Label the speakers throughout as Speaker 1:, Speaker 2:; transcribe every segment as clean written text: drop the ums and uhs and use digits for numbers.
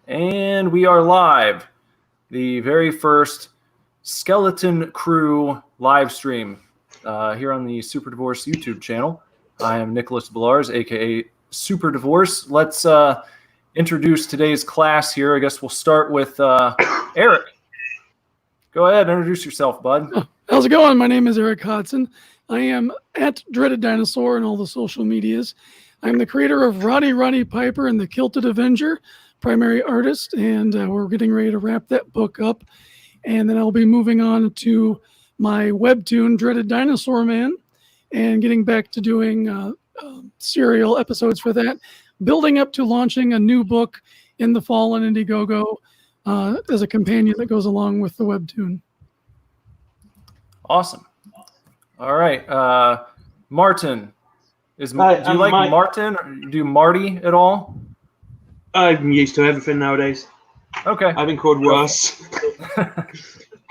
Speaker 1: And we are live. The very first Skeleton Krew live stream here on the Super Divorce YouTube channel. I am Nicholas Bellars, aka Super Divorce. Let's introduce today's class here. I guess we'll start with Eric. Go ahead, introduce yourself, bud.
Speaker 2: How's it going? My name is Eric Hodson. I am at Dreaded Dinosaur in all the social medias. I'm the creator of Roddy Piper and the Kilted Avenger, primary artist, and we're getting ready to wrap that book up. And then I'll be moving on to my webtoon, Dreaded Dinosaur Man, and getting back to doing serial episodes for that, building up to launching a new book in the fall on Indiegogo as a companion that goes along with the webtoon.
Speaker 1: Awesome. All right. Martin. Do you like Martin? Or do Marty at all?
Speaker 3: I'm used to everything nowadays.
Speaker 1: Okay.
Speaker 3: I've been called worse.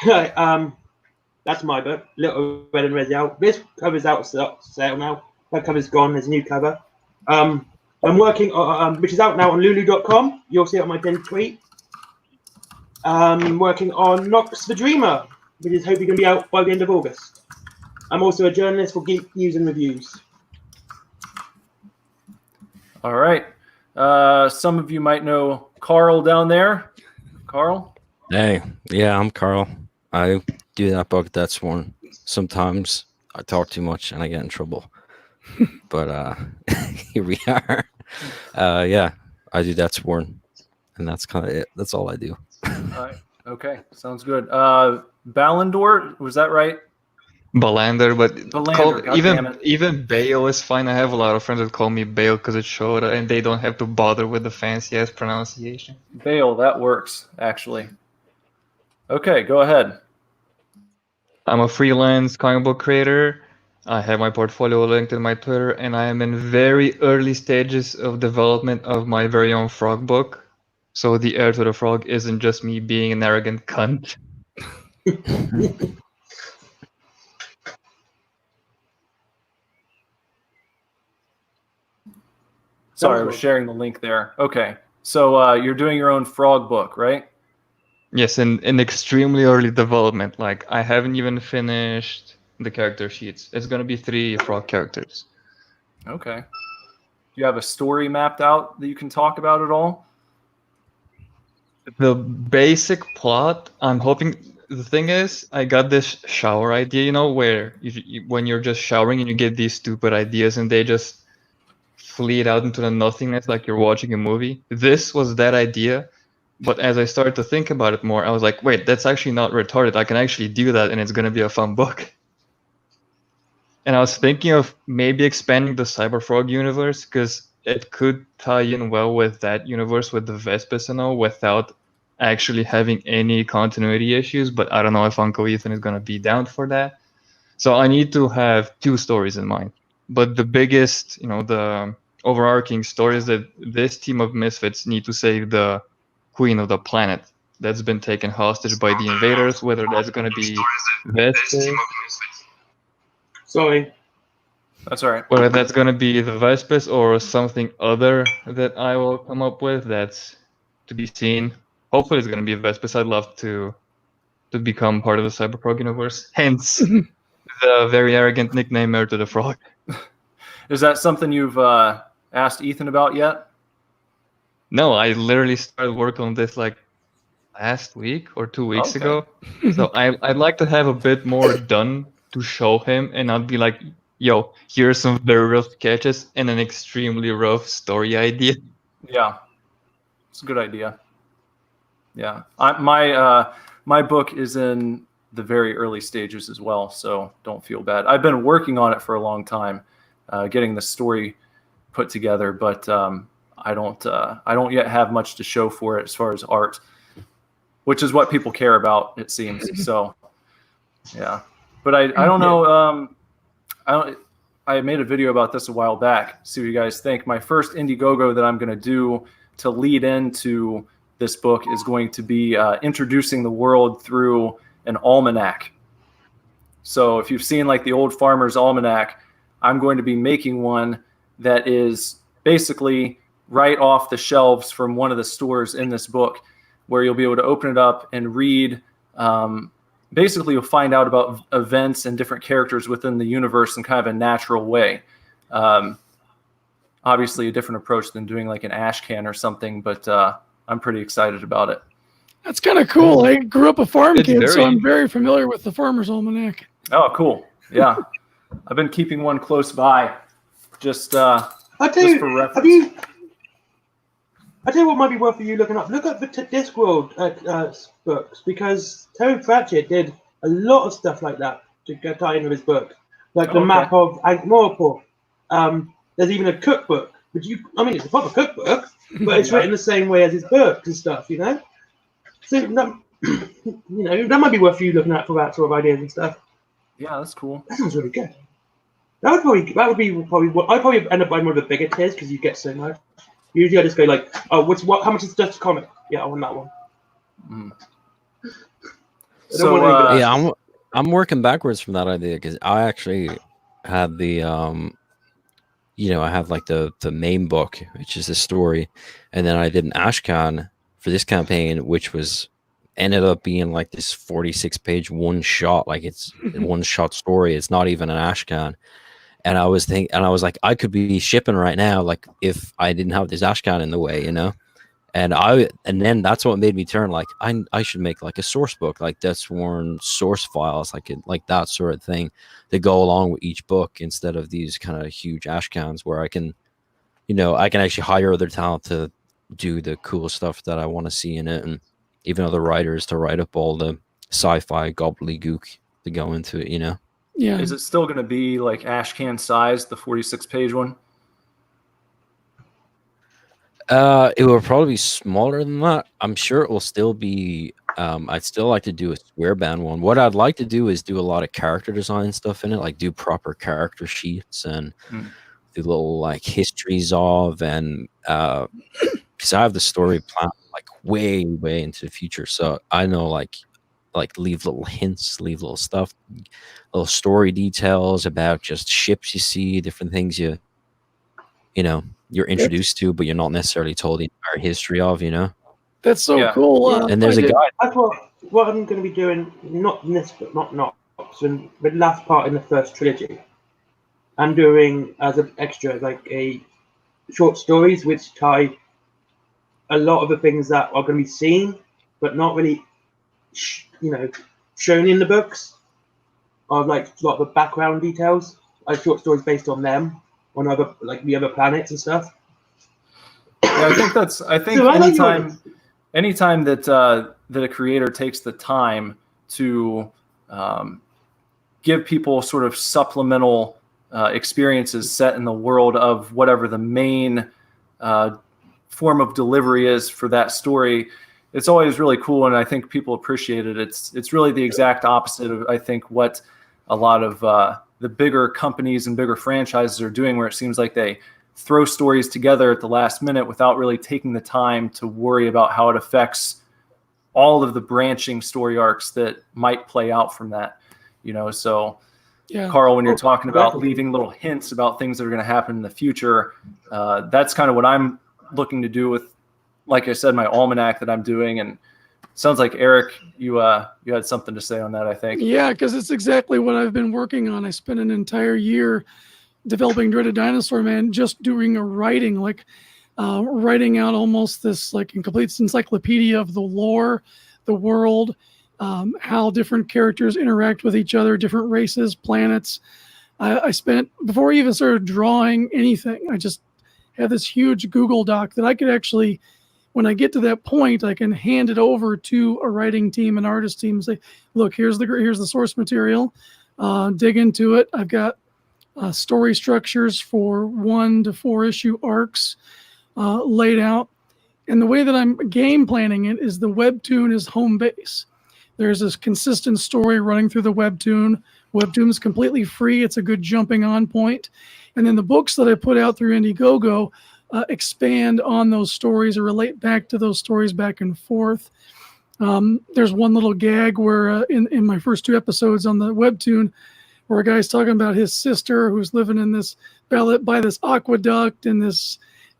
Speaker 3: That's my book, Little Red and Red Out. This cover's out of sale now. That cover's gone. There's a new cover. I'm working on, which is out now on Lulu.com. You'll see it on my pinned tweet. I'm working on Nox the Dreamer, which is hopefully going to be out by the end of August. I'm also a journalist for Geek News and Reviews.
Speaker 1: All right. Some of you might know Carl down there. Carl?
Speaker 4: Hey, yeah, I'm Carl. I do that book, That's One. Sometimes I talk too much and I get in trouble. But here we are. Yeah, I do That's One. And that's kind of it. That's all I do.
Speaker 1: All right. Okay. Sounds good. Ballandor, was that right?
Speaker 5: Ballander, but
Speaker 1: Ballander,
Speaker 5: even Bale is fine. I have a lot of friends that call me Bale because it's shorter and they don't have to bother with the fancy ass pronunciation.
Speaker 1: Bale, that works, actually. Okay, go ahead.
Speaker 5: I'm a freelance comic book creator. I have my portfolio linked in my Twitter, and I am in very early stages of development of my very own frog book. So the heir to the frog isn't just me being an arrogant cunt.
Speaker 1: Sorry, I was sharing the link there. Okay, so you're doing your own frog book, right?
Speaker 5: Yes, in extremely early development. Like, I haven't even finished the character sheets. It's going to be 3 frog characters.
Speaker 1: Okay. Do you have a story mapped out that you can talk about at all?
Speaker 5: The basic plot, I'm hoping... The thing is, I got this shower idea, you know, where when you're just showering and you get these stupid ideas and they just flee out into the nothingness like you're watching a movie. This was that idea, but as I started to think about it more, I was like, wait, that's actually not retarded. I can actually do that and it's going to be a fun book. And I was thinking of maybe expanding the Cyberfrog universe because it could tie in well with that universe with the Vespis and all without actually having any continuity issues, but I don't know if Uncle Ethan is going to be down for that. So I need to have 2 stories in mind. But the biggest, the overarching story is that this team of misfits need to save the queen of the planet that's been taken hostage by the invaders, whether that's going to be Vespis.
Speaker 3: Sorry.
Speaker 1: That's all right.
Speaker 5: Whether that's going to be the Vespis or something other that I will come up with, that's to be seen. Hopefully it's going to be Vespis. I'd love to become part of the Cyberfrog universe. Hence, the very arrogant nickname Heir to the Frog.
Speaker 1: Is that something you've asked Ethan about yet?
Speaker 5: No, I literally started work on this like last week or 2 weeks ago. So I'd like to have a bit more done to show him and not be like, yo, here's some very rough sketches and an extremely rough story idea.
Speaker 1: Yeah, it's a good idea. Yeah, my book is in the very early stages as well, so don't feel bad. I've been working on it for a long time, getting the story put together, but I don't yet have much to show for it as far as art, which is what people care about, it seems. So, yeah, but I don't know. I made a video about this a while back. See what you guys think. My first Indiegogo that I'm going to do to lead into this book is going to be introducing the world through an almanac. So if you've seen like the old Farmer's Almanac, I'm going to be making one that is basically right off the shelves from one of the stores in this book, where you'll be able to open it up and read. Basically, you'll find out about events and different characters within the universe in kind of a natural way. Obviously, a different approach than doing like an ash can or something, but I'm pretty excited about it.
Speaker 2: That's kind of cool. I grew up a farm
Speaker 5: It's
Speaker 2: kid, so
Speaker 5: very-
Speaker 2: I'm very familiar with the Farmer's Almanac.
Speaker 1: Oh, cool. Yeah. I've been keeping one close by, just
Speaker 3: I tell
Speaker 1: just
Speaker 3: you,
Speaker 1: for reference.
Speaker 3: I tell you what might be worth for you looking up. Look up the Discworld books, because Terry Pratchett did a lot of stuff like that to tie in with his book, like the
Speaker 1: Okay.
Speaker 3: map of Ankh-Morpork. There's even a cookbook, which it's a proper cookbook, but it's written the same way as his books and stuff, you know. So that, that might be worth you looking at for that sort of ideas and stuff.
Speaker 1: Yeah, that's cool.
Speaker 3: That sounds really good. That would be probably what I'd probably end up buying one of the bigger tiers because you get so much. Usually I just go like, oh, how much is just a comic? Yeah, I want that one.
Speaker 1: Mm.
Speaker 3: I don't
Speaker 1: So,
Speaker 3: want any-
Speaker 4: Yeah, I'm working backwards from that idea because I actually had the I have like the main book, which is the story, and then I did an Ashcan for this campaign, which ended up being like this 46-page one shot, like it's a one shot story. It's not even an Ashcan. And I was like, I could be shipping right now, like if I didn't have this Ashcan in the way, you know. And then that's what made me turn like I should make like a source book, like Death Sworn source files, like that sort of thing to go along with each book instead of these kind of huge Ashcans where I can actually hire other talent to do the cool stuff that I want to see in it, and even other writers to write up all the sci-fi gobbledygook to go into it, you know.
Speaker 2: Yeah.
Speaker 1: is it still going to be like Ashcan size, the 46-page one?
Speaker 4: It will probably be smaller than that. I'm sure it will still be. I'd still like to do a square band one. What I'd like to do is do a lot of character design stuff in it, like do proper character sheets and do little like histories of, and because I have the story plan like way into the future, so I know like leave little hints, leave little stuff, little story details about just ships you see, different things you're introduced to, but you're not necessarily told the entire history of, you know.
Speaker 2: That's so
Speaker 1: Yeah.
Speaker 2: cool.
Speaker 4: And there's a guy.
Speaker 3: I thought what I'm going to be doing, not in this, but not the last part in the first trilogy. I'm doing as an extra like a short stories which tie a lot of the things that are going to be seen, but not really, shown in the books. Of like a lot of the background details, like short stories based on them, on the other planets and stuff.
Speaker 1: Yeah, I think
Speaker 3: So I like
Speaker 1: anytime that a creator takes the time to give people sort of supplemental experiences set in the world of whatever the main form of delivery is for that story, it's always really cool, and I think people appreciate it. It's really the exact opposite of, I think, what a lot of the bigger companies and bigger franchises are doing, where it seems like they throw stories together at the last minute without really taking the time to worry about how it affects all of the branching story arcs that might play out from that, so
Speaker 2: Yeah.
Speaker 1: Carl, when you're talking about
Speaker 3: definitely.
Speaker 1: leaving little hints about things that are going to happen in the future, that's kind of what I'm looking to do with, like I said, my almanac that I'm doing. And it sounds like Eric, you had something to say on that, I think.
Speaker 2: Yeah, because it's exactly what I've been working on. I spent an entire year developing Dreaded Dinosaur Man, just doing a writing, writing out almost this like incomplete encyclopedia of the lore, the world, how different characters interact with each other, different races, planets. I spent, before I even started drawing anything, I just had this huge Google Doc that I could actually, when I get to that point, I can hand it over to a writing team, an artist team, and say, look, here's the source material, dig into it. I've got story structures for 1 to 4 issue arcs laid out. And the way that I'm game planning it is the webtoon is home base. There's this consistent story running through the webtoon. Webtoon is completely free. It's a good jumping on point. And then the books that I put out through Indiegogo expand on those stories or relate back to those stories back and forth. There's one little gag where in my first 2 episodes on the webtoon, where a guy's talking about his sister who's living in this by this aqueduct, and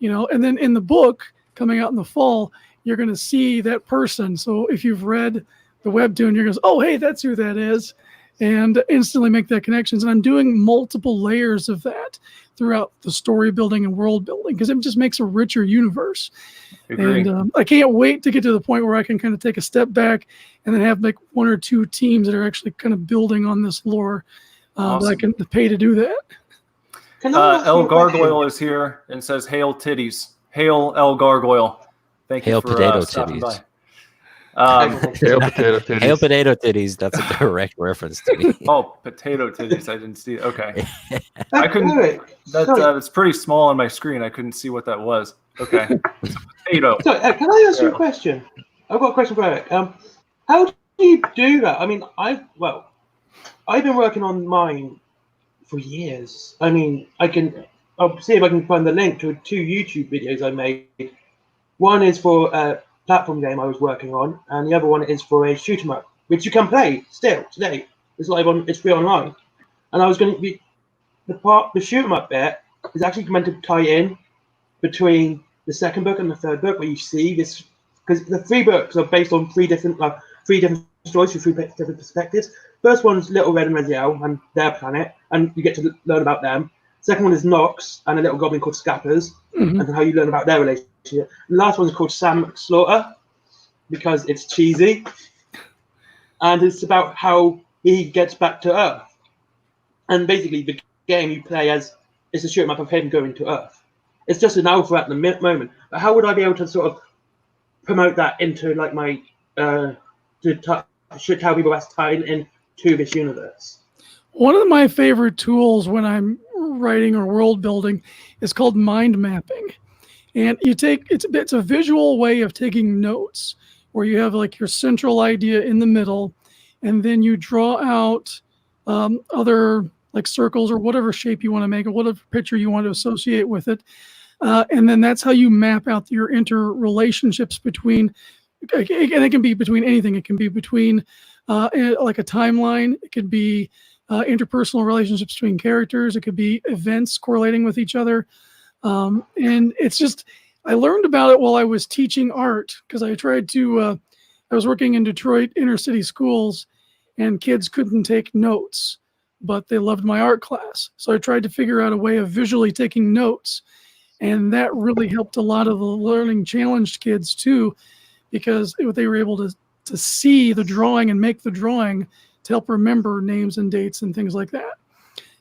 Speaker 2: And then in the book coming out in the fall, you're going to see that person. So if you've read the webtoon, you're going to say, oh, hey, that's who that is, and instantly make that connections. And I'm doing multiple layers of that throughout the story building and world building, because it just makes a richer universe.
Speaker 1: Agree.
Speaker 2: And I can't wait to get to the point where I can kind of take a step back and then have like one or two teams that are actually kind of building on this lore that I can pay to do that.
Speaker 1: El Gargoyle is here and says, "Hail titties, hail El Gargoyle." Thank
Speaker 4: Hail
Speaker 1: you for
Speaker 4: potato
Speaker 1: stopping
Speaker 4: titties.
Speaker 1: by.
Speaker 5: Hail potato titties.
Speaker 4: Hail potato titties. That's a direct reference to me.
Speaker 1: Oh, potato titties. I didn't see it. Okay.
Speaker 3: I
Speaker 1: couldn't- It's pretty small on my screen. I couldn't see what that was. Okay. It's a potato.
Speaker 3: So, can I ask you a question? I've got a question for Eric. How do you do that? I mean, I've been working on mine for years. I mean, I'll see if I can find the link to 2 YouTube videos I made. One is for a platform game I was working on, and the other one is for a shoot 'em up, which you can play still today. It's free online. And I was going to be the shoot 'em up bit is actually meant to tie in between the 2nd book and the 3rd book, where you see this, because the 3 books are based on 3 different stories from 3 different perspectives. First one's Little Red and Rediel and their planet, and you get to learn about them. Second one is Nox and a little goblin called Scappers, and how you learn about their relationship. The last one is called Sam Slaughter, because it's cheesy, and it's about how he gets back to Earth. And basically, the game you play as is a shoot 'em up of him going to Earth. It's just an alpha at the moment. But how would I be able to sort of promote that into like my should tell people that's tied into this universe?
Speaker 2: One of my favorite tools when I'm writing or world building is called mind mapping. And it's a visual way of taking notes, where you have like your central idea in the middle, and then you draw out other like circles or whatever shape you want to make, or whatever picture you want to associate with it. And then that's how you map out your interrelationships between, and it can be between anything. It can be between like a timeline. It could be interpersonal relationships between characters. It could be events correlating with each other. And it's just, I learned about it while I was teaching art, because I was working in Detroit inner city schools, and kids couldn't take notes, but they loved my art class. So I tried to figure out a way of visually taking notes. And that really helped a lot of the learning challenged kids too, because they were able to see the drawing and make the drawing to help remember names and dates and things like that.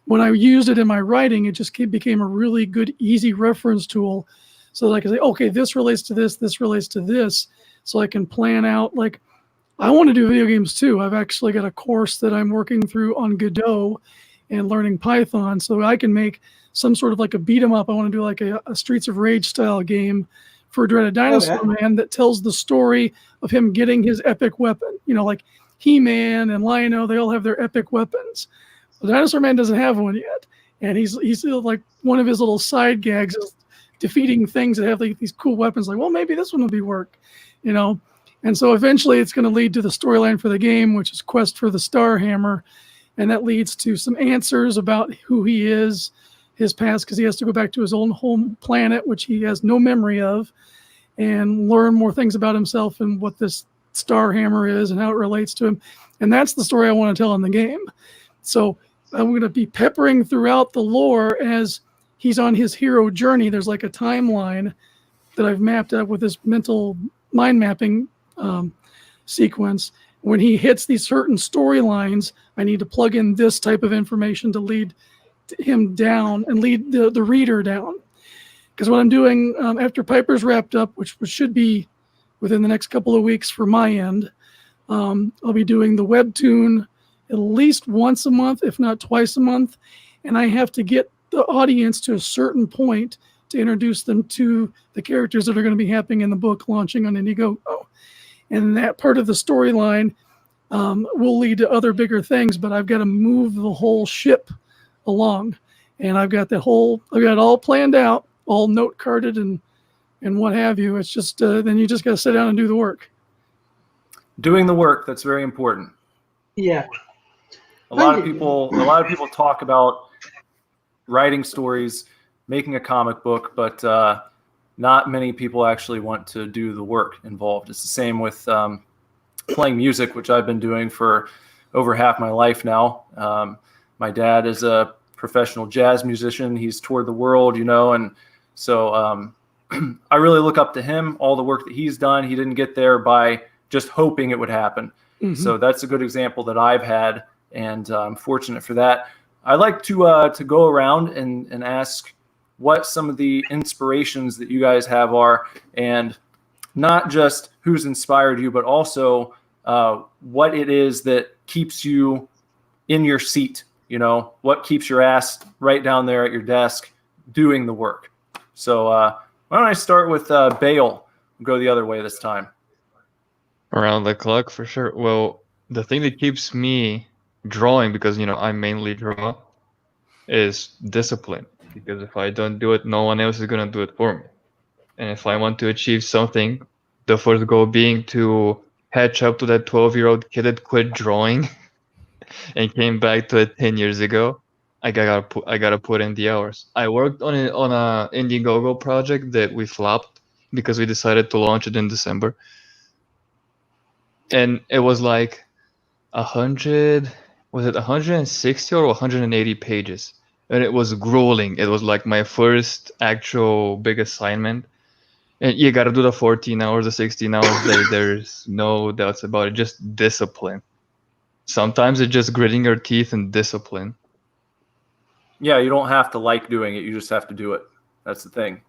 Speaker 2: When I used it in my writing, it just became a really good, easy reference tool, so that I could say, okay, this relates to this relates to this, so I can plan out, like, I want to do video games too. I've actually got a course that I'm working through on Godot and learning Python, so I can make some sort of like a beat 'em up. I want to do like a Streets of Rage style game for Dreaded Dinosaur Man that tells the story of him getting his epic weapon. Like He-Man and Lion-O, they all have their epic weapons. The Dinosaur Man doesn't have one yet, and he's like, one of his little side gags is defeating things that have like these cool weapons. Like, well, maybe this one will be work, And so eventually, it's going to lead to the storyline for the game, which is Quest for the Star Hammer, and that leads to some answers about who he is, his past, because he has to go back to his own home planet, which he has no memory of, and learn more things about himself and what this Star Hammer is and how it relates to him. And that's the story I want to tell in the game. So I'm going to be peppering throughout the lore as he's on his hero journey. There's like a timeline that I've mapped out with this mental mind mapping sequence. When he hits these certain storylines, I need to plug in this type of information to lead him down and lead the reader down. Because what I'm doing after Piper's wrapped up, which should be within the next couple of weeks for my end, I'll be doing the webtoon at least once a month, if not twice a month. And I have to get the audience to a certain point to introduce them to the characters that are going to be happening in the book launching on Indiegogo. And that part of the storyline will lead to other bigger things, but I've got to move the whole ship along. And I've got it all planned out, all note carded and what have you. It's just, then you just got to sit down and do the work.
Speaker 1: Doing the work, that's very important.
Speaker 3: Yeah.
Speaker 1: A lot of people talk about writing stories, making a comic book, but not many people actually want to do the work involved. It's the same with playing music, which I've been doing for over half my life now. My dad is a professional jazz musician. He's toured the world, and so I really look up to him, all the work that he's done. He didn't get there by just hoping it would happen.
Speaker 2: Mm-hmm.
Speaker 1: So that's a good example that I've had, and I'm fortunate for that. I like to go around and ask what some of the inspirations that you guys have are, and not just who's inspired you, but also what it is that keeps you in your seat, what keeps your ass right down there at your desk doing the work. So why don't I start with Bale? We'll go the other way this time.
Speaker 5: Around the clock, for sure. Well, the thing that keeps me drawing, because I mainly draw, is discipline. Because if I don't do it, no one else is gonna do it for me. And if I want to achieve something, the first goal being to catch up to that 12-year-old kid that quit drawing and came back to it 10 years ago, I gotta put in the hours. I worked on a Indiegogo project that we flopped because we decided to launch it in December. And it was like 160 or 180 pages, and it was grueling. It was like my first actual big assignment, and you got to do the 14 hours, the 16 hours day. There's no doubts about it. Just discipline. Sometimes it's just gritting your teeth and discipline.
Speaker 1: Yeah, you don't have to like doing it. You just have to do it. That's the thing.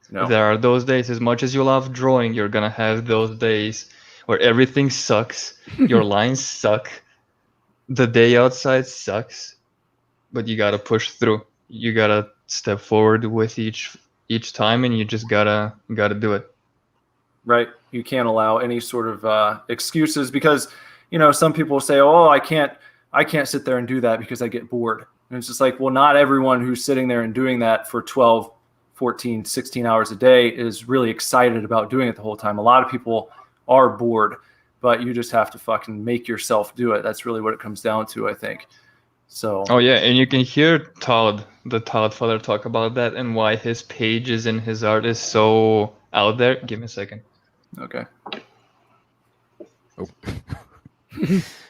Speaker 5: There are those days. As much as you love drawing, you're gonna have those days where everything sucks, your lines suck, the day outside sucks, but you gotta push through. You gotta step forward with each time, and you just gotta do it.
Speaker 1: Right. You can't allow any sort of excuses, because some people say, "Oh, I can't sit there and do that because I get bored." And it's just like, well, not everyone who's sitting there and doing that for 12, 14, 16 hours a day is really excited about doing it the whole time. A lot of people are bored, but you just have to fucking make yourself do it. That's really what it comes down to, I think. So.
Speaker 5: Oh yeah, and you can hear the Todd father, talk about that and why his pages and his art is so out there. Give me a second.
Speaker 1: Okay.
Speaker 4: Oh.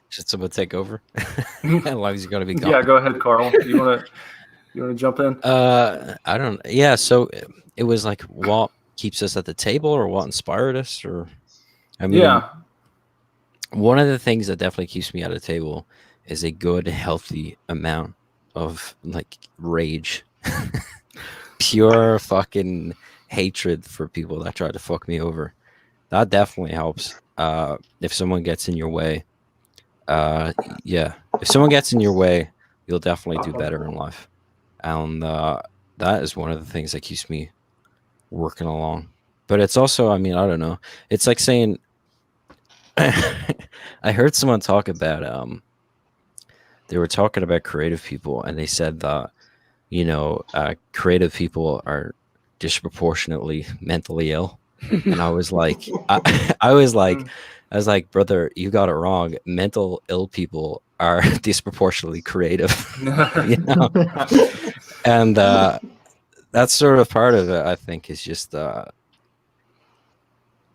Speaker 4: Should someone take over? As long as you're gonna be gone.
Speaker 1: Yeah, go ahead, Carl. You wanna jump in?
Speaker 4: I don't. Yeah. So it was like, what keeps us at the table, or what inspired us, or I mean,
Speaker 1: yeah.
Speaker 4: One of the things that definitely keeps me at the table is a good, healthy amount of like rage, pure fucking hatred for people that try to fuck me over. That definitely helps. If someone gets in your way, if someone gets in your way, you'll definitely do better in life. And that is one of the things that keeps me working along. But it's also, I mean, I don't know. It's like saying, I heard someone talk about, they were talking about creative people, and they said that, creative people are disproportionately mentally ill. And I was like, I was like, brother, you got it wrong. Mental ill people are disproportionately creative, and that's sort of part of it. I think is just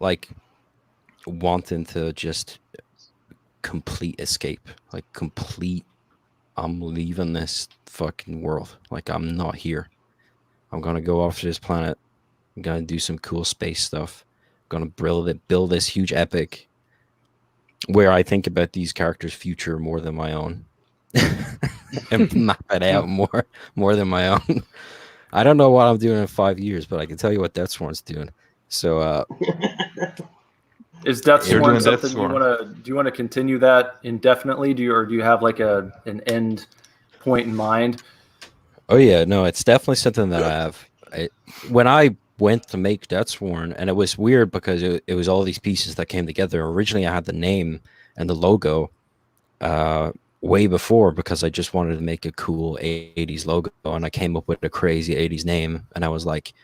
Speaker 4: like wanting to just complete escape, like complete. I'm leaving this fucking world. Like, I'm not here. I'm gonna go off to this planet. I'm gonna do some cool space stuff. I'm gonna build this huge epic where I think about these characters' future more than my own, and map it out more than my own. I don't know what I'm doing in 5 years, but I can tell you what Deathsworn's doing. So,
Speaker 1: is Deathsworn something do you want to continue that indefinitely? Do you have like an end point in mind?
Speaker 4: Oh yeah, no, it's definitely something that I have. When I went to make Deathsworn, and it was weird because it was all these pieces that came together. Originally, I had the name and the logo way before, because I just wanted to make a cool 80s logo, and I came up with a crazy 80s name, and I was like,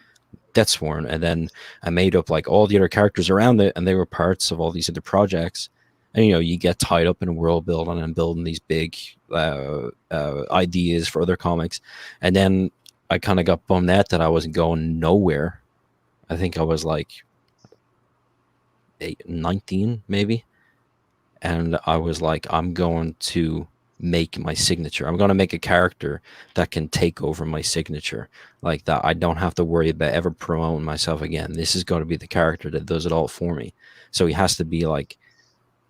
Speaker 4: Deathsworn. And then I made up like all the other characters around it, and they were parts of all these other projects. And you get tied up in world building and building these big ideas for other comics. And then I kind of got bummed out that I wasn't going nowhere. I think I was like 19 maybe, and I was like, I'm going to make my signature. I'm going to make a character that can take over my signature, like that I don't have to worry about ever promoting myself again. This is going to be the character that does it all for me. So he has to be like,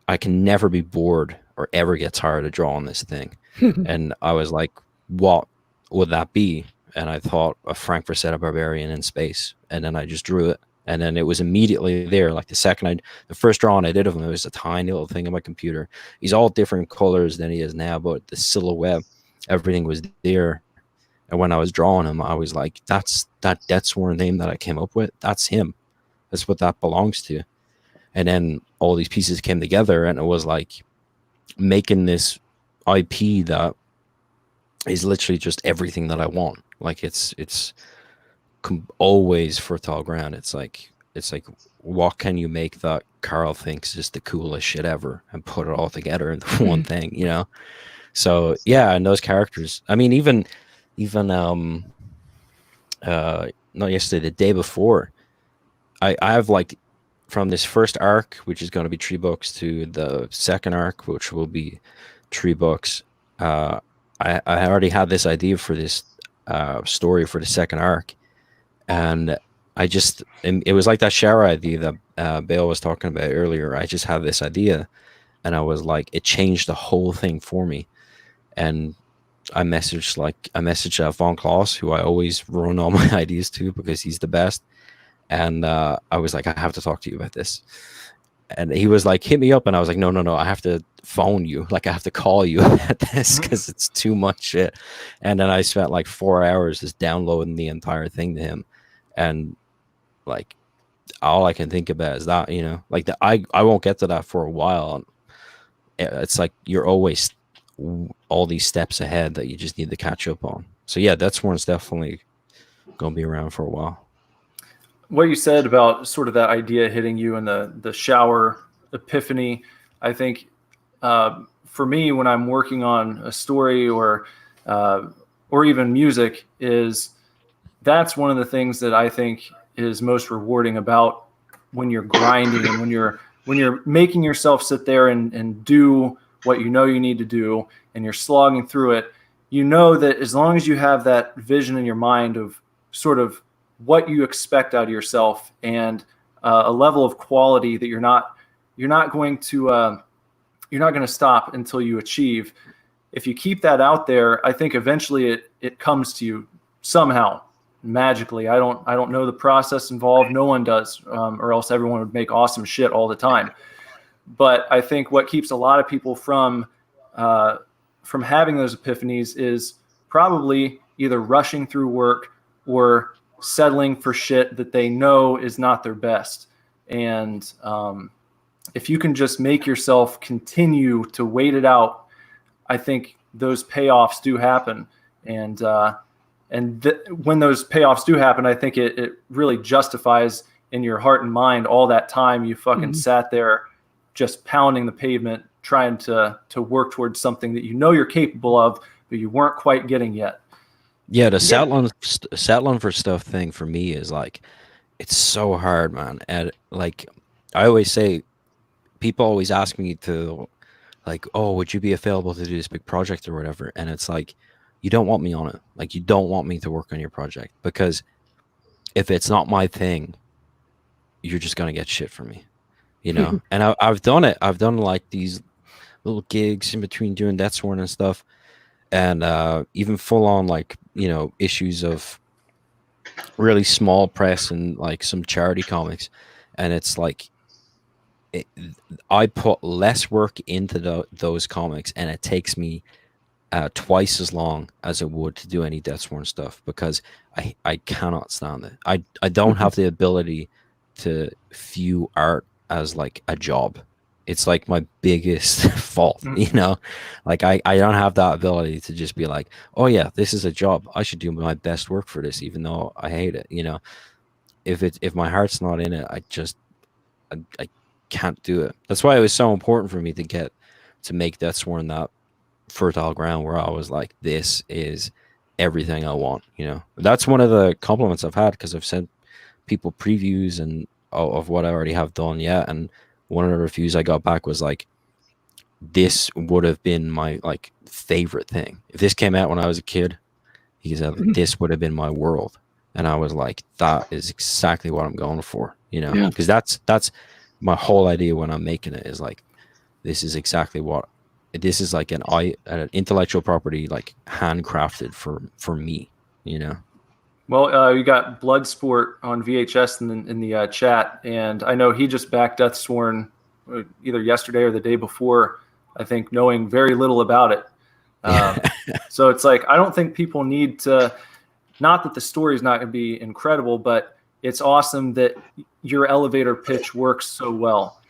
Speaker 4: I can never be bored or ever get tired of drawing this thing. And I was like, what would that be? And I thought a Frank Frazetta barbarian in space, and then I just drew it, and then it was immediately there. Like the first drawing I did of him, it was a tiny little thing on my computer. He's all different colors than he is now, but the silhouette, everything was there. And when I was drawing him, I was like, that's that Deathsworn name that I came up with. That's him. That's what that belongs to. And then all these pieces came together, and it was like making this IP that is literally just everything that I want. Like it's always fertile ground. It's like what can you make that Carl thinks is the coolest shit ever and put it all together into one thing, you know? So yeah, and those characters. I mean, even not yesterday, the day before, I have like from this first arc, which is going to be 3 books, to the second arc, which will be 3 books. I already had this idea for this story for the second arc, and it was like that shower idea that Bale was talking about earlier. I just had this idea, and I was like, it changed the whole thing for me. And I messaged Von Klaus, who I always run all my ideas to because he's the best. And I was like, I have to talk to you about this. And he was like, hit me up. And I was like, no, I have to phone you. Like, I have to call you about this because it's too much shit. And then I spent like 4 hours just downloading the entire thing to him. And like, all I can think about is that, you know, like I won't get to that for a while. It's like you're always all these steps ahead that you just need to catch up on. So yeah, Deathsworn's definitely going to be around for a while.
Speaker 1: What you said about sort of that idea hitting you in the shower epiphany, I think for me, when I'm working on a story or even music, that's one of the things that I think is most rewarding about when you're grinding and when you're making yourself sit there and do what you know you need to do, and you're slogging through it. You know that as long as you have that vision in your mind of sort of what you expect out of yourself and a level of quality that you're not going to stop until you achieve. If you keep that out there, I think eventually it comes to you somehow magically. I don't know the process involved. No one does, or else everyone would make awesome shit all the time. But I think what keeps a lot of people from having those epiphanies is probably either rushing through work or settling for shit that they know is not their best. And if you can just make yourself continue to wait it out, I think those payoffs do happen. And when those payoffs do happen, I think it really justifies in your heart and mind all that time you fucking sat there just pounding the pavement, trying to work towards something that you know you're capable of, but you weren't quite getting yet.
Speaker 4: Yeah, the settling for stuff thing for me is like, it's so hard, man. And like, I always say, people always ask me to, like, oh, would you be available to do this big project or whatever? And it's like, you don't want me on it. Like, you don't want me to work on your project, because if it's not my thing, you're just gonna get shit from me, you know. And I've done it. I've done like these little gigs in between doing Deathsworn and stuff, and even full on, like, you know, issues of really small press and like some charity comics. And it's like, I put less work into those comics, and it takes me twice as long as it would to do any Deathsworn stuff, because I cannot stand it. I don't have the ability to view art as like a job. It's like my biggest fault, you know. Like I don't have that ability to just be like, oh yeah, this is a job, I should do my best work for this, even though I hate it, you know. If my heart's not in it, I can't do it. That's why it was so important for me to make Deathsworn that fertile ground where I was like, this is everything I want, you know. That's one of the compliments I've had, because I've sent people previews and of what I already have done yet. And one of the reviews I got back was like, this would have been my like favorite thing if this came out when I was a kid. He said this would have been my world, and I was like, that is exactly what I'm going for, you know,
Speaker 2: Yeah.
Speaker 4: because that's my whole idea when I'm making it is like, this is exactly what this is like an intellectual property, like handcrafted for me, you know.
Speaker 1: Well, you got Bloodsport on VHS in the chat, and I know he just backed Deathsworn either yesterday or the day before, I think, knowing very little about it. So it's like, I don't think people need to, not that the story is not going to be incredible, but it's awesome that your elevator pitch works so well.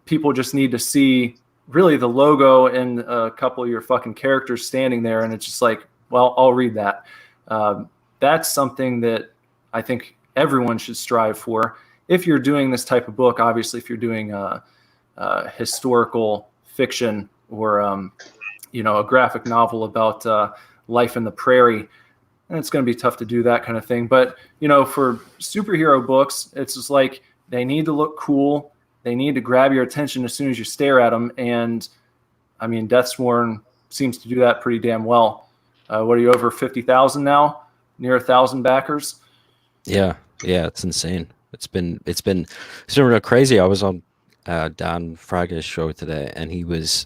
Speaker 1: People just need to see really the logo and a couple of your fucking characters standing there, and it's just like, well, I'll read that. That's something that I think everyone should strive for. If you're doing this type of book, obviously, if you're doing historical fiction or a graphic novel about life in the prairie, and it's going to be tough to do that kind of thing. But for superhero books, it's just like they need to look cool. They need to grab your attention as soon as you stare at them. And I mean, Deathsworn seems to do that pretty damn well. What are you, over 50,000 now? Near 1,000 backers?
Speaker 4: Yeah, it's insane. It's been real crazy. I was on Dan Fraga's show today, and he was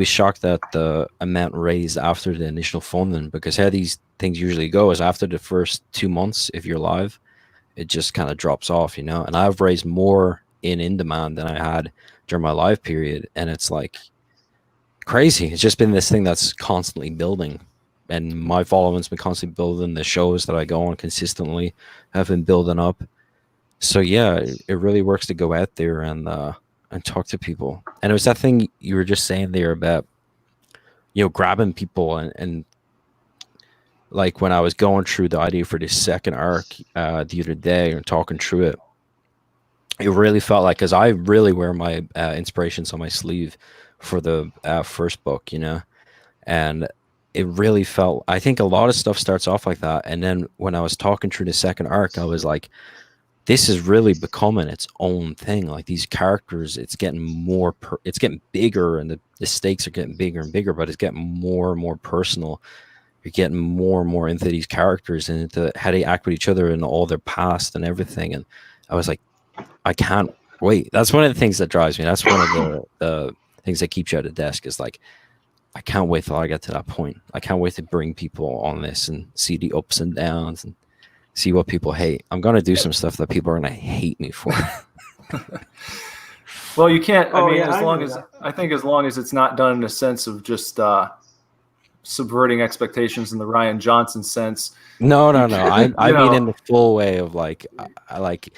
Speaker 4: shocked at the amount raised after the initial funding, because how these things usually go is after the first 2 months, if you're live, it just kind of drops off, And I've raised more in demand than I had during my live period, and it's like crazy. It's just been this thing that's constantly building, and my following's been constantly building. The shows that I go on consistently have been building up. So yeah, it really works to go out there and talk to people. And it was that thing you were just saying there about grabbing people and like when I was going through the idea for this second arc the other day and talking through it, it really felt like, because I really wear my inspirations on my sleeve for the first book, and it really felt, I think a lot of stuff starts off like that. And then when I was talking through the second arc, I was like, this is really becoming its own thing. Like these characters, it's getting it's getting bigger, and the stakes are getting bigger and bigger, but it's getting more and more personal. You're getting more and more into these characters and into how they act with each other and all their past and everything. And I was like, I can't wait. That's one of the things that drives me. That's one of the things that keeps you at the desk, is like, I can't wait till I get to that point. I can't wait to bring people on this and see the ups and downs and see what people hate. I'm going to do some stuff that people are going to hate me for.
Speaker 1: Well, you can't,
Speaker 3: I
Speaker 1: think as long as it's not done in a sense of just subverting expectations in the Ryan Johnson sense.
Speaker 4: No. I mean, in the full way of like, I like,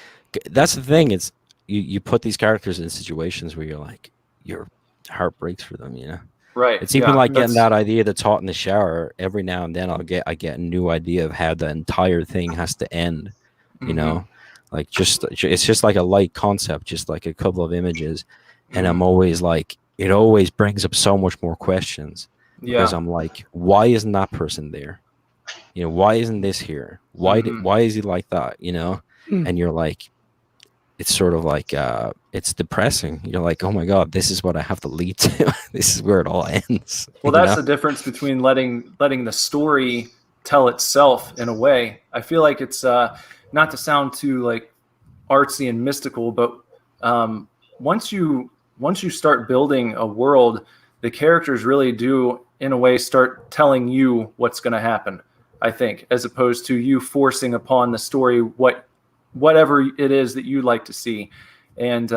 Speaker 4: that's the thing. It's you put these characters in situations where you're like, your heart breaks for them,
Speaker 1: Right.
Speaker 4: It's even like getting that idea that's taught in the shower. Every now and then I get a new idea of how the entire thing has to end, like it's just like a light concept, just like a couple of images. And I'm always like, it always brings up so much more questions, because I'm like, why isn't that person there? Why isn't this here? Why is he like that? And you're like, it's sort of like, it's depressing. You're like, oh my God, this is what I have to lead to. This is where it all ends.
Speaker 1: Well, that's the difference between letting the story tell itself in a way. I feel like it's not to sound too like artsy and mystical, but once you start building a world, the characters really do, in a way, start telling you what's going to happen, I think, as opposed to you forcing upon the story whatever it is that you'd like to see. And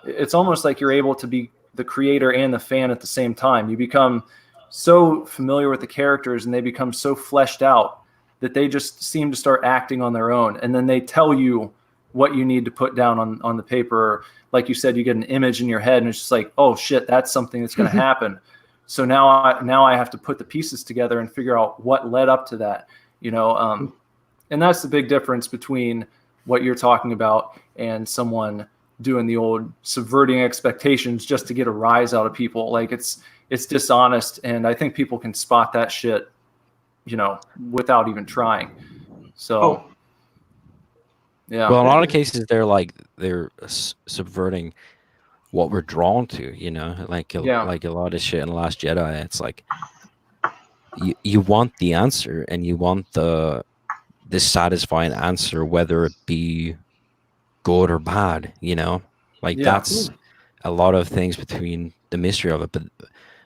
Speaker 1: it's almost like you're able to be the creator and the fan at the same time. You become so familiar with the characters and they become so fleshed out that they just seem to start acting on their own. And then they tell you what you need to put down on the paper. Like you said, you get an image in your head and it's just like, oh shit, that's something that's going to happen. So now I have to put the pieces together and figure out what led up to that, and that's the big difference between what you're talking about and someone doing the old subverting expectations just to get a rise out of people. Like it's dishonest. And I think people can spot that shit, without even trying. So Yeah.
Speaker 4: Well, in a lot of cases, they're subverting what we're drawn to, you know, like a lot of shit in Last Jedi. It's like you want the answer, and you want this satisfying answer, whether it be good or bad, you know, like that's a lot of things between the mystery of it. But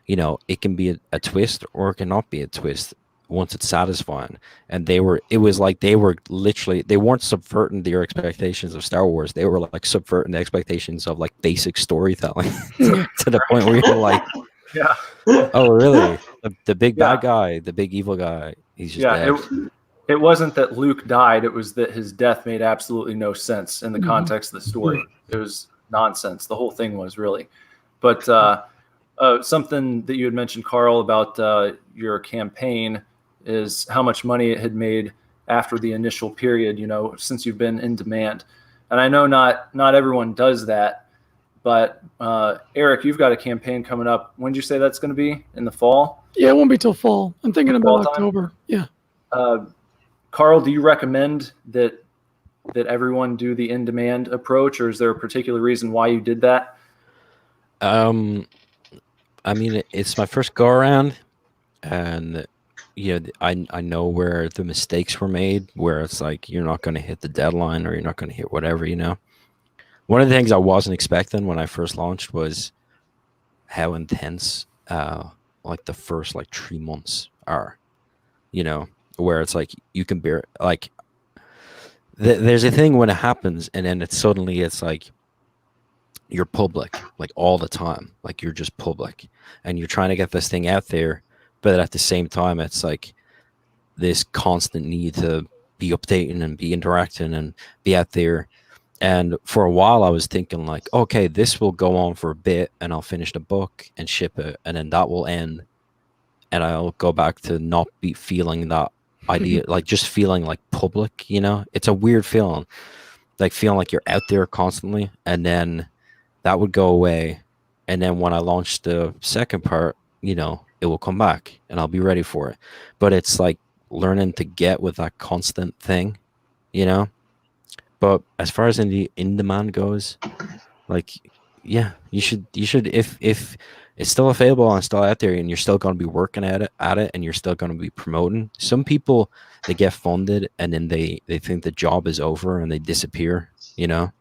Speaker 4: you know, it can be a twist, or it cannot be a twist once it's satisfying. And it was like they were literally, they weren't subverting their expectations of Star Wars. They were like subverting the expectations of like basic storytelling to the point where you're like,
Speaker 1: Yeah.
Speaker 4: oh really? The big
Speaker 1: Yeah.
Speaker 4: bad guy, the big evil guy, he's just dead.
Speaker 1: It wasn't that Luke died. It was that his death made absolutely no sense in the context of the story. It was nonsense. The whole thing was really. But something that you had mentioned, Carl, about your campaign is how much money it had made after the initial period, you know, since you've been in demand. And I know not everyone does that, but Eric, you've got a campaign coming up. When did you say that's going to be? In the fall?
Speaker 2: Yeah, it won't be till fall. I'm thinking about
Speaker 1: Fall time?
Speaker 2: October. Yeah.
Speaker 1: Carl, do you recommend that everyone do the in-demand approach, or is there a particular reason why you did that?
Speaker 4: I mean, it's my first go around, and you know, I know where the mistakes were made, where it's like you're not going to hit the deadline, or you're not going to hit whatever, you know. One of the things I wasn't expecting when I first launched was how intense like the first like 3 months are, you know, where it's like you can bear like there's a thing when it happens, and then it's like you're public like all the time, like you're just public, and you're trying to get this thing out there, but at the same time it's like this constant need to be updating and be interacting and be out there. And for a while I was thinking like, okay, this will go on for a bit, and I'll finish the book and ship it, and then that will end, and I'll go back to not be feeling that idea, like just feeling like public, you know. It's a weird feeling, like feeling like you're out there constantly, and then that would go away, and then when I launch the second part, you know, it will come back, and I'll be ready for it. But it's like learning to get with that constant thing, you know. But as far as in demand goes, like, yeah, you should if it's still available and still out there, and you're still going to be working at it, and you're still going to be promoting. Some people, they get funded, and then they think the job is over and they disappear, you know.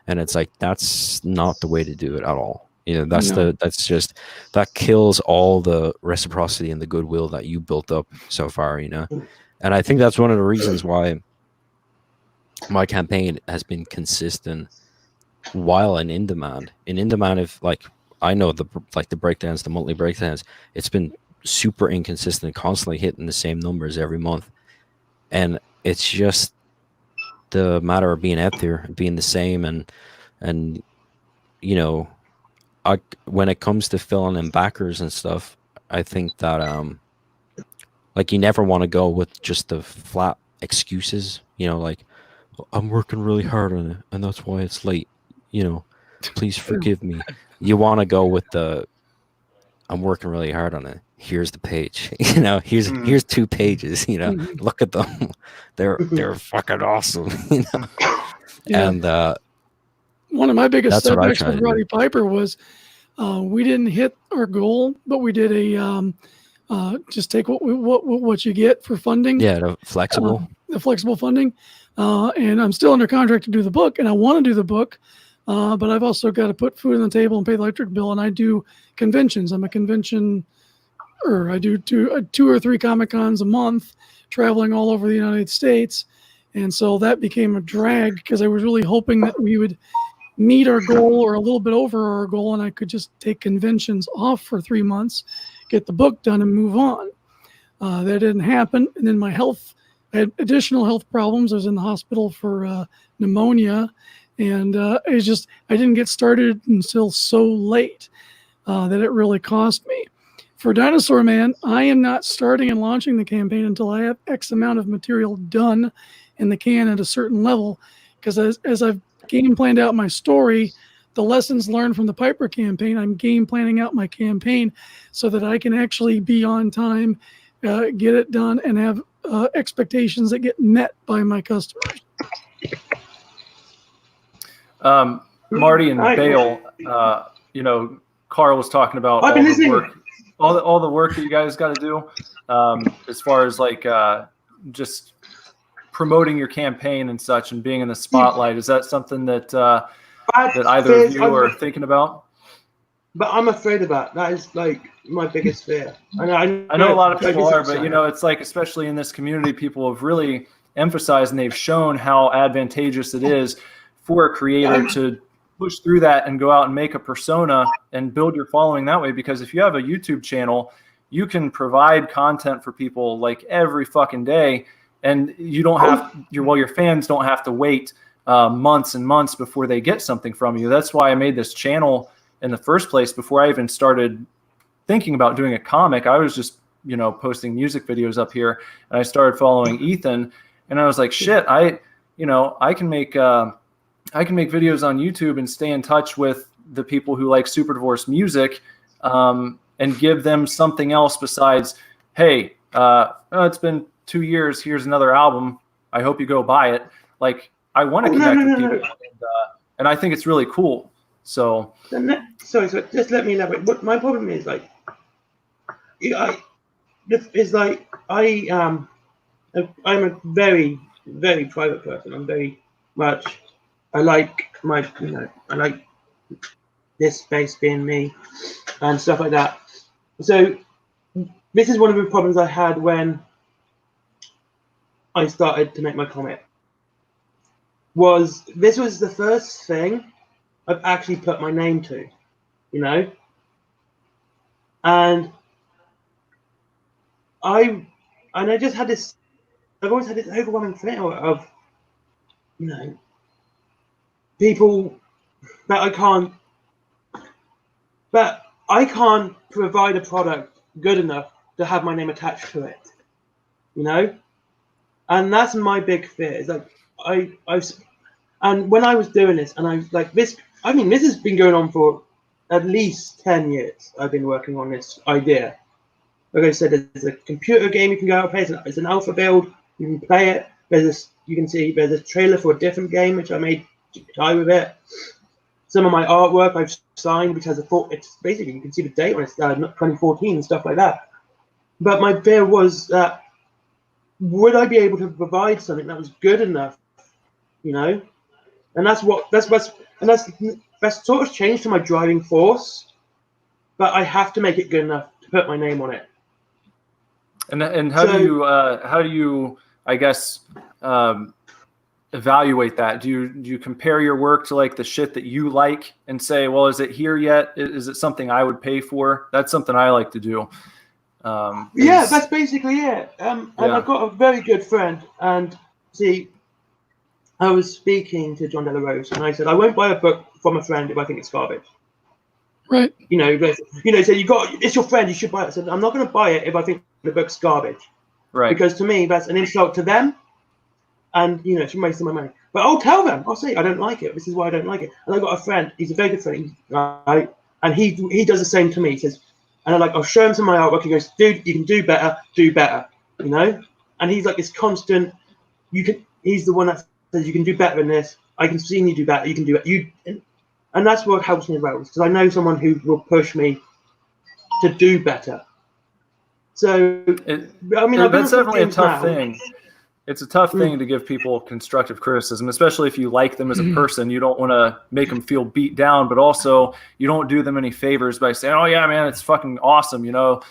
Speaker 4: And it's like, that's not the way to do it at all. You know, that kills all the reciprocity and the goodwill that you built up so far, you know. And I think that's one of the reasons why my campaign has been consistent while in demand. In demand, if like I know the breakdowns, the monthly breakdowns, it's been super inconsistent, constantly hitting the same numbers every month. And it's just the matter of being out there, being the same, and you know, when it comes to filling in backers and stuff, I think that like you never want to go with just the flat excuses, you know, like I'm working really hard on it and that's why it's late, you know, please forgive me. You want to go with the I'm working really hard on it. Here's the page, you know, here's 2 pages, you know, look at them. They're fucking awesome, you know. Yeah. And
Speaker 2: one of my biggest setbacks with Roddy Piper was we didn't hit our goal, but we did a just take what you get for funding.
Speaker 4: Yeah, the flexible
Speaker 2: funding. And I'm still under contract to do the book, and I want to do the book, but I've also got to put food on the table and pay the electric bill. And I do conventions. I'm a convention, or I do 2 or 3 Comic-Cons a month, traveling all over the United States. And so that became a drag because I was really hoping that we would meet our goal or a little bit over our goal, and I could just take conventions off for 3 months, get the book done, and move on. That didn't happen. And then I had additional health problems. I was in the hospital for pneumonia, and I didn't get started until so late that it really cost me. For Dinosaur Man, I am not starting and launching the campaign until I have X amount of material done in the can at a certain level, because as I've game planned out my story, the lessons learned from the Piper campaign, I'm game planning out my campaign so that I can actually be on time, get it done, and have expectations that get met by my customers.
Speaker 1: Marty and
Speaker 3: Right.
Speaker 1: Bale, you know, Carl was talking about
Speaker 3: I've been
Speaker 1: all the
Speaker 3: listening.
Speaker 1: work, all the work that you guys got to do, as far as like just promoting your campaign and such, and being in the spotlight. Is that something that either of you are thinking about?
Speaker 3: But I'm afraid of that. That is like my biggest fear.
Speaker 1: I know a lot of people are, but you know, it's like, especially in this community, people have really emphasized and they've shown how advantageous it is for a creator to push through that and go out and make a persona and build your following that way. Because if you have a YouTube channel, you can provide content for people like every fucking day, and you don't have your fans don't have to wait months and months before they get something from you. That's why I made this channel in the first place. Before I even started thinking about doing a comic, I was just, you know, posting music videos up here, and I started following Ethan, and I was like, shit, I can make videos on YouTube and stay in touch with the people who like Super Divorce music, and give them something else besides, hey, it's been 2 years, here's another album, I hope you go buy it. Like, I want to connect with people, and I think it's really cool. So
Speaker 3: sorry, just let me elaborate. What my problem is, like, I'm a very, very private person. I'm very much, I like this space being me and stuff like that. So this is one of the problems I had when I started to make my comic. This was the first thing I've actually put my name to, you know? And I just had this, I've always had this overwhelming fear of, you know, people that I can't provide a product good enough to have my name attached to it, you know? And that's my big fear. Is like, and when I was doing this, and I was like, this has been going on for at least 10 years. I've been working on this idea. Like I said, there's a computer game you can go out and play. It's an alpha build. You can play it. You can see there's a trailer for a different game, which I made to tie with it. Some of my artwork I've signed, which has it's basically, you can see the date on it, 2014 and stuff like that. But my fear was that, would I be able to provide something that was good enough, you know? And that's sort of changed to my driving force. But I have to make it good enough to put my name on it.
Speaker 1: And how do you I guess evaluate that? Do you compare your work to like the shit that you like and say, well, is it here yet? Is it something I would pay for? That's something I like to do.
Speaker 3: Yeah, that's basically it. And I've got a very good friend, and see, I was speaking to John De La Rose, and I said, I won't buy a book from a friend if I think it's garbage.
Speaker 2: Right.
Speaker 3: You know, so it's your friend, you should buy it. I said, I'm not going to buy it if I think the book's garbage.
Speaker 1: Right.
Speaker 3: Because to me, that's an insult to them, and, you know, it's wasting my money. But I'll tell them, I'll say, I don't like it. This is why I don't like it. And I've got a friend, he's a very good friend, right? And he does the same to me. He says, and I'll show him some of my artwork. He goes, dude, you can do better, you know? And he's like this constant, he's the one that says, you can do better than this. I can see you do better, you can do it. And that's what helps me as well, because I know someone who will push me to do better. So,
Speaker 1: that's definitely a tough thing. It's a tough thing to give people constructive criticism, especially if you like them as a person. You don't want to make them feel beat down, but also you don't do them any favors by saying, oh yeah, man, it's fucking awesome. You know,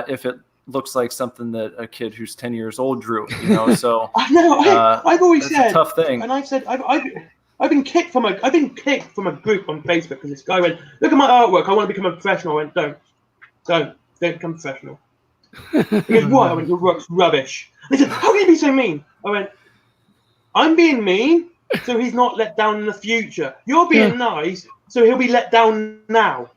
Speaker 1: if it looks like something that a kid who's 10 years old drew, you know, so
Speaker 3: I know, I've always said,
Speaker 1: a tough thing.
Speaker 3: And I've said, I've been kicked from a group on Facebook because this guy went, look at my artwork, I want to become a professional. I went, don't become professional. He goes, what? I went, your work's rubbish. They said, how can you be so mean? I went, I'm being mean so he's not let down in the future. You're being nice so he'll be let down now.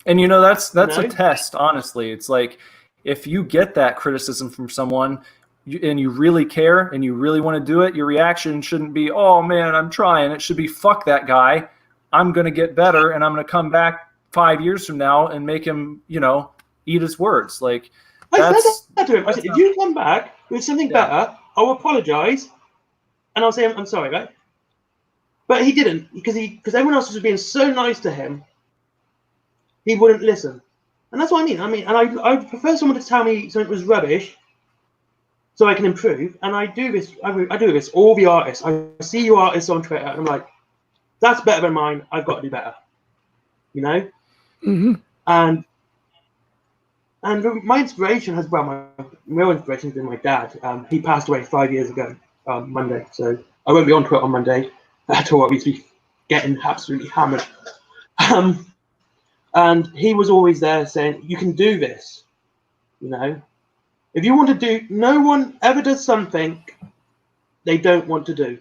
Speaker 1: And you know, that's a test, honestly. It's like, if you get that criticism from someone and you really care and you really want to do it, your reaction shouldn't be, oh man, I'm trying. It should be, fuck that guy. I'm going to get better, and I'm going to come back 5 years from now and make him, you know, eat his words. Like,
Speaker 3: I said that to him. I said, if you come back with something better, I'll apologize and I'll say, I'm sorry, right? But he didn't, because everyone else was being so nice to him, he wouldn't listen. And that's what I mean. And I prefer someone to tell me something was rubbish so I can improve. And I do this. I do this. All the artists. I see you artists on Twitter, and I'm like, that's better than mine. I've got to do better. You know.
Speaker 2: Mm-hmm.
Speaker 3: And my inspiration has, well, my real inspiration has been my dad. He passed away 5 years ago, Monday. So I won't be on Twitter on Monday at all. I'll be getting absolutely hammered. And he was always there saying, you can do this. You know, if you want to do, no one ever does something they don't want to do.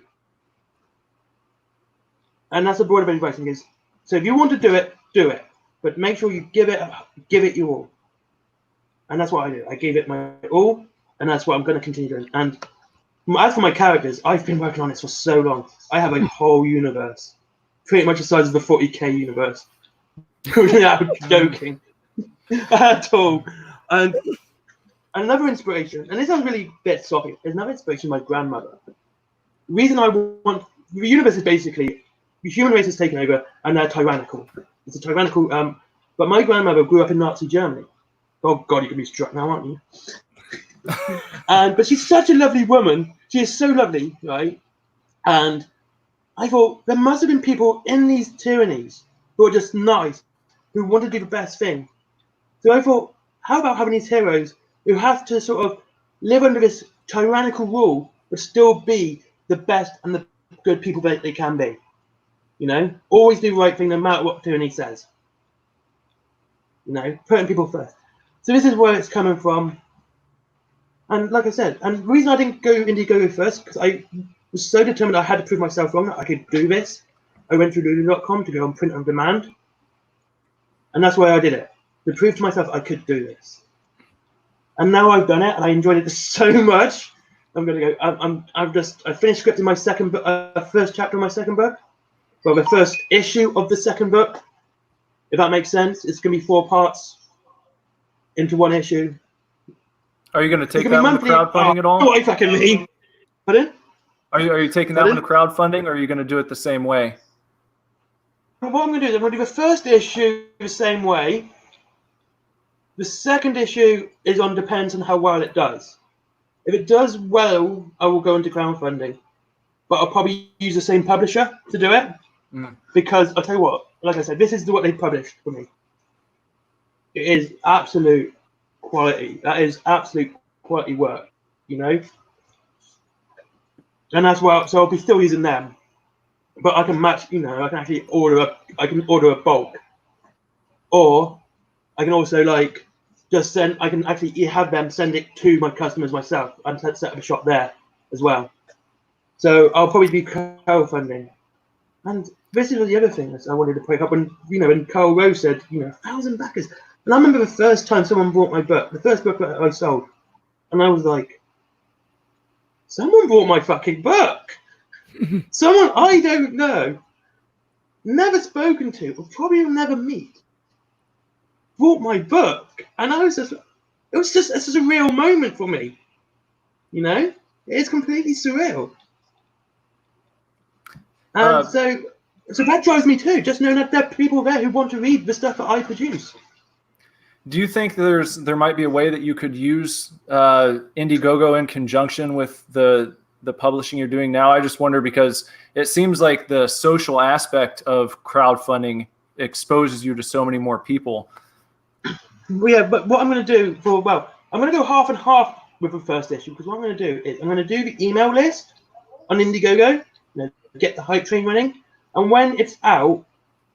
Speaker 3: And that's a broad of advice. Is, so if you want to do it, but make sure you give it your all. And that's what I do. I gave it my all, and that's what I'm going to continue doing. And as for my characters, I've been working on this for so long. I have a whole universe, pretty much the size of the 40k universe. Without joking at all. And another inspiration, and this sounds really a bit soppy, there's another inspiration, my grandmother. The reason I want, the universe is basically, the human race has taken over, and they're tyrannical. It's a tyrannical, but my grandmother grew up in Nazi Germany. Oh God, you can be struck now, aren't you? But she's such a lovely woman. She is so lovely, right? And I thought there must have been people in these tyrannies who are just nice, who want to do the best thing. So I thought, how about having these heroes who have to sort of live under this tyrannical rule, but still be the best and the good people that they can be? You know, always do the right thing no matter what tyranny says. You know, putting people first. So this is where it's coming from. And like I said, and the reason I didn't go Indiegogo first, because I was so determined I had to prove myself wrong that I could do this. I went through Lulu.com to go on print on demand. And that's why I did it, to prove to myself I could do this. And now I've done it, and I enjoyed it so much. I'm gonna go. I finished scripting my first chapter of my second book. Well, the first issue of the second book, if that makes sense. It's gonna be 4 parts into one issue.
Speaker 1: Are you going to take that one to crowdfunding at all?
Speaker 3: Oh, I fucking mean. Pardon?
Speaker 1: Are you taking that one to crowdfunding, or are you going to do it the same way?
Speaker 3: What I'm going to do is I'm going to do the first issue the same way. The second issue depends on how well it does. If it does well, I will go into crowdfunding. But I'll probably use the same publisher to do it. Because I'll tell you what, like I said, this is what they published for me. It is absolute quality. That is absolute quality work, you know? And that's why, so I'll be still using them. But I can match, you know, I can actually order a bulk. Or I can also I can actually have them send it to my customers myself and set up a shop there as well. So I'll probably be crowdfunding. And this is the other thing that I wanted to pick up when, you know, when Carl Rose said, you know, 1,000 backers. And I remember the first time someone bought my book, the first book that I sold, and I was like, someone bought my fucking book. Someone I don't know, never spoken to, or probably will never meet, bought my book. And I was just, this is a real moment for me. You know, it is completely surreal. And so that drives me too, just knowing that there are people there who want to read the stuff that I produce.
Speaker 1: Do you think there might be a way that you could use Indiegogo in conjunction with the publishing you're doing now? I just wonder, because it seems like the social aspect of crowdfunding exposes you to so many more people.
Speaker 3: Yeah, but what I'm going to do I'm going to go half and half with the first issue, because what I'm going to do is I'm going to do the email list on Indiegogo, you know, get the hype train running, and when it's out,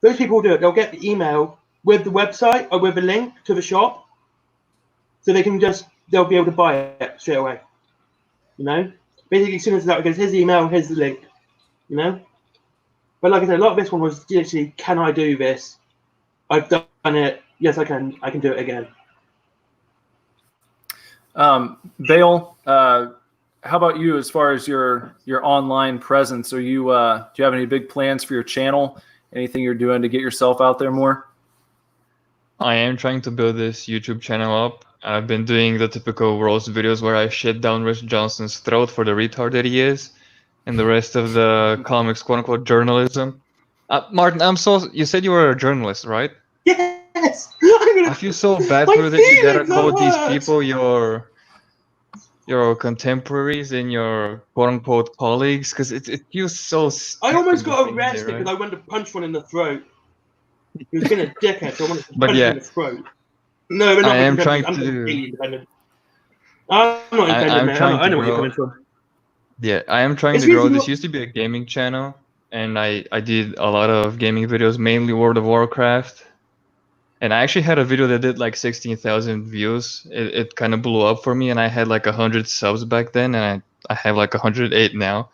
Speaker 3: those people will do it. They'll get the email with the website or with a link to the shop, so they'll be able to buy it straight away. You know, basically as soon as that goes, here's the email, here's the link. You know, but like I said, a lot of this one was literally, can I do this? I've done it. Yes, I can. I can do it again.
Speaker 1: Bale, how about you as far as your online presence? Are you do you have any big plans for your channel? Anything you're doing to get yourself out there more?
Speaker 5: I am trying to build this YouTube channel up. I've been doing the typical roast videos where I shit down Rich Johnson's throat for the retard that he is. and the rest of the comics, quote unquote, journalism. Martin, you said you were a journalist, right?
Speaker 3: Yes.
Speaker 5: I feel so bad
Speaker 3: My
Speaker 5: for you that you gotta
Speaker 3: feelings are
Speaker 5: call these
Speaker 3: hurt.
Speaker 5: people your contemporaries and your quote unquote colleagues, because it feels so
Speaker 3: I
Speaker 5: stupid
Speaker 3: almost
Speaker 5: to
Speaker 3: got
Speaker 5: think that,
Speaker 3: arrested because
Speaker 5: right?
Speaker 3: I went to punch one in the throat. He was being a dickhead, so I wanted to
Speaker 5: But
Speaker 3: punch him in
Speaker 5: yeah,
Speaker 3: the throat. No, we're
Speaker 5: I
Speaker 3: not
Speaker 5: am
Speaker 3: making
Speaker 5: trying
Speaker 3: contemporary. I'm
Speaker 5: to
Speaker 3: completely independent. I'm not independent,
Speaker 5: I'm
Speaker 3: man.
Speaker 5: trying
Speaker 3: I
Speaker 5: to
Speaker 3: know where you're
Speaker 5: grow.
Speaker 3: coming from.
Speaker 5: Yeah, I am trying
Speaker 3: It's
Speaker 5: to grow.
Speaker 3: reason
Speaker 5: This
Speaker 3: what.
Speaker 5: used to be a gaming channel, and I did a lot of gaming videos, mainly World of Warcraft. And I actually had a video that did like 16,000 views. It kind of blew up for me, and I had like 100 subs back then, and I have like 108 now.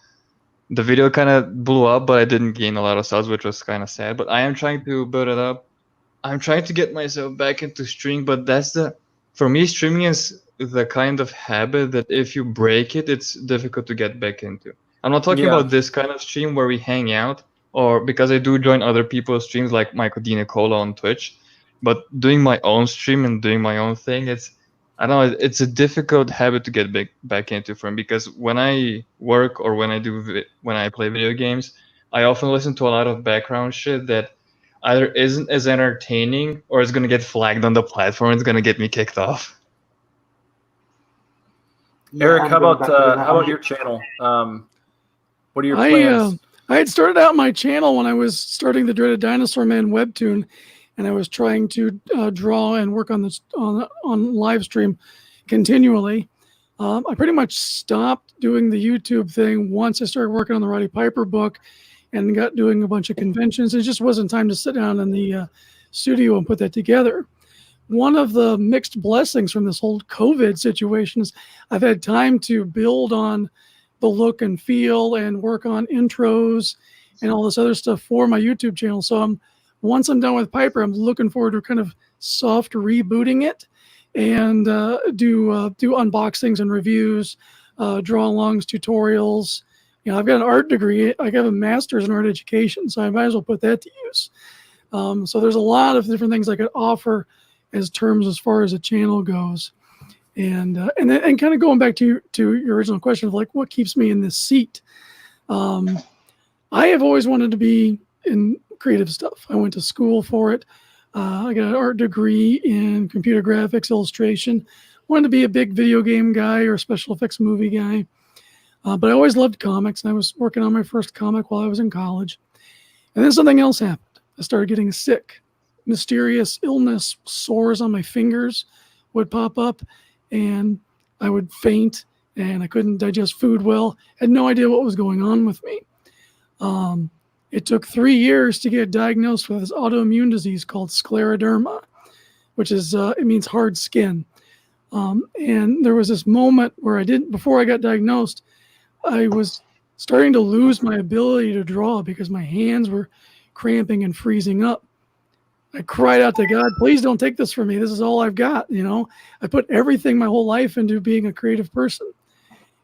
Speaker 5: The video kind of blew up, but I didn't gain a lot of subs, which was kind of sad. But I am trying to build it up. I'm trying to get myself back into streaming, but for me, streaming is the kind of habit that if you break it, it's difficult to get back into. I'm not talking
Speaker 1: Yeah.
Speaker 5: about this kind of stream where we hang out, or because I do join other people's streams like Michael D. Nicola on Twitch, but doing my own stream and doing my own thing, I don't know, it's a difficult habit to get back into for me, because when I work or when I play video games, I often listen to a lot of background shit that either isn't as entertaining or it's gonna get flagged on the platform. It's gonna get me kicked off.
Speaker 3: Yeah,
Speaker 1: Eric,
Speaker 3: I'm going back to doing that.
Speaker 1: how about your channel? What are your
Speaker 2: I
Speaker 1: plans?
Speaker 2: I had started out my channel when I was starting the Dreaded Dinosaur Man webtoon, and I was trying to draw and work on this on live stream continually. I pretty much stopped doing the YouTube thing once I started working on the Roddy Piper book and got doing a bunch of conventions. It just wasn't time to sit down in the studio and put that together. One of the mixed blessings from this whole COVID situation is I've had time to build on the look and feel and work on intros and all this other stuff for my YouTube channel. So once I'm done with Piper, I'm looking forward to kind of soft rebooting it and do unboxings and reviews, draw alongs, tutorials. You know, I've got an art degree. I have a master's in art education, so I might as well put that to use. So there's a lot of different things I could offer as terms as far as a channel goes. And kind of going back to your original question of like what keeps me in this seat. I have always wanted to be in creative stuff. I went to school for it. I got an art degree in computer graphics, illustration. Wanted to be a big video game guy or a special effects movie guy. But I always loved comics. I was working on my first comic while I was in college. And then something else happened. I started getting sick. Mysterious illness, sores on my fingers would pop up, and I would faint, and I couldn't digest food well. Had no idea what was going on with me. It took 3 years to get diagnosed with this autoimmune disease called scleroderma, which is, it means hard skin. And there was this moment where before I got diagnosed, I was starting to lose my ability to draw because my hands were cramping and freezing up. I cried out to God, please don't take this from me. This is all I've got. You know, I put everything my whole life into being a creative person.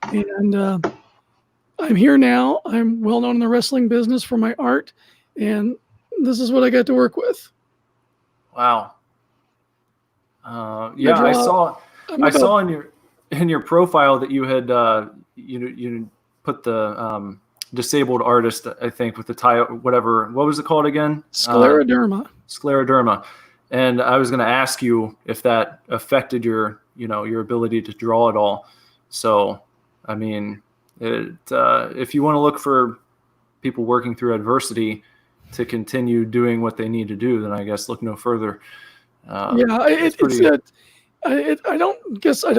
Speaker 2: And I'm here now. I'm well known in the wrestling business for my art. And this is what I got to work with.
Speaker 1: Wow. Yeah, I saw in your profile that you had you put the disabled artist, I think, with the tie, whatever. What was it called again?
Speaker 2: Scleroderma.
Speaker 1: Scleroderma. And I was going to ask you if that affected your ability to draw at all. So, I mean, if you want to look for people working through adversity to continue doing what they need to do, then I guess look no further. I don't guess I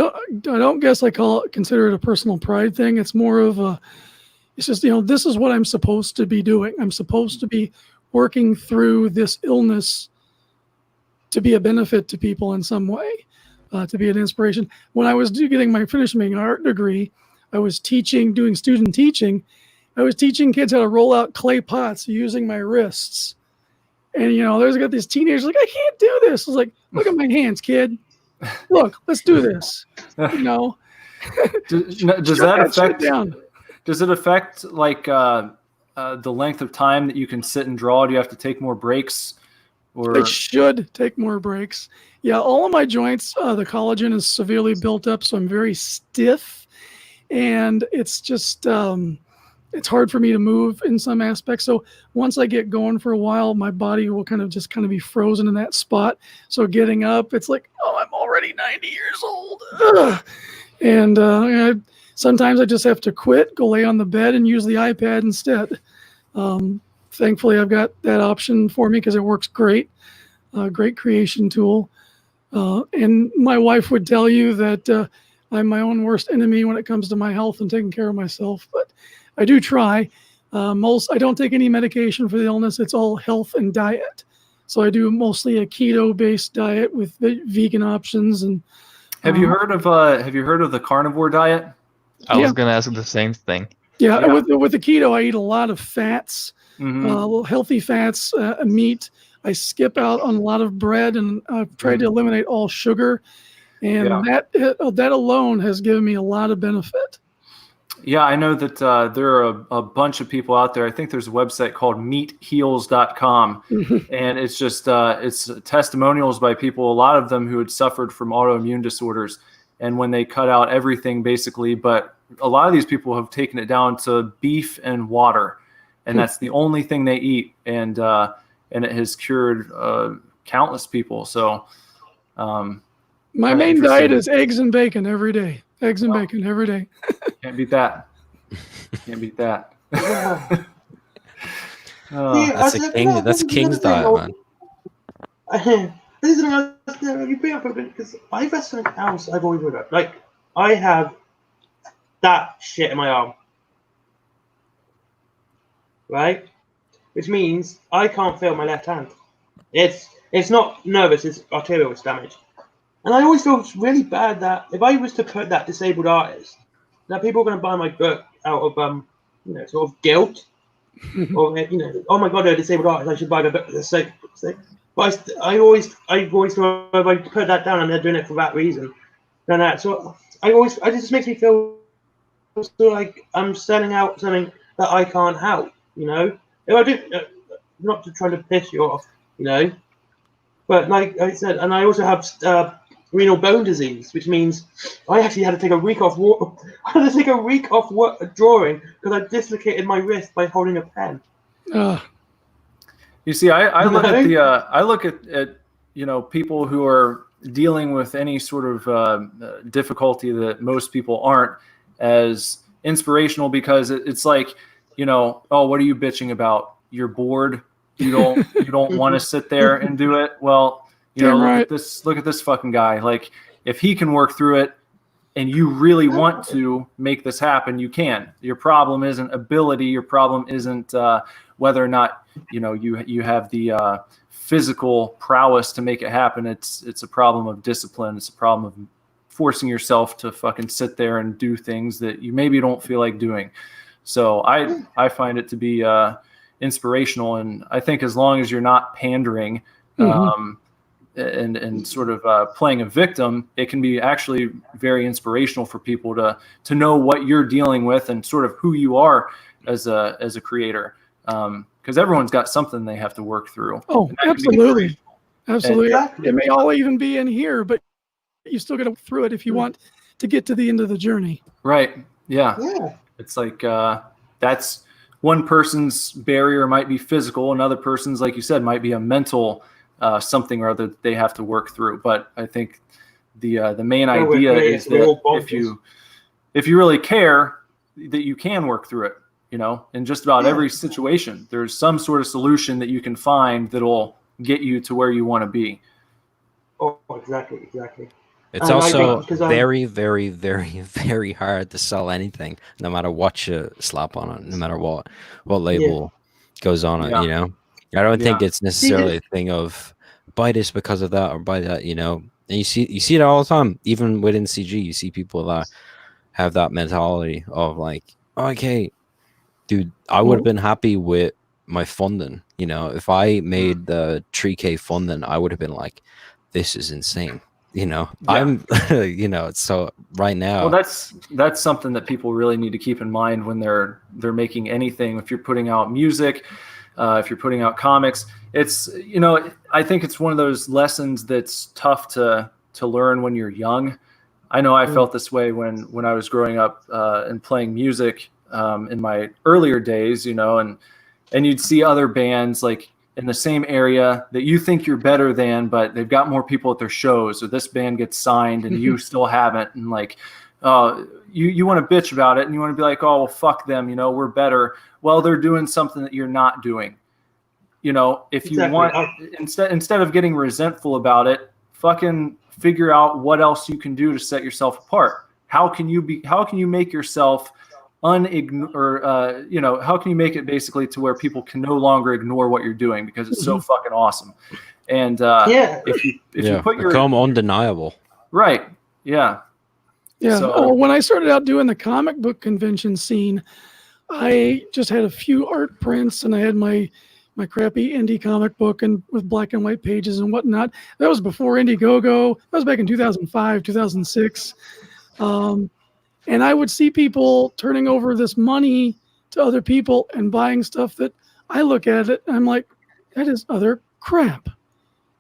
Speaker 1: consider it a personal pride thing. It's more of it's just, this is what I'm supposed to be doing. I'm supposed to be working through this illness to be a benefit to people in some way, to be an inspiration. When I was finishing my art degree, I was doing student teaching. I was teaching kids how to roll out clay pots using my wrists. And, there's got these teenagers like, I can't do this. I was like, look at my hands, kid. Look, let's do this. Does that affect? Does it affect like the length of time that you can sit and draw? Do you have to take more breaks?
Speaker 2: I should take more breaks. Yeah, all of my joints, the collagen is severely built up, so I'm very stiff, and it's just it's hard for me to move in some aspects. So once I get going for a while, my body will kind of be frozen in that spot. So getting up, it's like, oh, I'm already 90 years old. Ugh. And sometimes I just have to quit, go lay on the bed and use the iPad instead. Thankfully, I've got that option for me because it works great. Great creation tool. And my wife would tell you that I'm my own worst enemy when it comes to my health and taking care of myself, but I do try. I don't take any medication for the illness. It's all health and diet. So I do mostly a keto-based diet with vegan options. And
Speaker 1: Have you heard of the carnivore diet?
Speaker 5: I was gonna ask the same thing.
Speaker 2: Yeah,
Speaker 1: Yeah.
Speaker 2: With the keto, I eat a lot of fats, healthy fats, meat. I skip out on a lot of bread, and I've tried to eliminate all sugar, and that alone has given me a lot of benefit.
Speaker 1: Yeah, I know that there are a bunch of people out there. I think there's a website called meatheals.com, and it's just it's testimonials by people, a lot of them who had suffered from autoimmune disorders, and when they cut out everything basically, but a lot of these people have taken it down to beef and water, and that's the only thing they eat, and it has cured countless people. So
Speaker 2: my main diet is eggs and bacon every day. Eggs and bacon every day.
Speaker 1: Can't beat that. Can't beat that.
Speaker 4: That's King's diet, man.
Speaker 3: This is another you bring up because I've had something else I've always wondered. Like I have that shit in my arm, right? Which means I can't feel my left hand. It's not nervous, it's arterial damage. And I always feel really bad that if I was to put that disabled artist, that people are going to buy my book out of sort of guilt, or oh my god, they're a disabled artist, I should buy the book for the sake. But I always feel if I put that down and they're doing it for that reason, then that it just makes me feel like I'm selling out something that I can't help. If I do, not to try to piss you off, but like I said, and I also have renal bone disease, which means I actually had to take a week off. I had to take a week off drawing because I dislocated my wrist by holding a pen.
Speaker 1: You see, I look at people who are dealing with any sort of difficulty that most people aren't as inspirational, because it's like, oh, what are you bitching about? You're bored. You don't want to sit there and do it. Well, look at this fucking guy. Like, if he can work through it and you really want to make this happen, you can. Your problem isn't ability. Your problem isn't whether or not you have the physical prowess to make it happen. It's a problem of discipline. It's a problem of forcing yourself to fucking sit there and do things that you maybe don't feel like doing. So I find it to be inspirational, and I think as long as you're not pandering and sort of playing a victim, it can be actually very inspirational for people to know what you're dealing with and sort of who you are as a creator, because everyone's got something they have to work through.
Speaker 2: Oh, absolutely. It may all even be in here, but you still got to through it if you want to get to the end of the journey. Right.
Speaker 1: Yeah. It's like that's one person's barrier might be physical, another person's, like you said, might be a mental something or other that they have to work through. But I think the main idea is that if you really care, that you can work through it. In just about every situation, there's some sort of solution that you can find that'll get you to where you want to be.
Speaker 3: Oh, exactly.
Speaker 4: It's also very, very, very, very hard to sell anything, no matter what you slap on it, no matter what label goes on it. I don't think it's necessarily a thing of buy this because of that or buy that. And you see it all the time, even within CG. You see people that have that mentality of like, okay, dude, I would have been happy with my funding. If I made the 3K funding, I would have been like, this is insane. I'm so right now.
Speaker 1: Well, that's something that people really need to keep in mind when they're making anything. If you're putting out music, if you're putting out comics, it's I think it's one of those lessons that's tough to learn when you're young. I know I felt this way when I was growing up and playing music. in my earlier days, you know, and you'd see other bands like in the same area that you think you're better than, but they've got more people at their shows, or this band gets signed and you still haven't. And like, you want to bitch about it and you want to be like, oh, well, fuck them, you know, we're better. Well, they're doing something that you're not doing. You know, if you want, instead of getting resentful about it, fucking figure out what else you can do to set yourself apart. How can you make yourself how can you make it basically to where people can no longer ignore what you're doing because it's so fucking awesome. And if you put your
Speaker 4: become undeniable.
Speaker 1: Right. Yeah.
Speaker 2: Yeah.
Speaker 1: So,
Speaker 2: when I started out doing the comic book convention scene, I just had a few art prints and I had my crappy indie comic book and with black and white pages and whatnot. That was before Indiegogo. That was back in 2005, 2006. And I would see people turning over this money to other people and buying stuff that I look at it and I'm like, that is other crap.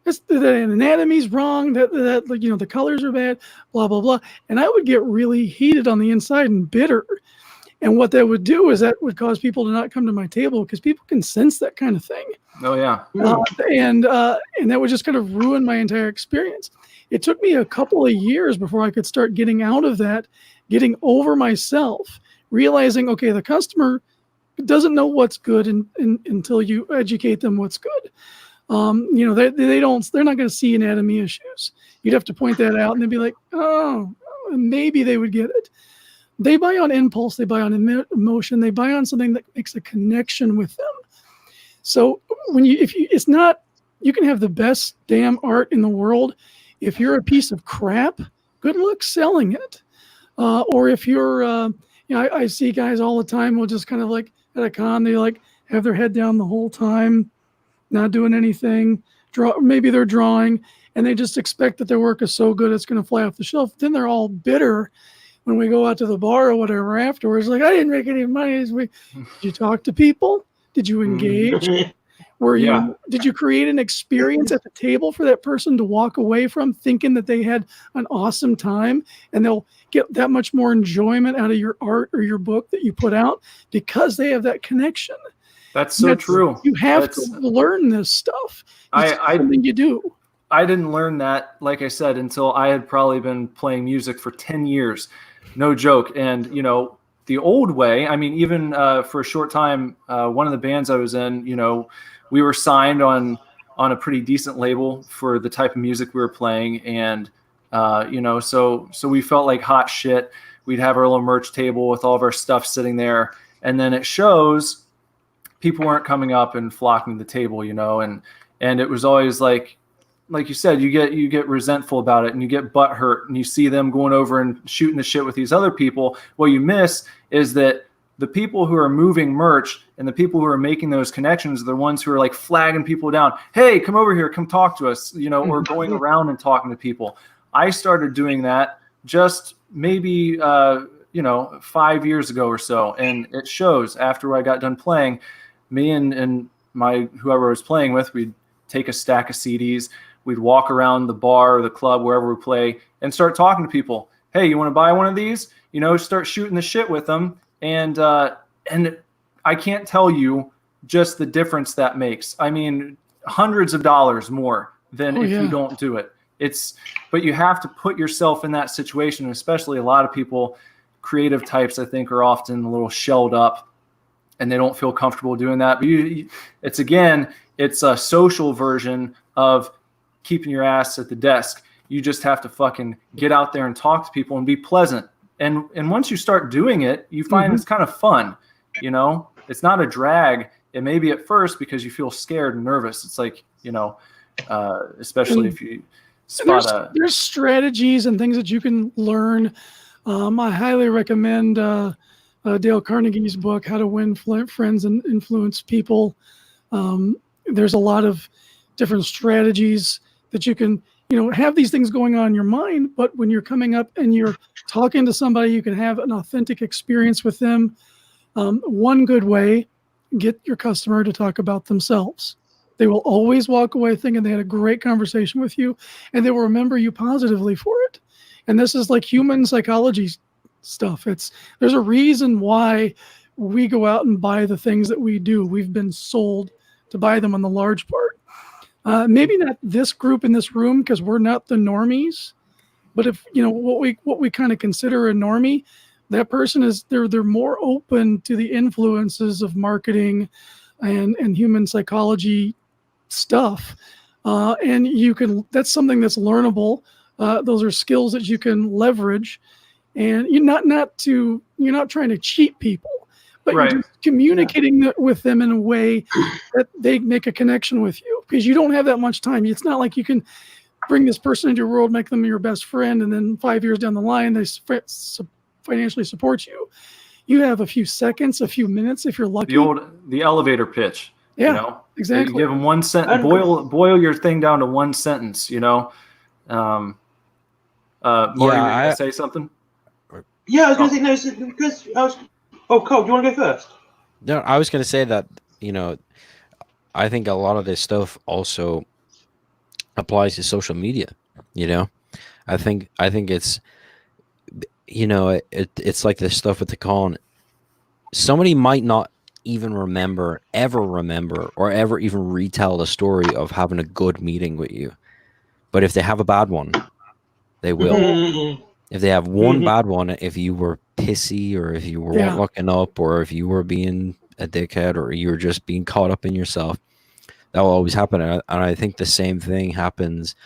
Speaker 2: The anatomy's wrong. That you know, the colors are bad. Blah blah blah. And I would get really heated on the inside and bitter. And what that would do is that would cause people to not come to my table because people can sense that kind of thing.
Speaker 1: oh yeah.
Speaker 2: And that would just kind of ruin my entire experience. It took me a couple of years before I could start getting out of that, getting over myself, realizing, okay, the customer doesn't know what's good until you educate them what's good. You know, they're not going to see anatomy issues. You'd have to point that out and they'd be like, oh, maybe they would get it. They buy on impulse, they buy on emotion, they buy on something that makes a connection with them. So you can have the best damn art in the world. If you're a piece of crap, good luck selling it. Or if you're, I see guys all the time will just kind of like at a con, they like have their head down the whole time, not doing anything. Maybe they're drawing and they just expect that their work is so good it's going to fly off the shelf. Then they're all bitter when we go out to the bar or whatever afterwards. Like, I didn't make any money. Did you talk to people? Did you engage? Did you create an experience at the table for that person to walk away from thinking that they had an awesome time and they'll get that much more enjoyment out of your art or your book that you put out because they have that connection?
Speaker 1: That's so true.
Speaker 2: You have to learn this stuff. It's something you do.
Speaker 1: I didn't learn that, like I said, until I had probably been playing music for 10 years. No joke. And, you know, the old way, I mean, even for a short time, one of the bands I was in, you know, we were signed on a pretty decent label for the type of music we were playing. And, you know, so we felt like hot shit. We'd have our little merch table with all of our stuff sitting there. And then it shows people weren't coming up and flocking to the table, you know, and it was always like you said, you get resentful about it and you get butthurt and you see them going over and shooting the shit with these other people. What you miss is that the people who are moving merch and the people who are making those connections are the ones who are like flagging people down. Hey, come over here, come talk to us, you know, or going around and talking to people. I started doing that just maybe, 5 years ago or so. And it shows after I got done playing, me and whoever I was playing with, we'd take a stack of CDs. We'd walk around the bar or the club, wherever we play, and start talking to people. Hey, you want to buy one of these? You know, start shooting the shit with them. And I can't tell you just the difference that makes. I mean, hundreds of dollars more than you don't do it. But you have to put yourself in that situation, especially a lot of people, creative types, I think, are often a little shelled up and they don't feel comfortable doing that. But it's a social version of keeping your ass at the desk. You just have to fucking get out there and talk to people and be pleasant. And once you start doing it, you find it's kind of fun. You know, it's not a drag. It may be at first because you feel scared and nervous. It's like, you know, especially if you spot
Speaker 2: there's strategies and things that you can learn. I highly recommend Dale Carnegie's book, How to Win Friends and Influence People. There's a lot of different strategies that you can, you know, have these things going on in your mind, but when you're coming up and you're talking to somebody, you can have an authentic experience with them. One good way, get your customer to talk about themselves. They will always walk away thinking they had a great conversation with you, and they will remember you positively for it. And this is like human psychology stuff. There's a reason why we go out and buy the things that we do. We've been sold to buy them on the large part. Maybe not this group in this room because we're not the normies, but if what we kind of consider a normie, that person is they're more open to the influences of marketing and human psychology stuff, and that's something that's learnable. Those are skills that you can leverage, and you're not trying to cheat people, but
Speaker 1: Right.
Speaker 2: you're just communicating with them in a way that they make a connection with you, because you don't have that much time. It's not like you can bring this person into your world, make them your best friend, and then 5 years down the line they financially support you. You have a few seconds, a few minutes if you're lucky.
Speaker 1: The elevator pitch.
Speaker 2: Yeah, exactly.
Speaker 1: You give them one sentence. Boil your thing down to one sentence. Marty, were you gonna say something?
Speaker 3: Yeah, I was going to say no, because I was. Oh, Cole, do you want to go first?
Speaker 4: No, I was going to say that, I think a lot of this stuff also applies to social media. I think it's, it's like this stuff with the con. Somebody might not even ever remember, or ever even retell the story of having a good meeting with you. But if they have a bad one, they will.
Speaker 3: Mm-hmm.
Speaker 4: If they have one bad one, if you were pissy, or if you weren't looking up, or if you were being a dickhead, or you were just being caught up in yourself, that will always happen. And I think the same thing happens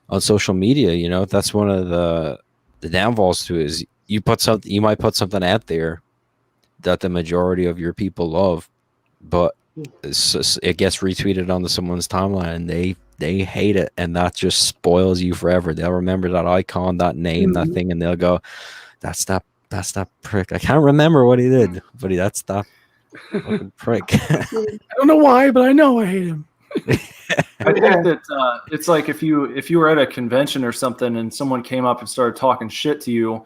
Speaker 4: on social media. That's one of the downfalls to it, is you might put something out there that the majority of your people love, but it gets retweeted onto someone's timeline and they hate it, and that just spoils you forever. They'll remember that icon, that name, that thing, and they'll go, that's that prick. I can't remember what he did, but that's that fucking prick.
Speaker 2: I don't know why, but I know I hate him.
Speaker 1: I think that it's like if you were at a convention or something and someone came up and started talking shit to you,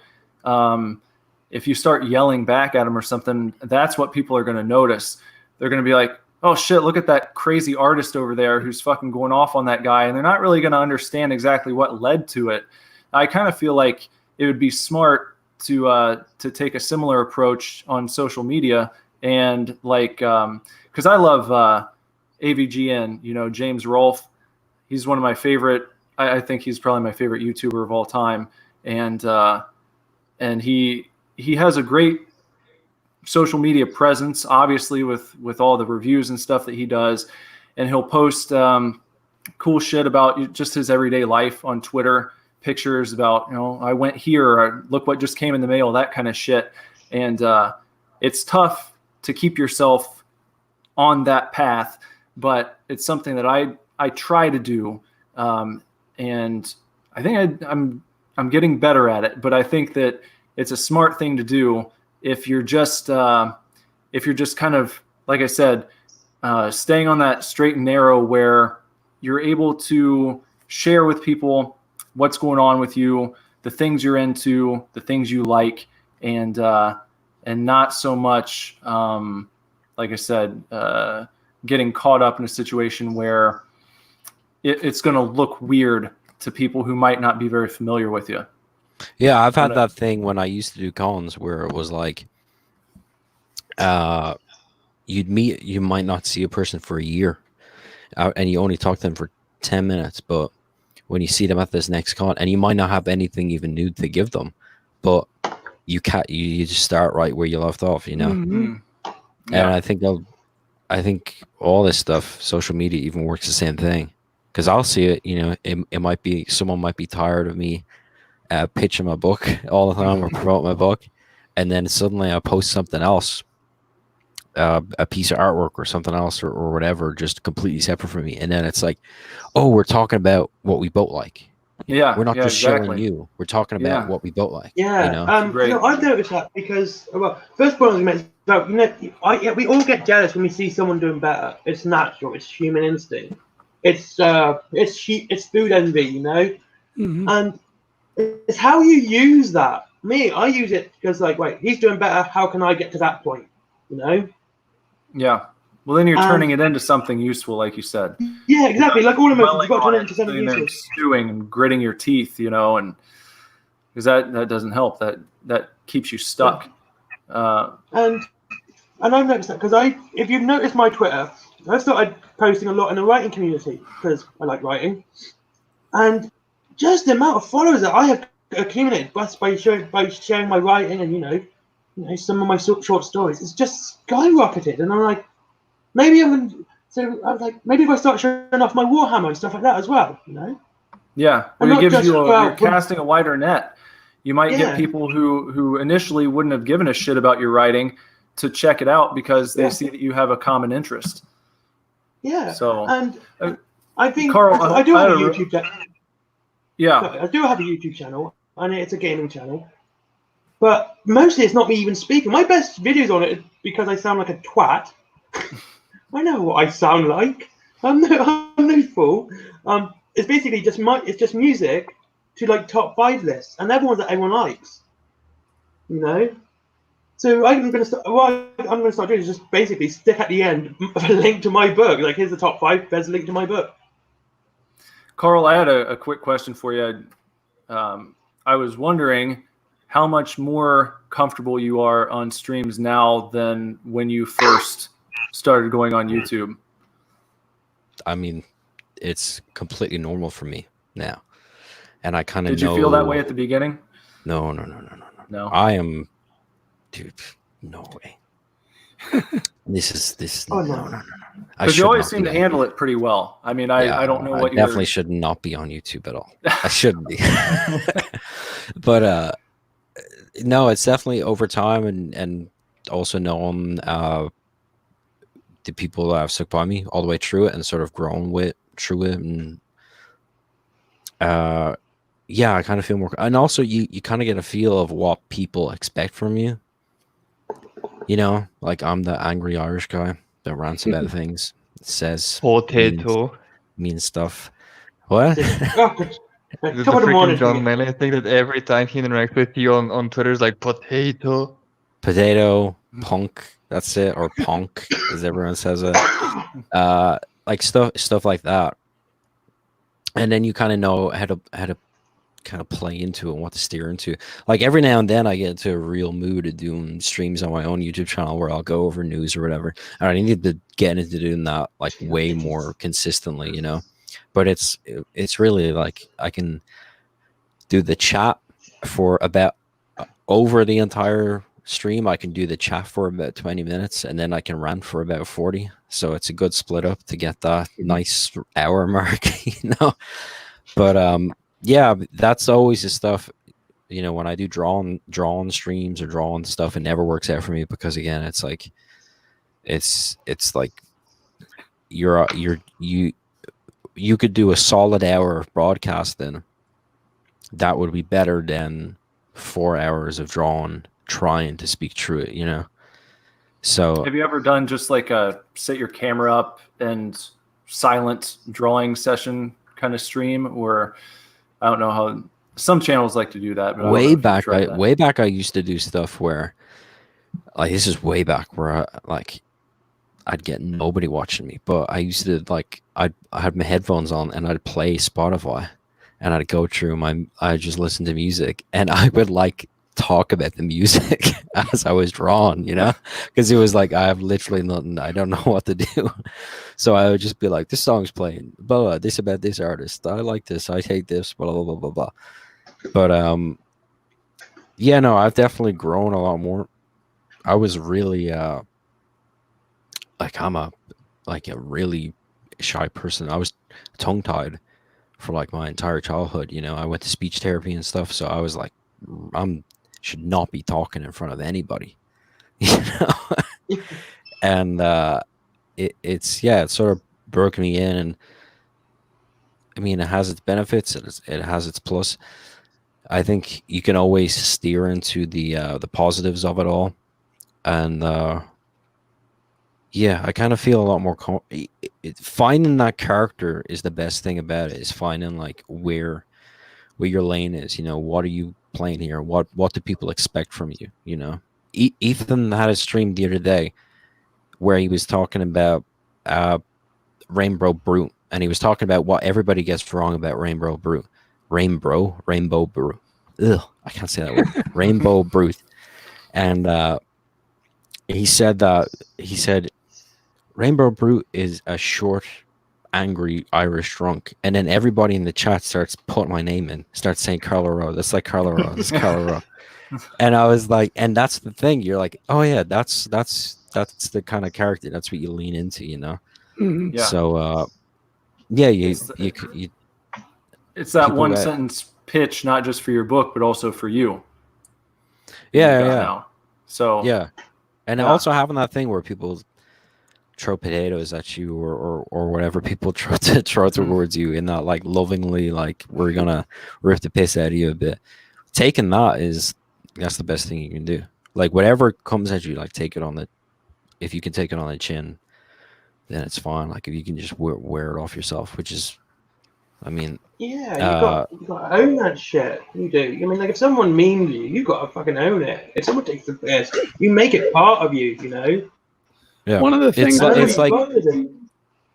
Speaker 1: if you start yelling back at them or something, that's what people are going to notice. They're going to be like, oh shit, look at that crazy artist over there who's fucking going off on that guy. And they're not really going to understand exactly what led to it. I kind of feel like it would be smart to take a similar approach on social media, and because I love AVGN, James Rolfe. He's one of my favorite. I think he's probably my favorite YouTuber of all time, and he has a great social media presence, obviously with all the reviews and stuff that he does, and he'll post cool shit about just his everyday life on Twitter, pictures about I went here, or look what just came in the mail, that kind of shit. And it's tough to keep yourself on that path, but it's something that I try to do, and I think I'm getting better at it. But I think that it's a smart thing to do if you're just kind of, like I said, staying on that straight and narrow, where you're able to share with people what's going on with you, the things you're into, the things you like, and not so much, like I said, getting caught up in a situation where it's going to look weird to people who might not be very familiar with you.
Speaker 4: Yeah, I've had that thing when I used to do cons where it was like, you might not see a person for a year, and you only talk to them for 10 minutes, but when you see them at this next con, and you might not have anything even new to give them, but you just start right where you left off,
Speaker 2: Mm-hmm.
Speaker 4: And I think all this stuff, social media even works the same thing, because I'll see it, it might be, someone might be tired of me pitching my book all the time or promote my book, and then suddenly I post something else, a piece of artwork or something else, or whatever, just completely separate from me, and then it's like, oh, we're talking about what we both like.
Speaker 1: Yeah,
Speaker 4: we're not just
Speaker 1: exactly.
Speaker 4: showing you, we're talking about what we both like.
Speaker 3: Great. I've noticed that because, first point I was going to make, we all get jealous when we see someone doing better. It's natural. It's human instinct. It's food envy,
Speaker 2: Mm-hmm.
Speaker 3: and it's how you use that. I use it because, wait, he's doing better. How can I get to that point?
Speaker 1: Yeah. Well, then you're turning it into something ususeful, like you said.
Speaker 3: Yeah, exactly. Like all emotions, you've got to turn it into something
Speaker 1: useful.
Speaker 3: useful.
Speaker 1: Stewing and gritting your teeth, and because that doesn't help. That keeps you stuck.
Speaker 3: And I've noticed that because if you've noticed my Twitter, I started posting a lot in the writing community because I like writing, and just the amount of followers that I have accumulated just by sharing my writing and you know some of my short stories, it's just skyrocketed. And I'm like, maybe I'm gonna. So I was like, maybe if I start showing off my Warhammer and stuff like that as well, you know.
Speaker 1: Yeah,
Speaker 3: And
Speaker 1: well, it
Speaker 3: not
Speaker 1: gives
Speaker 3: just
Speaker 1: you
Speaker 3: about-
Speaker 1: you're casting a wider net. You might
Speaker 3: Yeah.
Speaker 1: get people who initially wouldn't have given a shit about your writing to check it out because they
Speaker 3: Yeah.
Speaker 1: see that you have a common interest.
Speaker 3: Yeah.
Speaker 1: So,
Speaker 3: And
Speaker 1: uh,
Speaker 3: I think
Speaker 1: Carl,
Speaker 3: I do
Speaker 1: I
Speaker 3: have a
Speaker 1: had a-
Speaker 3: YouTube channel.
Speaker 1: Yeah,
Speaker 3: I do have a YouTube channel, and it's a gaming channel. But mostly it's not me even speaking. My best videos on it is because I sound like a twat. I know what I sound like. I'm no fool. It's basically it's just music to like top 5 lists, and they're the ones that everyone likes. You know. So I'm gonna start. What I'm gonna start doing is just basically stick at the end a link to my book. Like here's the top 5. There's a link to my book.
Speaker 1: Carl, I had a quick question for you. I was wondering how much more comfortable you are on streams now than when you first started going on YouTube.
Speaker 4: I mean, it's completely normal for me now, and I kind of
Speaker 1: Did you feel that way at the beginning?
Speaker 4: No.
Speaker 1: No.
Speaker 4: I am, dude. No way. This.
Speaker 3: Oh,
Speaker 4: no.
Speaker 3: no.
Speaker 4: I
Speaker 1: Because
Speaker 4: should
Speaker 1: you always
Speaker 4: not
Speaker 1: seem
Speaker 4: be
Speaker 1: to
Speaker 4: on-
Speaker 1: handle it pretty well. I mean,
Speaker 4: Yeah,
Speaker 1: I don't know
Speaker 4: I
Speaker 1: what
Speaker 4: definitely
Speaker 1: you're...
Speaker 4: should not be on YouTube at all. I shouldn't be. But no, it's definitely over time and also knowing the people that have stuck by me all the way through it and sort of grown through it, and yeah, I kind of feel more. And also, you kind of get a feel of what people expect from you. You know, like I'm the angry Irish guy that rants about things, says
Speaker 5: Potato.
Speaker 4: mean stuff. What?
Speaker 3: Oh, good.
Speaker 5: The
Speaker 3: Top of the morning.
Speaker 5: freaking John Melly thing that every time he interacts with you on Twitter is like potato.
Speaker 4: Potato, punk. That's it, or punk, as everyone says it. Like stuff like that. And then you kind of know how to kind of play into it and what to steer into. Like every now and then I get into a real mood of doing streams on my own YouTube channel where I'll go over news or whatever. And I need to get into doing that like way more consistently, you know. But it's really like I can do the chat for about over the entire stream. I can do the chat for about 20 minutes and then I can rant for about 40. So it's a good split up to get that nice hour mark, you know. But yeah, that's always the stuff, you know, when I do drawing streams or drawing stuff, it never works out for me because again, it's like it's like you could do a solid hour of broadcasting that would be better than 4 hours of drawing trying to speak through it, you know. So
Speaker 1: Have you ever done just like a set your camera up and silent drawing session kind of stream? Or I don't know how some channels like to do that. But
Speaker 4: way back I used to do stuff where like this is way back where I'd get nobody watching me, but I used to like I had my headphones on and I'd play Spotify and I'd go through I'd just listen to music and I would like talk about the music as I was drawing, you know, because it was like I have literally nothing, I don't know what to do. So I would just be like, this song's playing, blah, blah, this about this artist, I like this, I take this, blah blah blah blah blah. But yeah, no, I've definitely grown a lot more. I was really like I'm a really shy person. I was tongue tied for like my entire childhood, you know. I went to speech therapy and stuff, so I was like should not be talking in front of anybody, you know. And it sort of broke me in, and I mean, it has its benefits, it has its plus. I think you can always steer into the positives of it all, and yeah, I kind of feel a lot more finding that character is the best thing about it, is finding like where your lane is, you know. What are you playing here? What do people expect from you, you know? Ethan had a stream the other day where he was talking about Rainbow Brute, and he was talking about what everybody gets wrong about Rainbow Brute. Ugh, I can't say that word. Rainbow Brute. and he said Rainbow Brute is a short, angry Irish drunk, and then everybody in the chat starts putting my name in, starts saying Carlo Rowe. That's like Carlo Rowe. That's Carlo Rowe. And I was like, and that's the thing. You're like, oh yeah, that's the kind of character. That's what you lean into, you know.
Speaker 2: Mhm.
Speaker 1: Yeah.
Speaker 4: So yeah, you
Speaker 1: It's that
Speaker 4: people
Speaker 1: one
Speaker 4: that-
Speaker 1: sentence pitch, not just for your book, but also for you.
Speaker 4: yeah,
Speaker 1: You've got
Speaker 4: yeah,
Speaker 1: now. So
Speaker 4: yeah. And
Speaker 1: Yeah.
Speaker 4: also having that thing where people throw potatoes at you or whatever people throw towards you in that like lovingly, like we're gonna rip the piss out of you a bit. Taking that's the best thing you can do. Like whatever comes at you, like if you can take it on the chin, then it's fine. Like if you can just wear it off yourself, which is, I mean,
Speaker 3: Yeah, you got to own that shit. You do. I mean, like if someone means you got to fucking own it. If someone takes the piss, you make it part of you. You know.
Speaker 4: yeah.
Speaker 2: One of the things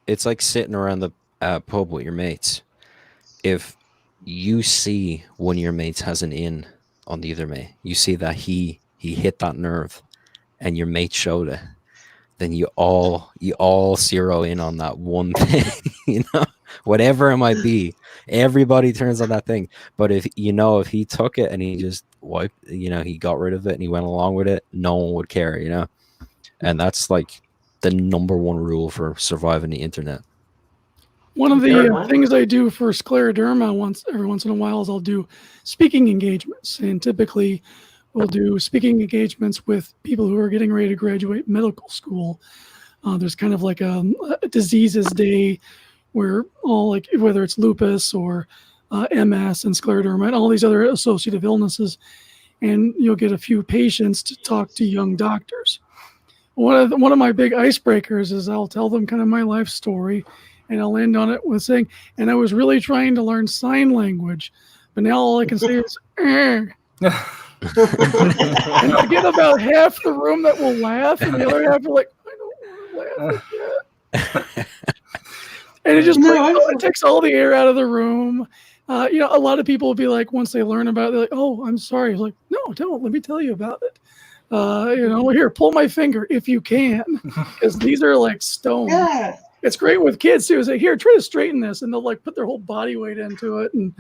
Speaker 4: It's like sitting around the pub with your mates. If you see one of your mates has an in on the other mate, you see that he hit that nerve, and your mate showed it, then you all zero in on that one thing, you know, whatever it might be. Everybody turns on that thing. But if he took it and he just wiped, he got rid of it and he went along with it, no one would care, you know. And that's like the number one rule for surviving the internet.
Speaker 2: One of the things I do for scleroderma every once in a while is I'll do speaking engagements, and typically we'll do speaking engagements with people who are getting ready to graduate medical school. There's kind of like a diseases day where all, like, whether it's lupus or MS and scleroderma and all these other associative illnesses, and you'll get a few patients to talk to young doctors. One of my big icebreakers is I'll tell them kind of my life story, and I'll end on it with saying, and I was really trying to learn sign language, but now all I can say is, and I get about half the room that will laugh, and the other half are like, I don't want to laugh at that. And it just it takes all the air out of the room. A lot of people will be like, once they learn about it, they're like, oh, I'm sorry. Like, no, don't. Let me tell you about it. Here, pull my finger if you can, because these are like stone.
Speaker 3: Yeah.
Speaker 2: It's great with kids too. It's like, here, try to straighten this, and they'll like put their whole body weight into it. And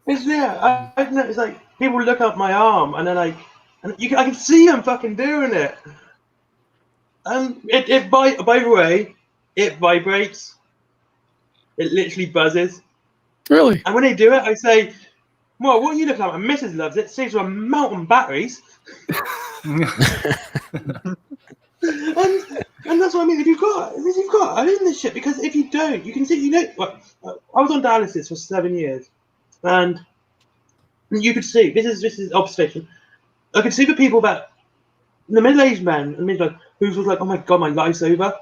Speaker 3: I've noticed, like, people look up my arm and they're like, I can see them fucking doing it. By the way, it vibrates. It literally buzzes.
Speaker 2: Really?
Speaker 3: And when they do it, I say, well, what are you looking at? And Mrs. loves it. Saves her a mountain batteries. And that's what I mean. If you've got own this shit, because if you don't, you can see. I was on dialysis for 7 years, and you could see. This is observation. I could see the people that the middle-aged men and midlife who was like, oh my god, my life's over.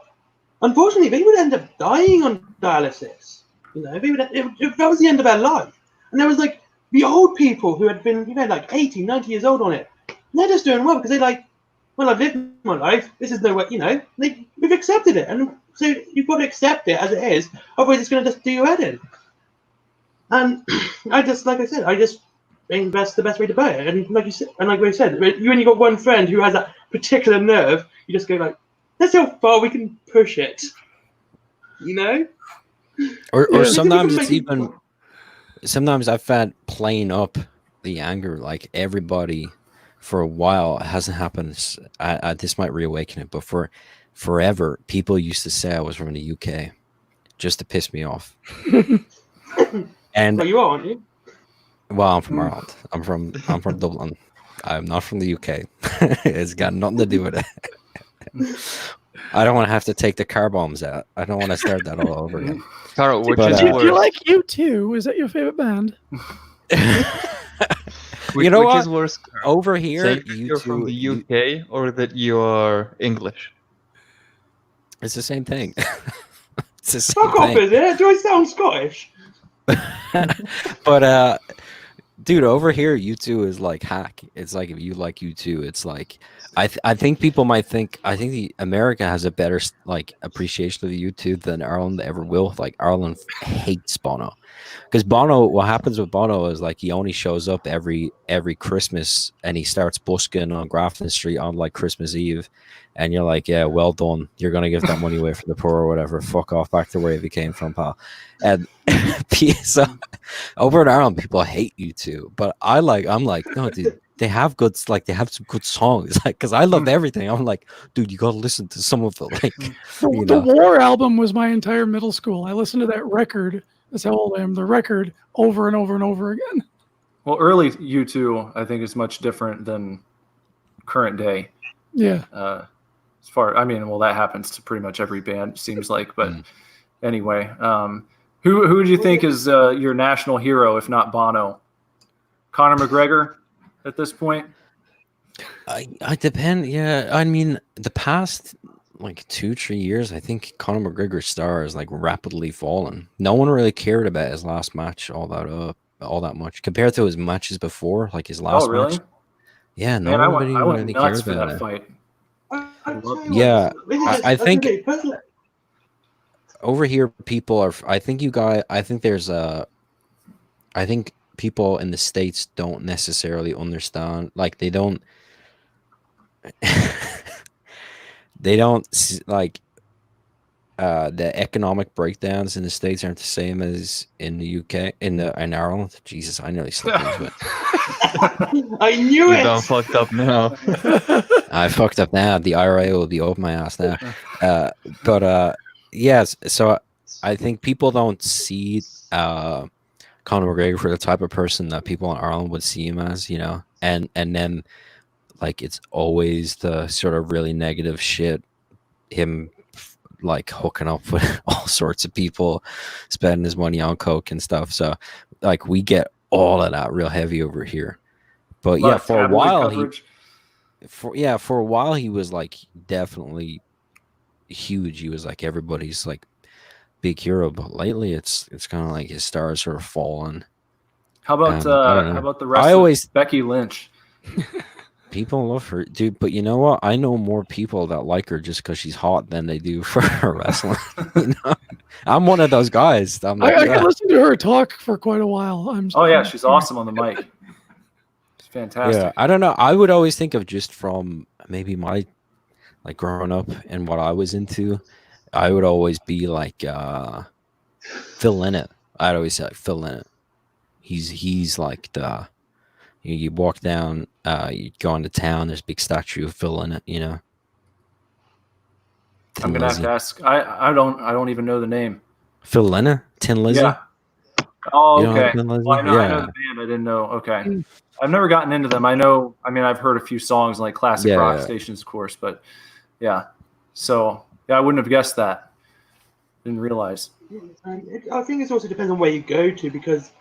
Speaker 3: Unfortunately, they would end up dying on dialysis. That was the end of their life. And there was like the old people who had been, like 80, 90 years old on it. And they're just doing well because they're like, well, I've lived my life. This is no way, we've accepted it. And so you've got to accept it as it is. Otherwise, it's going to just do your head in. And I just think that's the best way to buy it. And like you said, and like we said, you only got one friend who has that particular nerve. You just go like, that's how far we can push it.
Speaker 4: Or sometimes it's even. Sometimes I've found playing up the anger, like everybody for a while, it hasn't happened. This might reawaken it, but for forever, people used to say I was from the UK just to piss me off. And
Speaker 3: well, you are, aren't you?
Speaker 4: Well, I'm from Ireland. I'm from Dublin. I'm not from the UK. It's got nothing to do with it. I don't want to have to take the car bombs out. I don't want to start that all over again.
Speaker 5: Carl, which
Speaker 2: do
Speaker 5: is
Speaker 2: you
Speaker 5: worse?
Speaker 2: like U2? Is that your favorite band?
Speaker 4: You know
Speaker 5: which
Speaker 4: what?
Speaker 5: is worse, Carl?
Speaker 4: Over here,
Speaker 5: Saying that you're from the UK or that you are English?
Speaker 4: It's the same thing. It's the same
Speaker 3: Fuck off,
Speaker 4: thing.
Speaker 3: is it? Do I sound Scottish?
Speaker 4: But Dude, over here, U2 is like hack. It's like if you like U2, it's like I think people might think America has a better like appreciation of the U2 than Ireland ever will. Like Ireland hates Bono. Because Bono, what happens with Bono is like he only shows up every Christmas and he starts busking on Grafton Street on like Christmas Eve, and you're like, yeah, well done. You're gonna give that money away for the poor or whatever. Fuck off back to where you came from, pal. And so over in Ireland, people hate U2, but I'm like, no, dude. They have they have some good songs, like, because I loved everything. I'm like, dude, you gotta listen to some of it, like,
Speaker 2: The War album was my entire middle school. I listened to that record. That's how old I am. The record over and over and over again.
Speaker 1: Well, early U2, I think, is much different than current day.
Speaker 2: Yeah.
Speaker 1: As far, I mean, well, that happens to pretty much every band, seems like. But anyway, who do you think is your national hero, if not Bono? Conor McGregor at this point?
Speaker 4: I depend. Yeah, I mean, the past like 2-3 years, I think Conor McGregor's star is like rapidly fallen. No one really cared about his last match all that much compared to his matches before, like his last
Speaker 1: really?
Speaker 4: match. Yeah,
Speaker 1: Man,
Speaker 4: no one
Speaker 1: I went
Speaker 4: really
Speaker 1: nuts
Speaker 4: cared
Speaker 1: for
Speaker 4: about
Speaker 1: that
Speaker 4: it.
Speaker 1: fight.
Speaker 4: Yeah, I think over here people are. I think people in the States don't necessarily understand. Like they don't. They don't like the economic breakdowns in the States aren't the same as in the UK, in Ireland. Jesus, I nearly slipped into it.
Speaker 3: I knew
Speaker 5: You
Speaker 3: it.
Speaker 5: done fucked up now.
Speaker 4: I fucked up now. The IRA will be over my ass now. But yes, so I think people don't see Conor McGregor for the type of person that people in Ireland would see him as, you know, and then like it's always the sort of really negative shit, him like hooking up with all sorts of people, spending his money on coke and stuff. So like we get all of that real heavy over here. But yeah, for a while he was like definitely huge. He was like everybody's like big hero. But lately it's kind of like his stars sort of fallen.
Speaker 1: How about the rest of Becky Lynch?
Speaker 4: People love her, dude. But you know what? I know more people that like her just because she's hot than they do for her wrestling. You know? I'm one of those guys. I'm like,
Speaker 2: I can listen to her talk for quite a while.
Speaker 1: She's awesome on the mic. It's fantastic.
Speaker 4: Yeah, I don't know. I would always think of just from maybe my like growing up and what I was into. I would always be like Phil Lynott. I'd always say like, Phil Lynott. He's like the. You walk down, you go into town. There's a big statue of Phil in it. You know.
Speaker 1: I'm gonna have to ask. I don't even know the name.
Speaker 4: Phil Lynott, Tin Lizzy.
Speaker 1: Yeah. Oh,
Speaker 4: you
Speaker 1: okay. Well, I know the band. I didn't know. Okay. I've never gotten into them. I mean, I've heard a few songs like classic rock stations, of course, but yeah. So yeah, I wouldn't have guessed that. Didn't realize.
Speaker 3: I think it also depends on where you go to because,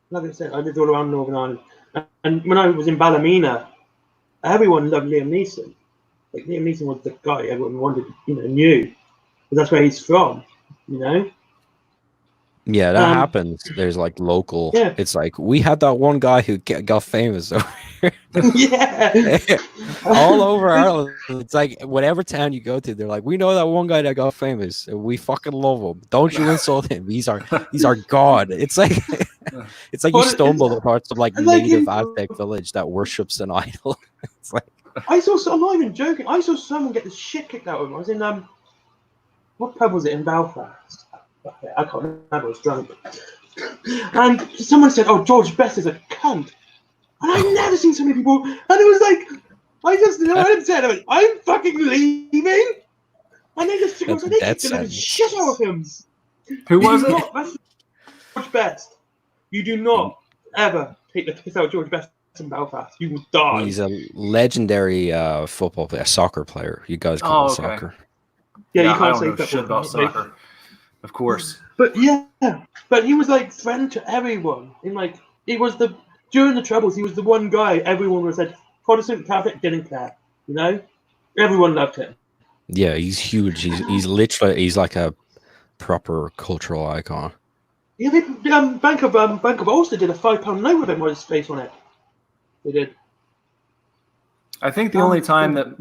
Speaker 3: like I said, I lived all around Northern Ireland. And when I was in Ballymena, everyone loved Liam Neeson. Like Liam Neeson was the guy everyone wanted, knew. Because that's where he's from,
Speaker 4: Yeah, that happens. There's like local. Yeah. It's like we had that one guy who got famous over here.
Speaker 3: Yeah.
Speaker 4: All over Ireland. It's like whatever town you go to, they're like, we know that one guy that got famous. And we fucking love him. Don't you insult him. He's our god. It's like you stumbled upon some like native Aztec village that worships an idol. It's like
Speaker 3: I'm not even joking. I saw someone get the shit kicked out of him. I was in what pub was it in Belfast? I can't remember. I was drunk, and someone said, "Oh, George Best is a cunt," and I've never seen so many people. And it was like, I just said, "I'm fucking leaving," and they just took the shit out of him.
Speaker 1: Who was it?
Speaker 3: That's George Best. You do not ever take the piss out of George Best in Belfast. You will die.
Speaker 4: He's a legendary football player, soccer player. You guys call it soccer.
Speaker 3: Yeah, you can't say
Speaker 1: shit about soccer. Of course.
Speaker 3: But but he was like friend to everyone. During the Troubles, he was the one guy everyone was said Protestant, Catholic, didn't care. Everyone loved him.
Speaker 4: Yeah, he's huge. He's literally he's like a proper cultural icon.
Speaker 3: Yeah, Bank of Ulster did a £5 note with him with his face on it. They did.
Speaker 1: I think the only time that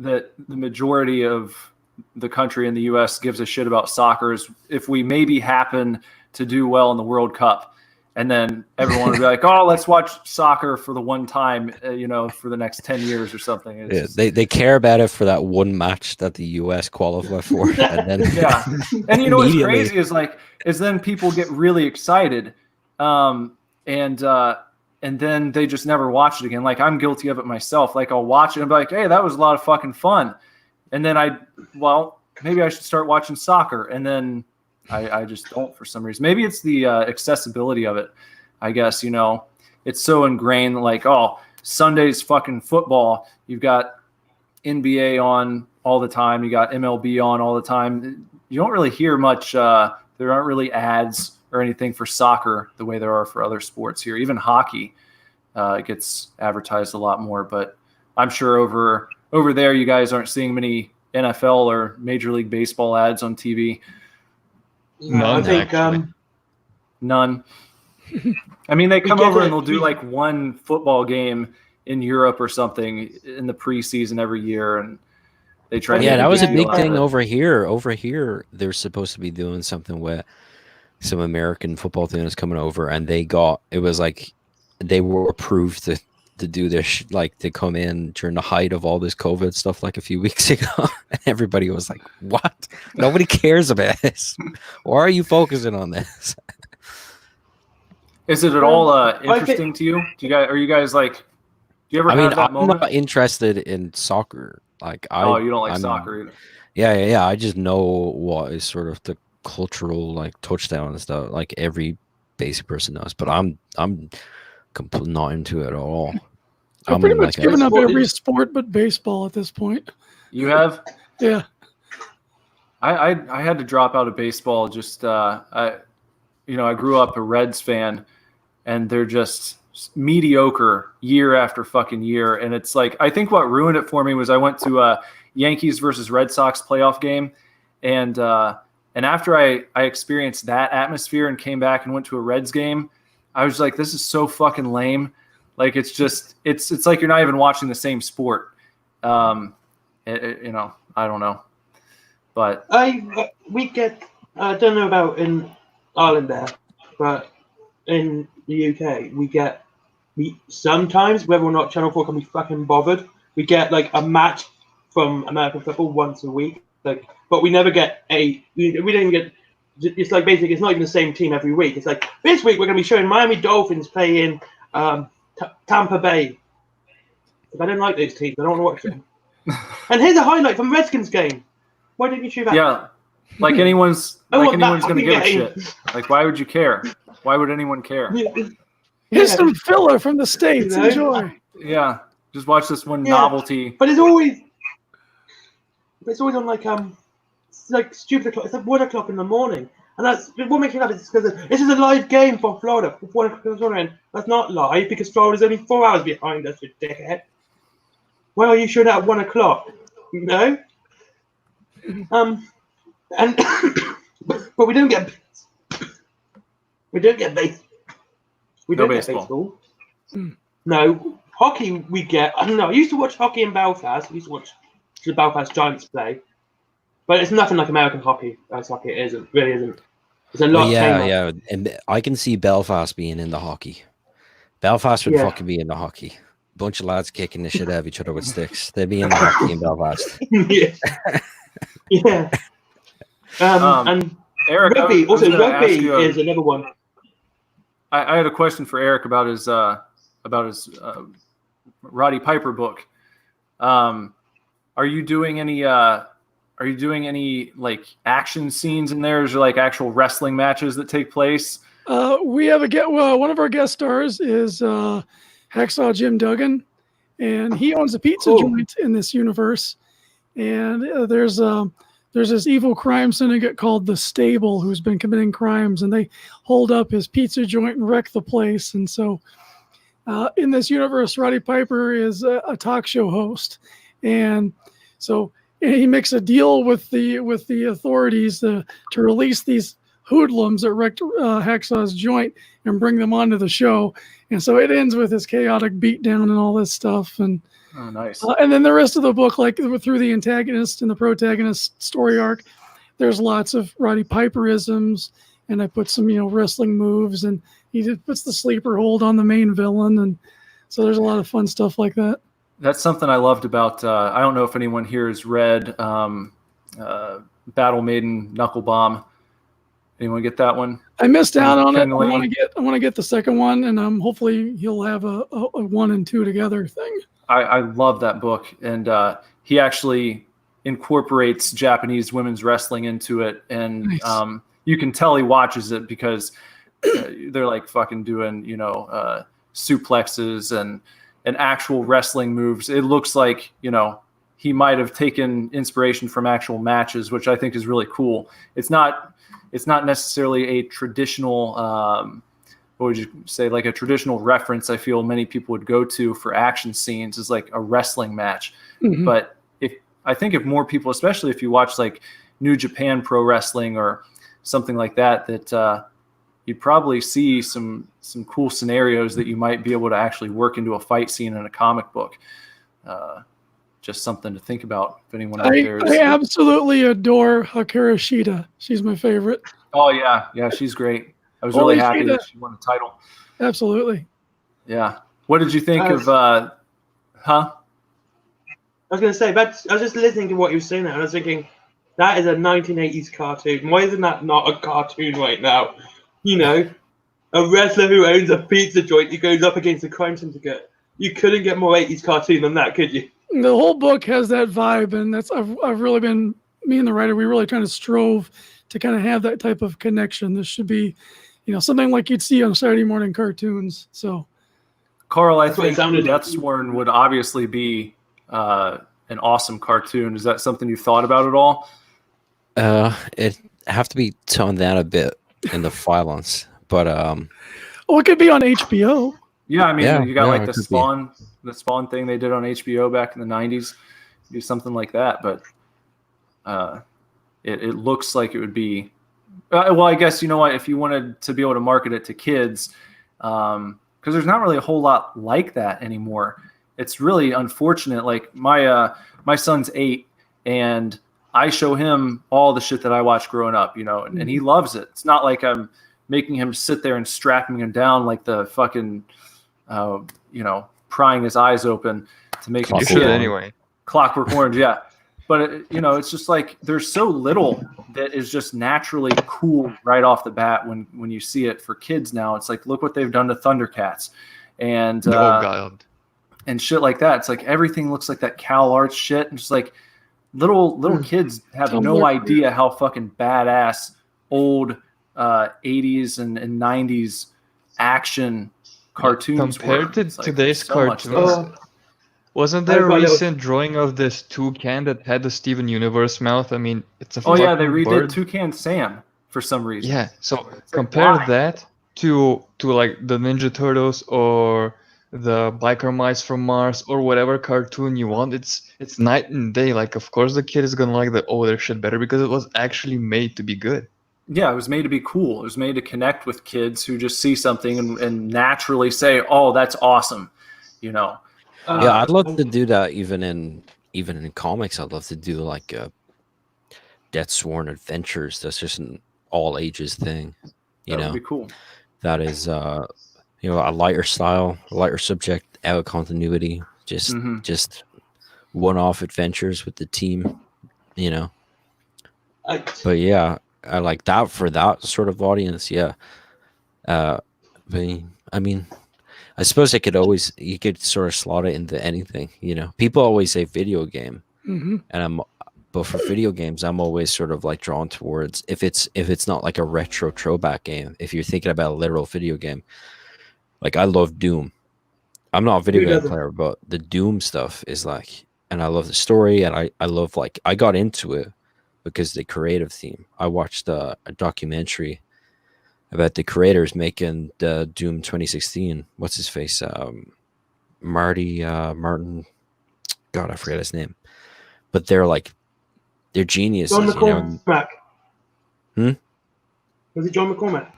Speaker 1: the majority of the country in the U.S. gives a shit about soccer is if we maybe happen to do well in the World Cup, and then everyone will be like, "Oh, let's watch soccer for the one time, for the next 10 years or something." It's just,
Speaker 4: they care about it for that one match that the U.S. qualify for, and then
Speaker 1: yeah. And you know what's
Speaker 4: immediately-
Speaker 1: crazy is then people get really excited, and then they just never watch it again. Like, I'm guilty of it myself. Like, I'll watch it and be like, "Hey, that was a lot of fucking fun," and then maybe I should start watching soccer, and then I just don't for some reason. Maybe it's the accessibility of it. I guess it's so ingrained. Like, oh, Sunday's fucking football. You've got NBA on all the time. You got MLB on all the time. You don't really hear much. There aren't really ads or anything for soccer the way there are for other sports here. Even hockey gets advertised a lot more. But I'm sure over there you guys aren't seeing many NFL or Major League Baseball ads on TV.
Speaker 5: None,
Speaker 3: I think
Speaker 5: actually.
Speaker 1: None. I mean, they come
Speaker 3: get
Speaker 1: over
Speaker 3: it.
Speaker 1: and they'll do like one football game in Europe or something in the preseason every year, and they try.
Speaker 4: Yeah, that was a
Speaker 3: Yeah,
Speaker 4: big
Speaker 3: yeah.
Speaker 4: thing over here. Over here, they're supposed to be doing something with some American football team that's coming over, and it was like they were approved to do this, like to come in during the height of all this COVID stuff, like a few weeks ago, and everybody was like, "What? Nobody cares about this. Why are you focusing on this?"
Speaker 1: Is it at all interesting to you? Are you guys like? Do you ever
Speaker 4: I mean,
Speaker 1: have that
Speaker 4: I'm
Speaker 1: moment?
Speaker 4: not interested in soccer. Like,
Speaker 1: You don't like
Speaker 4: I'm-
Speaker 1: soccer either.
Speaker 4: Yeah. I just know what is sort of the cultural like touchdown and stuff. Like every basic person knows, but I'm completely not into it at all.
Speaker 2: I've
Speaker 4: I'm
Speaker 2: pretty much
Speaker 4: like
Speaker 2: given up
Speaker 3: Sport
Speaker 2: every
Speaker 3: is-
Speaker 2: sport but baseball at this point.
Speaker 1: You have?
Speaker 2: Yeah.
Speaker 1: I had to drop out of baseball. Just I grew up a Reds fan, and they're just mediocre year after fucking year. And it's like, I think what ruined it for me was I went to a Yankees versus Red Sox playoff game, and after I experienced that atmosphere and came back and went to a Reds game, I was like, this is so fucking lame. Like, it's just it's like you're not even watching the same sport. I don't know, but
Speaker 3: we get. I don't know about in Ireland there, but in the UK we sometimes, whether or not Channel 4 can be fucking bothered, we get like a match from American football once a week. Like, but we never get we don't even get. It's like basically it's not even the same team every week. It's like this week we're going to be showing Miami Dolphins playing Tampa Bay. If I don't like those teams, I don't want to watch them. And here's a highlight from Redskins game. Why didn't you show that?
Speaker 1: yeah, like anyone's
Speaker 3: I want that
Speaker 1: going to
Speaker 3: fucking
Speaker 1: give a
Speaker 3: game.
Speaker 1: shit. Like, why would you care? Why would anyone care?
Speaker 2: Here's some filler from the States.
Speaker 3: You know?
Speaker 2: Enjoy.
Speaker 1: Yeah, just watch this one
Speaker 3: Yeah.
Speaker 1: novelty.
Speaker 3: But it's always on it's like stupid o'clock. It's like 1 o'clock in the morning, and that's what makes me laugh. Is because this is a live game for Florida. 1 o'clock in the morning. That's not live because Florida's only 4 hours behind us, you dickhead. Why are you showing that at 1 o'clock? No. And but we don't get base. We
Speaker 1: No
Speaker 3: don't get
Speaker 1: baseball.
Speaker 3: baseball. No hockey. We get. I don't know. I used to watch hockey in Belfast. I used to watch the Belfast Giants play, but it's nothing like American hockey. That's hockey. It isn't. Really isn't. It's a lot. tamer.
Speaker 4: yeah, and I can see Belfast being in the hockey. Belfast would
Speaker 3: Yeah.
Speaker 4: fucking be in the hockey. Bunch of lads kicking the shit out of each other with sticks. They'd be in the hockey in Belfast.
Speaker 3: Yeah. Yeah. And
Speaker 1: Eric,
Speaker 3: rugby.
Speaker 1: I was
Speaker 3: Also,
Speaker 1: gonna ask
Speaker 3: rugby
Speaker 1: you
Speaker 3: is another one.
Speaker 1: I had a question for Eric about his Roddy Piper book. Are you doing any like action scenes in there? Is there like actual wrestling matches that take place?
Speaker 2: We have one of our guest stars is Hacksaw Jim Duggan, and he owns a pizza
Speaker 3: Cool.
Speaker 2: joint in this universe. And there's this evil crime syndicate called the Stable who's been committing crimes, and they hold up his pizza joint and wreck the place. And so, in this universe, Roddy Piper is a talk show host, and so he makes a deal with the authorities to release these hoodlums that wrecked Hacksaw's joint and bring them onto the show. And so it ends with this chaotic beatdown and all this stuff. And
Speaker 1: Oh, nice.
Speaker 2: and then the rest of the book, like through the antagonist and the protagonist story arc, there's lots of Roddy Piperisms, and I put some, wrestling moves, and he puts the sleeper hold on the main villain, and so there's a lot of fun stuff like that.
Speaker 1: That's something I loved about. I don't know if anyone here has read Battle Maiden Knuckle Bomb. Anyone get that one?
Speaker 2: I missed out on it.
Speaker 1: Ken
Speaker 2: I
Speaker 1: Lane?
Speaker 2: want to get the second one, and hopefully he'll have a 1 and 2 together thing.
Speaker 1: I love that book, and he actually incorporates Japanese women's wrestling into it, and
Speaker 2: Nice.
Speaker 1: You can tell he watches it because they're like fucking doing suplexes and actual wrestling moves. It looks like he might have taken inspiration from actual matches, which I think is really cool. It's not necessarily a traditional what would you say, like a traditional reference I feel many people would go to for action scenes is like a wrestling match.
Speaker 2: Mhm.
Speaker 1: But I think if more people, especially if you watch like New Japan Pro Wrestling or something like that, you'd probably see some cool scenarios that you might be able to actually work into a fight scene in a comic book. Just something to think about if anyone out there is.
Speaker 2: I absolutely adore Hikaru Shida. She's my favorite.
Speaker 1: Oh yeah, she's great. I was
Speaker 2: Holy
Speaker 1: really happy
Speaker 2: Shida.
Speaker 1: that she won the title.
Speaker 2: Absolutely.
Speaker 1: Yeah. What did you think of?
Speaker 3: I was going to say, I was just listening to what you were saying there, and I was thinking, that is a 1980s cartoon. Why isn't that not a cartoon right now? A wrestler who owns a pizza joint who goes up against a crime syndicate. You couldn't get more 80s cartoon than that, could you?
Speaker 2: The whole book has that vibe, and I've really been, me and the writer, we really trying to strove to kind of have that type of connection. This should be, something like you'd see on Saturday morning cartoons. So,
Speaker 1: Carl, I
Speaker 3: That's what it
Speaker 1: think
Speaker 3: sounded like.
Speaker 1: Deathsworn would obviously be an awesome cartoon. Is that something you thought about at all?
Speaker 4: It have to be toned down a bit in the violence, but
Speaker 2: it could be on HBO.
Speaker 1: Yeah, I mean,
Speaker 4: Yeah,
Speaker 1: you got
Speaker 4: yeah,
Speaker 1: like
Speaker 4: it
Speaker 1: the
Speaker 4: could be.
Speaker 1: Spawn thing they did on HBO back in the 90s. Do something like that, but it looks like it would be. Well, I guess you know what? If you wanted to be able to market it to kids, because there's not really a whole lot like that anymore. It's really unfortunate. Like my son's 8, and I show him all the shit that I watched growing up, and he loves it. It's not like I'm making him sit there and strapping him down like the fucking, prying his eyes open to make him
Speaker 5: You
Speaker 1: see
Speaker 5: should
Speaker 1: it.
Speaker 5: anyway.
Speaker 1: Clockwork Orange, yeah. But it's just like there's so little that is just naturally cool right off the bat when you see it for kids now. It's like, look what they've done to Thundercats, and
Speaker 5: Oh god.
Speaker 1: and shit like that. It's like everything looks like that Cal Arts shit, and just like little kids have no
Speaker 2: Tumblr.
Speaker 1: idea how fucking badass old 80s and 90s action cartoons
Speaker 5: Compared
Speaker 1: were.
Speaker 5: to
Speaker 1: It's like
Speaker 5: today's
Speaker 1: so much
Speaker 5: cartoons,
Speaker 1: stuff.
Speaker 5: wasn't there a
Speaker 3: I've got a little-
Speaker 5: recent drawing of this toucan that had the Steven Universe mouth? I mean, it's a
Speaker 1: Oh yeah, they
Speaker 5: fucking
Speaker 1: redid
Speaker 5: bird.
Speaker 1: Toucan Sam for some reason.
Speaker 5: Yeah, so
Speaker 1: like,
Speaker 5: compare
Speaker 1: why?
Speaker 5: that to like the Ninja Turtles or the Biker Mice from Mars or whatever cartoon you want. It's night and day. Like, of course, the kid is gonna like the older shit better because it was actually made to be good.
Speaker 1: Yeah, it was made to be cool. It was made to connect with kids who just see something and naturally say, "Oh, that's awesome,"
Speaker 4: yeah, I'd love to do that even in comics. I'd love to do like Deathsworn Adventures. That's just an all ages thing.
Speaker 1: That would be cool.
Speaker 4: That is a lighter style, lighter subject, out of continuity, just one-off adventures with the team, But yeah, I like that for that sort of audience. Yeah, but I mean, I suppose you could sort of slot it into anything. People always say video game, but for video games, I'm always sort of like drawn towards if it's not like a retro throwback game. If you're thinking about a literal video game, like I love Doom. I'm not a video game player, but the Doom stuff is like, and I love the story, and I love like I got into it because the creative team. I watched a documentary about the creators making the Doom 2016. What's his face? Martin. God, I forget his name. But they're geniuses.
Speaker 3: John McCormack. Was it John McCormack?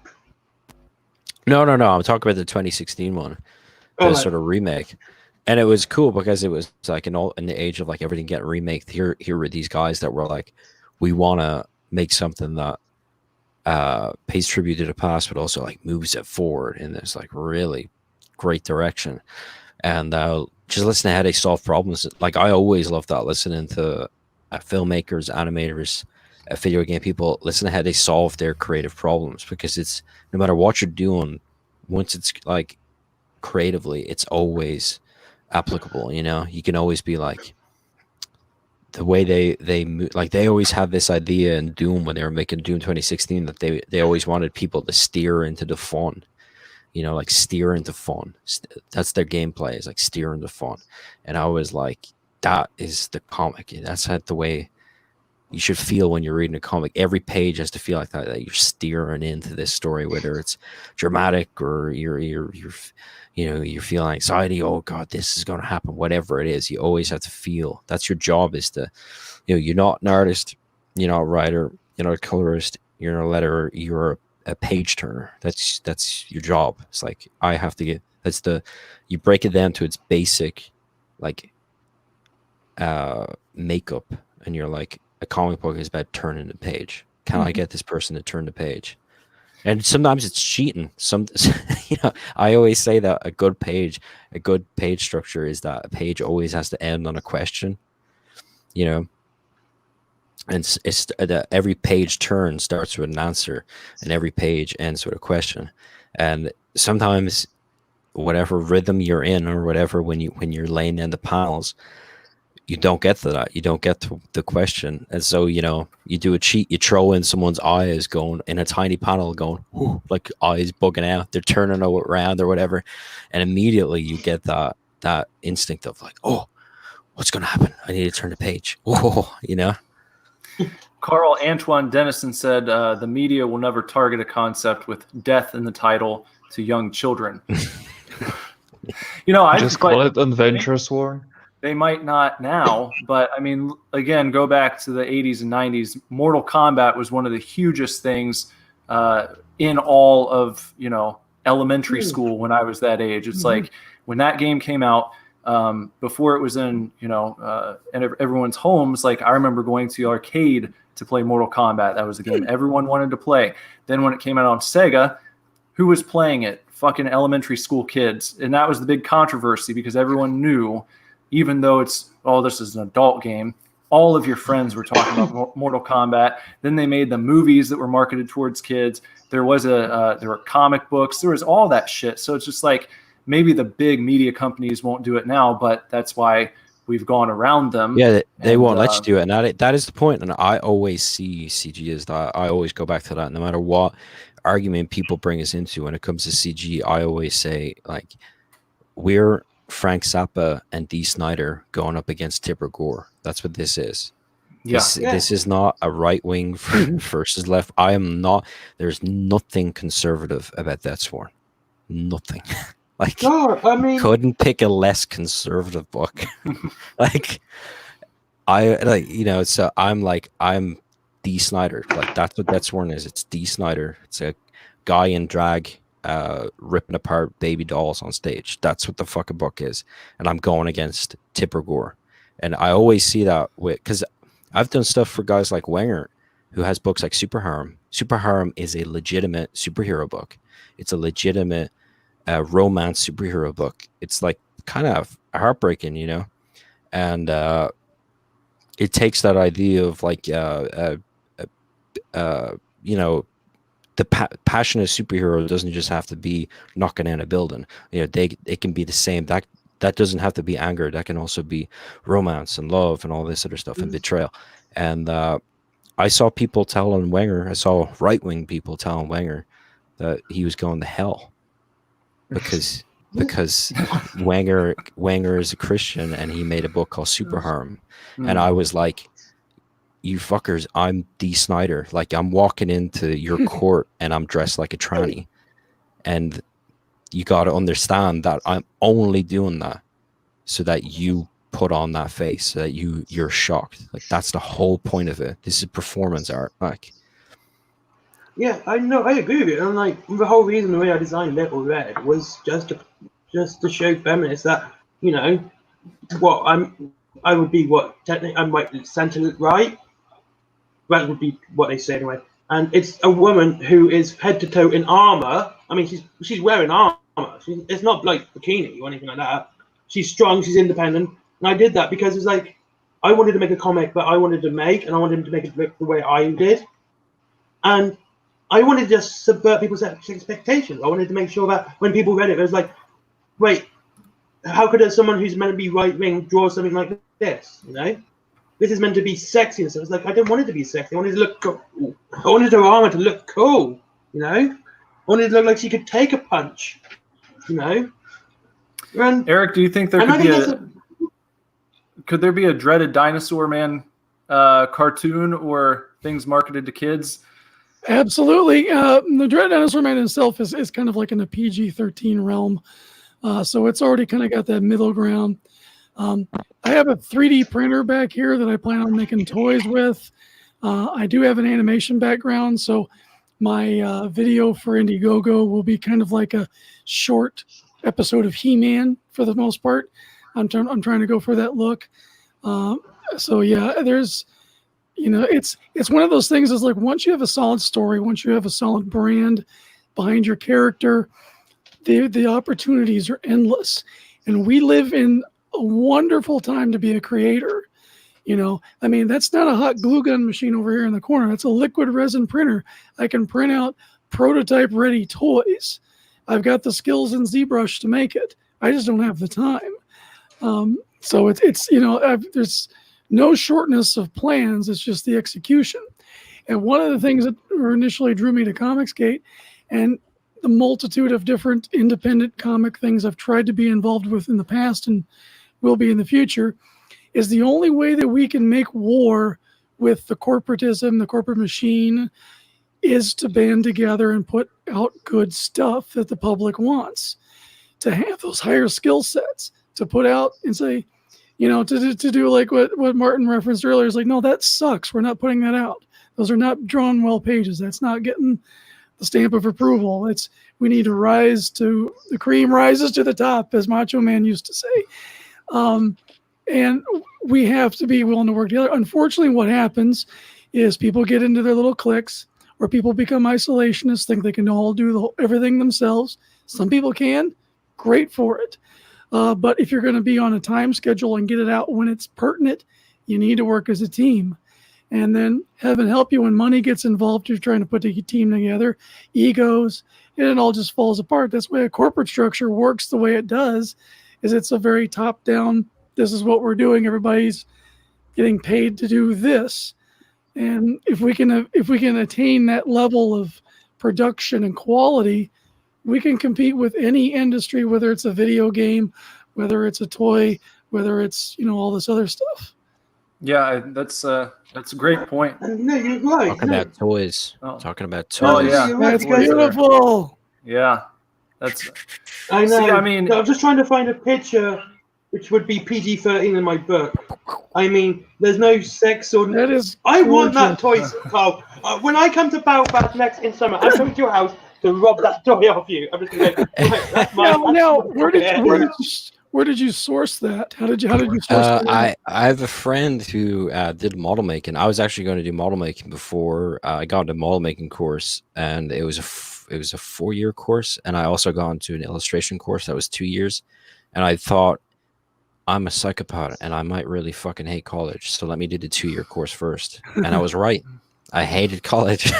Speaker 4: No. I'm talking about the 2016 one, the
Speaker 3: Oh, right.
Speaker 4: sort of remake. And it was cool because it was like in the age of like everything getting remade. Here were these guys that were like, we want to make something that pays tribute to the past, but also like moves it forward in this like really great direction. And just listen to how they solve problems. Like I always love that, listening to filmmakers, animators, video game people, listen to how they solve their creative problems, because it's no matter what you're doing, once it's like creatively, it's always applicable. You know, you can always be like, the way they like, they always have this idea in Doom when they were making Doom 2016 that they always wanted people to steer into the fun, you know, like steer into fun. That's their gameplay, is like steer into fun. And I was like, that is the comic. That's not the way you should feel when you're reading a comic. Every page has to feel like that you're steering into this story, whether it's dramatic or you're you know, you're feeling anxiety. Oh God, this is going to happen. Whatever it is, you always have to feel. That's your job, is to, you know, you're not an artist, you're not a writer, you're not a colorist, you're not a letterer, you're a page turner. That's your job. It's like, I have to get, you break it down to its basic, like, makeup, and you're like, a comic book is about turning the page. Can I get this person to turn the page? And sometimes it's cheating. You know, I always say that a good page structure is that a page always has to end on a question. You know, and it's that every page turn starts with an answer, and every page ends with a question. And sometimes, whatever rhythm you're in, or whatever, when you're laying in the panels, you don't get to that. You don't get to the question. And so, you know, you do a cheat. You throw in someone's eyes going in a tiny panel, going, whoo, like eyes bugging out. They're turning around or whatever. And immediately you get that instinct of like, oh, what's going to happen? I need to turn the page. Oh, you know?
Speaker 1: Carl Antoine Dennison said, the media will never target a concept with death in the title to young children. You know, I
Speaker 5: just call it Adventure Sworn.
Speaker 1: They might not now, but I mean, again, go back to the 80s and 90s. Mortal Kombat was one of the hugest things in all of, you know, elementary school when I was that age. It's like when that game came out, before it was in, you know, everyone's homes. Like I remember going to the arcade to play Mortal Kombat. That was the game everyone wanted to play. Then when it came out on Sega, who was playing it? Fucking elementary school kids. And that was the big controversy, because everyone knew, even though it's, oh, this is an adult game, all of your friends were talking about Mortal Kombat. Then they made the movies that were marketed towards kids. There were comic books. There was all that shit. So it's just like, maybe the big media companies won't do it now, but that's why we've gone around them.
Speaker 4: Yeah, they won't let you do it. And that is the point. And I always see CG as that. I always go back to that. No matter what argument people bring us into when it comes to CG, I always say, like, we're Frank Zappa and Dee Snider going up against Tipper Gore. That's what this is.
Speaker 1: Yeah.
Speaker 4: This is not a right wing versus left. I am not. There's nothing conservative about that Sworn. Nothing. Like,
Speaker 3: No, I mean,
Speaker 4: couldn't pick a less conservative book. Like, you know, so I'm Dee Snider. Like, that's what that Sworn is. It's Dee Snider. It's a guy in drag ripping apart baby dolls on stage. That's what the fucking book is. And I'm going against Tipper Gore. And I always see that because I've done stuff for guys like Wenger, who has books like Super Harem. Super Harem is a legitimate superhero book. It's a legitimate romance superhero book. It's like kind of heartbreaking, you know? And it takes that idea of like, you know, the passionate superhero doesn't just have to be knocking down a building. You know, they can be the same. That doesn't have to be anger. That can also be romance and love and all this other stuff and betrayal. And I saw people telling Wenger, I saw right-wing people telling Wenger that he was going to hell because Wenger is a Christian and he made a book called Super Harem. And I was like, you fuckers, I'm Dee Snider. Like, I'm walking into your court and I'm dressed like a tranny. And you got to understand that I'm only doing that so that you put on that face, so that you're shocked. Like, that's the whole point of it. This is performance art. Like,
Speaker 3: Yeah, I know. I agree with you. And like the whole reason the way I designed Little Red was just to show feminists that what I would be what technically I'm like center right. That would be what they say anyway. And it's a woman who is head to toe in armor. I mean, she's wearing armor. It's not like bikini or anything like that. She's strong. She's independent. And I did that because it's like I wanted to make a comic that I wanted to make, and I wanted to make it look the way I did. And I wanted to just subvert people's expectations. I wanted to make sure that when people read it, it was like, wait, how could someone who's meant to be right wing draw something like this? This is meant to be sexy and stuff. It's like I didn't want it to be sexy. I wanted to look cool. I wanted her armor to look cool. I wanted it to look like she could take a punch. And
Speaker 1: Eric, do you think there could there be a Dreaded Dinosaur Man cartoon or things marketed to kids?
Speaker 2: Absolutely. The Dread Dinosaur Man itself is kind of like in the PG-13 realm. So it's already kind of got that middle ground. I have a 3D printer back here that I plan on making toys with. I do have an animation background, so my video for Indiegogo will be kind of like a short episode of He-Man for the most part. I'm trying to go for that look. So yeah, there's, it's one of those things is like once you have a solid story, once you have a solid brand behind your character, the opportunities are endless. And we live in a wonderful time to be a creator. I mean, that's not a hot glue gun machine over here in the corner. That's a liquid resin printer. I can print out prototype ready toys. I've got the skills in ZBrush to make it. I just don't have the time. So it's there's no shortness of plans. It's just the execution. And one of the things that initially drew me to Comicsgate and the multitude of different independent comic things I've tried to be involved with in the past and will be in the future is the only way that we can make war with the corporatism, the corporate machine, is to band together and put out good stuff that the public wants, to have those higher skill sets, to put out and say, to do like what Martin referenced earlier is like, no, that sucks. We're not putting that out. Those are not drawn well pages. That's not getting the stamp of approval. We need to rise to the cream rises to the top, as Macho Man used to say. And we have to be willing to work together. Unfortunately, what happens is people get into their little cliques, or people become isolationists, think they can all do everything themselves. Some people can, great for it. But if you're going to be on a time schedule and get it out when it's pertinent, you need to work as a team. And then heaven help you when money gets involved, you're trying to put the team together, egos, and it all just falls apart. That's why a corporate structure works the way it does, is it's a very top-down, this is what we're doing, everybody's getting paid to do this. And if we can attain that level of production and quality, we can compete with any industry, whether it's a video game, whether it's a toy, whether it's all this other stuff.
Speaker 1: Yeah, that's a great point.
Speaker 3: No, you're right.
Speaker 4: Talking about toys.
Speaker 1: Oh.
Speaker 4: Talking about
Speaker 1: Oh,
Speaker 4: toys.
Speaker 1: yeah.
Speaker 2: That's beautiful.
Speaker 1: Yeah, that's.
Speaker 3: I know.
Speaker 1: See, I mean,
Speaker 3: I'm just trying to find a picture which would be PG-13 in my book. I mean, there's no sex or.
Speaker 2: That is.
Speaker 3: I want that
Speaker 2: gorgeous.
Speaker 3: toy, Carl. When I come to Belfast next in summer, I'm coming to your house to rob that toy off you. I'm just going to go, right, that's my.
Speaker 2: Now, where did you source that? How did you source that?
Speaker 4: I have a friend who did model making. I was actually going to do model making before I got into model making course, and it was a 4-year course, and I also got into an illustration course that was 2 years, and I thought, I'm a psychopath and I might really fucking hate college, so let me do the 2-year course first. And I was right. I hated college.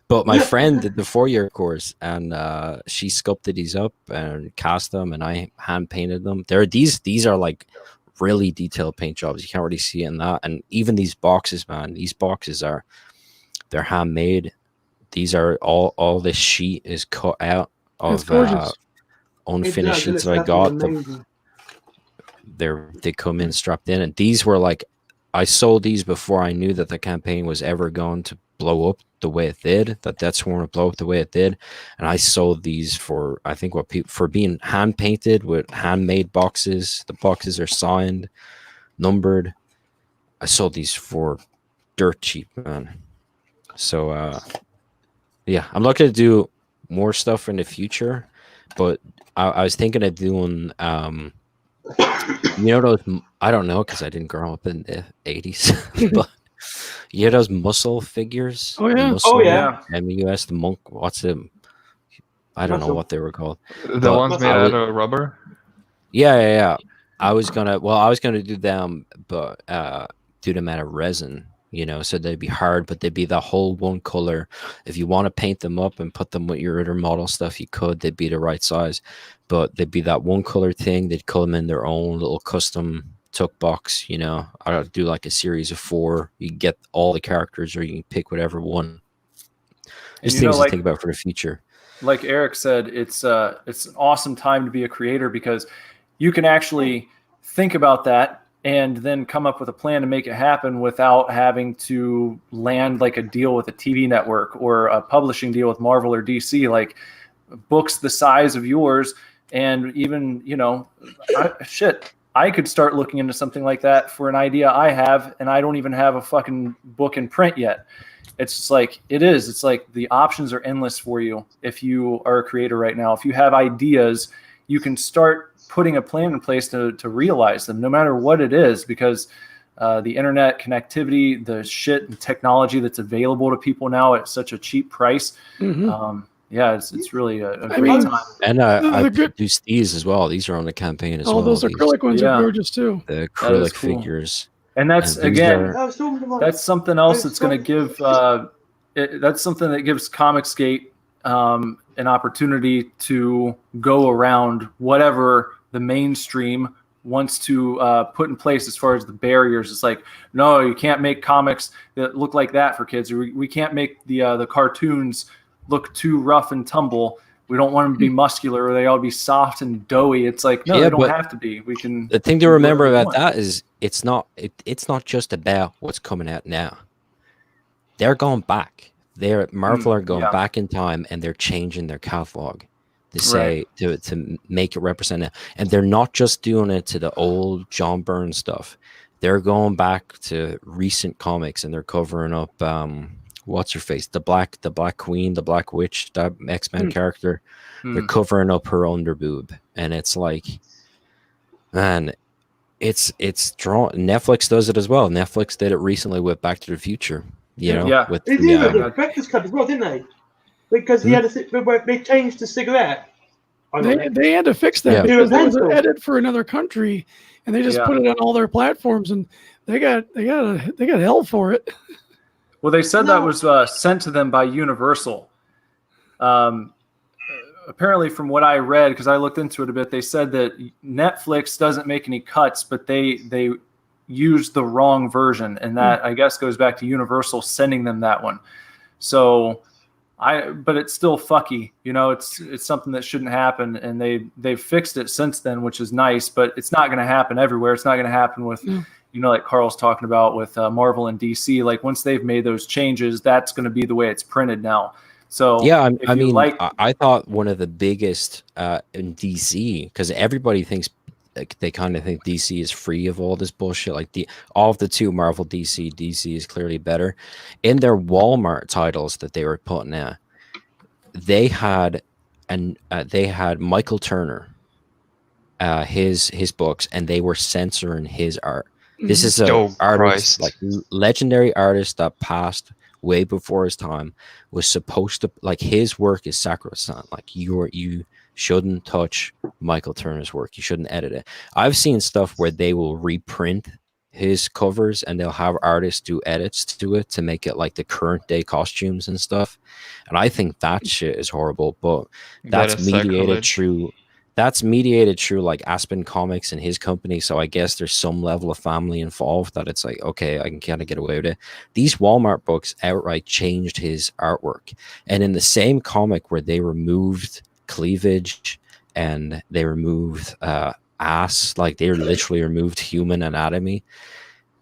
Speaker 4: But my friend did the 4-year course, and she sculpted these up and cast them, and I hand painted them. These are like really detailed paint jobs. You can't really see it in that. And even these boxes, man, they're handmade. These are all this sheet is cut out of unfinished sheets that I got. They come in strapped in, and these were like, I sold these before I knew that the campaign was ever going to blow up the way it did, that Death Swarm would blow up the way it did. And I sold these for, I think, for being hand painted with handmade boxes. The boxes are signed, numbered. I sold these for dirt cheap, man. So Yeah, I'm looking to do more stuff in the future, but I was thinking of doing those, I don't know because I didn't grow up in the 80s, but those muscle figures.
Speaker 2: Oh,
Speaker 4: The
Speaker 2: yeah.
Speaker 4: muscle,
Speaker 3: Oh, yeah.
Speaker 4: MUS, the monk. What's it? I don't know
Speaker 3: Muscle.
Speaker 4: what they were called.
Speaker 5: The
Speaker 4: But
Speaker 5: ones made out of rubber.
Speaker 4: Yeah. I was gonna do them, but do them out of resin. So they'd be hard, but they'd be the whole one color. If you want to paint them up and put them with your other model stuff, you could. They'd be the right size, but they'd be that one color thing. They'd come in their own little custom tuck box. I'd do like a series of 4. You can get all the characters, or you can pick whatever one. Just things to think about for the future.
Speaker 1: Like Eric said, it's an awesome time to be a creator because you can actually think about that and then come up with a plan to make it happen without having to land like a deal with a TV network or a publishing deal with Marvel or DC, like books the size of yours. And even, I could start looking into something like that for an idea I have, and I don't even have a fucking book in print yet. It's just like, it's like the options are endless for you. If you are a creator right now, if you have ideas, you can start putting a plan in place to realize them, no matter what it is, because the internet connectivity, the shit and technology that's available to people now at such a cheap price. It's really a great time.
Speaker 4: And I produced these as well. These are on the campaign as well.
Speaker 2: Those acrylic ones are gorgeous too.
Speaker 4: The acrylic figures.
Speaker 1: And that's that's something else that's going to give that's something that gives Comicsgate an opportunity to go around whatever the mainstream wants to put in place as far as the barriers. It's like, no, you can't make comics that look like that for kids. Or we can't make the cartoons look too rough and tumble. We don't want them to be muscular, or they all be soft and doughy. It's like, no, they don't have to be. We can.
Speaker 4: The thing to remember about that is it's not just about what's coming out now. They're going back. Marvel are going back in time, and they're changing their catalog to say to make it represent it. And they're not just doing it to the old John Byrne stuff. They're going back to recent comics, and they're covering up what's her face, the Black Queen, the Black Witch, that X-Men character. They're covering up her underboob, and it's like, man, it's drawn. Netflix does it as well. Netflix did it recently with Back to the Future. With
Speaker 3: they did the director's cut as well, didn't they? Because they changed the cigarette.
Speaker 2: They had to fix that because there was an edit for another country, and they just put it on all their platforms, and they got hell for it.
Speaker 1: Well, they said that was sent to them by Universal. Apparently, from what I read, because I looked into it a bit, they said that Netflix doesn't make any cuts, but they used the wrong version, and that I guess goes back to Universal sending them that one. So, but it's still fucky. It's something that shouldn't happen, and they've fixed it since then, which is nice. But it's not going to happen everywhere. It's not going to happen with. Like Carl's talking about with Marvel and DC, like once they've made those changes, that's going to be the way it's printed now. So
Speaker 4: yeah, I thought one of the biggest in DC, because everybody thinks they kind of think DC is free of all this bullshit. Like all of the two Marvel DC is clearly better. In their Walmart titles that they were putting out, they had Michael Turner, his books, and they were censoring his art. This is an artist, like legendary artist that passed way before his time, was supposed to, like, his work is sacrosanct. Like you shouldn't touch Michael Turner's work. You shouldn't edit it. I've seen stuff where they will reprint his covers and they'll have artists do edits to it to make it like the current day costumes and stuff. And I think that shit is horrible, but that's mediated through like Aspen Comics and his company. So I guess there's some level of family involved that it's like, okay, I can kind of get away with it. These Walmart books outright changed his artwork. And in the same comic where they removed cleavage and they removed ass, like they literally removed human anatomy,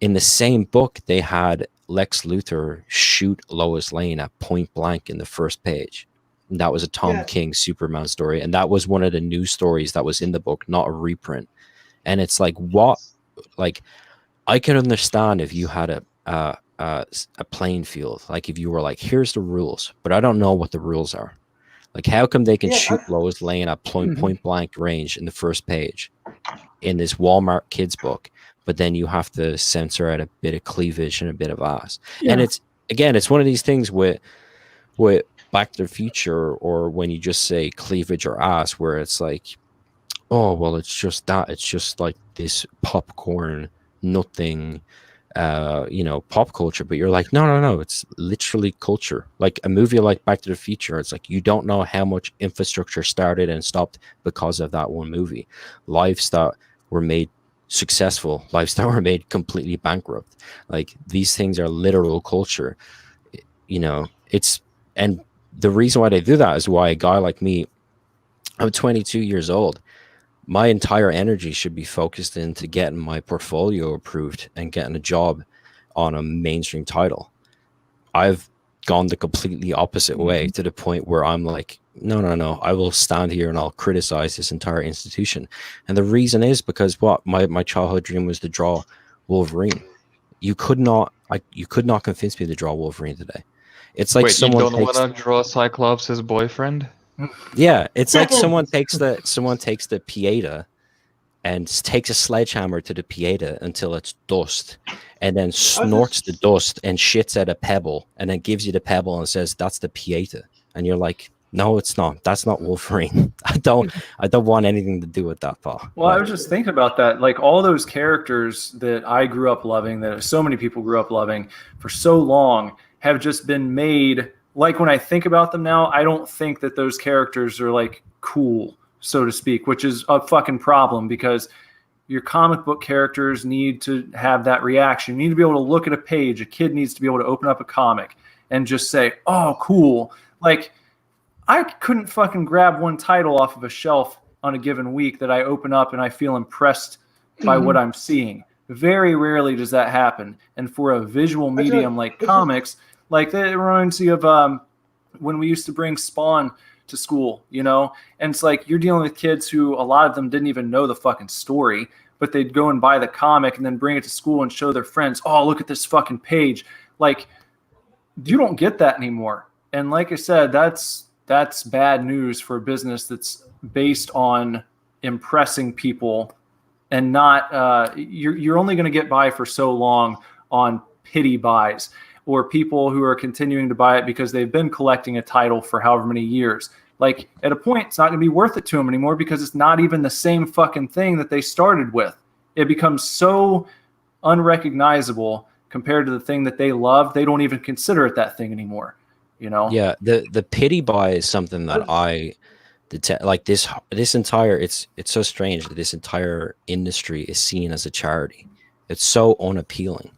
Speaker 4: in the same book they had Lex Luthor shoot Lois Lane at point blank in the first page. And that was a Tom King Superman story, and that was one of the new stories that was in the book, not a reprint. And it's like, what, like, I can understand if you had a playing field. Like if you were like, here's the rules, but I don't know what the rules are. Like how come they can shoot Lois Lane at point blank range in the first page in this Walmart kids book, but then you have to censor out a bit of cleavage and a bit of ass.
Speaker 2: Yeah.
Speaker 4: And it's one of these things with Back to the Future, or when you just say cleavage or ass, where it's like, oh well, it's just that, it's just like this popcorn nothing pop culture. But you're like, no, it's literally culture. Like a movie like Back to the Future, it's like you don't know how much infrastructure started and stopped because of that one movie. Lives that were made successful, lives that were made completely bankrupt. Like these things are literal culture. And the reason why they do that is why a guy like me, I'm 22 years old. My entire energy should be focused into getting my portfolio approved and getting a job on a mainstream title. I've gone the completely opposite way, to the point where I'm like, no, I will stand here and I'll criticize this entire institution. And the reason is because my childhood dream was to draw Wolverine. You could not convince me to draw Wolverine today. It's like
Speaker 5: Wait,
Speaker 4: someone
Speaker 5: you don't want to draw Cyclops' boyfriend?
Speaker 4: Yeah, it's like someone takes the Pieta and takes a sledgehammer to the Pieta until it's dust, and then snorts the dust and shits at a pebble, and then gives you the pebble and says that's the Pieta, and you're like, no, it's not. That's not Wolverine. I don't want anything to do with that, Paul.
Speaker 1: Well, I was just thinking about that. Like all those characters that I grew up loving, that so many people grew up loving for so long, have just been made. Like when I think about them now, I don't think that those characters are like cool, so to speak, which is a fucking problem, because your comic book characters need to have that reaction. You need to be able to look at a page. A kid needs to be able to open up a comic and just say, oh, cool. Like I couldn't fucking grab one title off of a shelf on a given week that I open up and I feel impressed by what I'm seeing. Very rarely does that happen. And for a visual medium like comics, like it reminds me of when we used to bring Spawn to school, and it's like you're dealing with kids who a lot of them didn't even know the fucking story, but they'd go and buy the comic and then bring it to school and show their friends, oh, look at this fucking page. Like you don't get that anymore. And like I said, that's bad news for a business that's based on impressing people and not you're only going to get by for so long on pity buys, or people who are continuing to buy it because they've been collecting a title for however many years. Like at a point, it's not going to be worth it to them anymore because it's not even the same fucking thing that they started with. It becomes so unrecognizable compared to the thing that they love. They don't even consider it that thing anymore.
Speaker 4: Yeah, the pity buy is something that I detest. Like this entire, it's so strange that this entire industry is seen as a charity. It's so unappealing.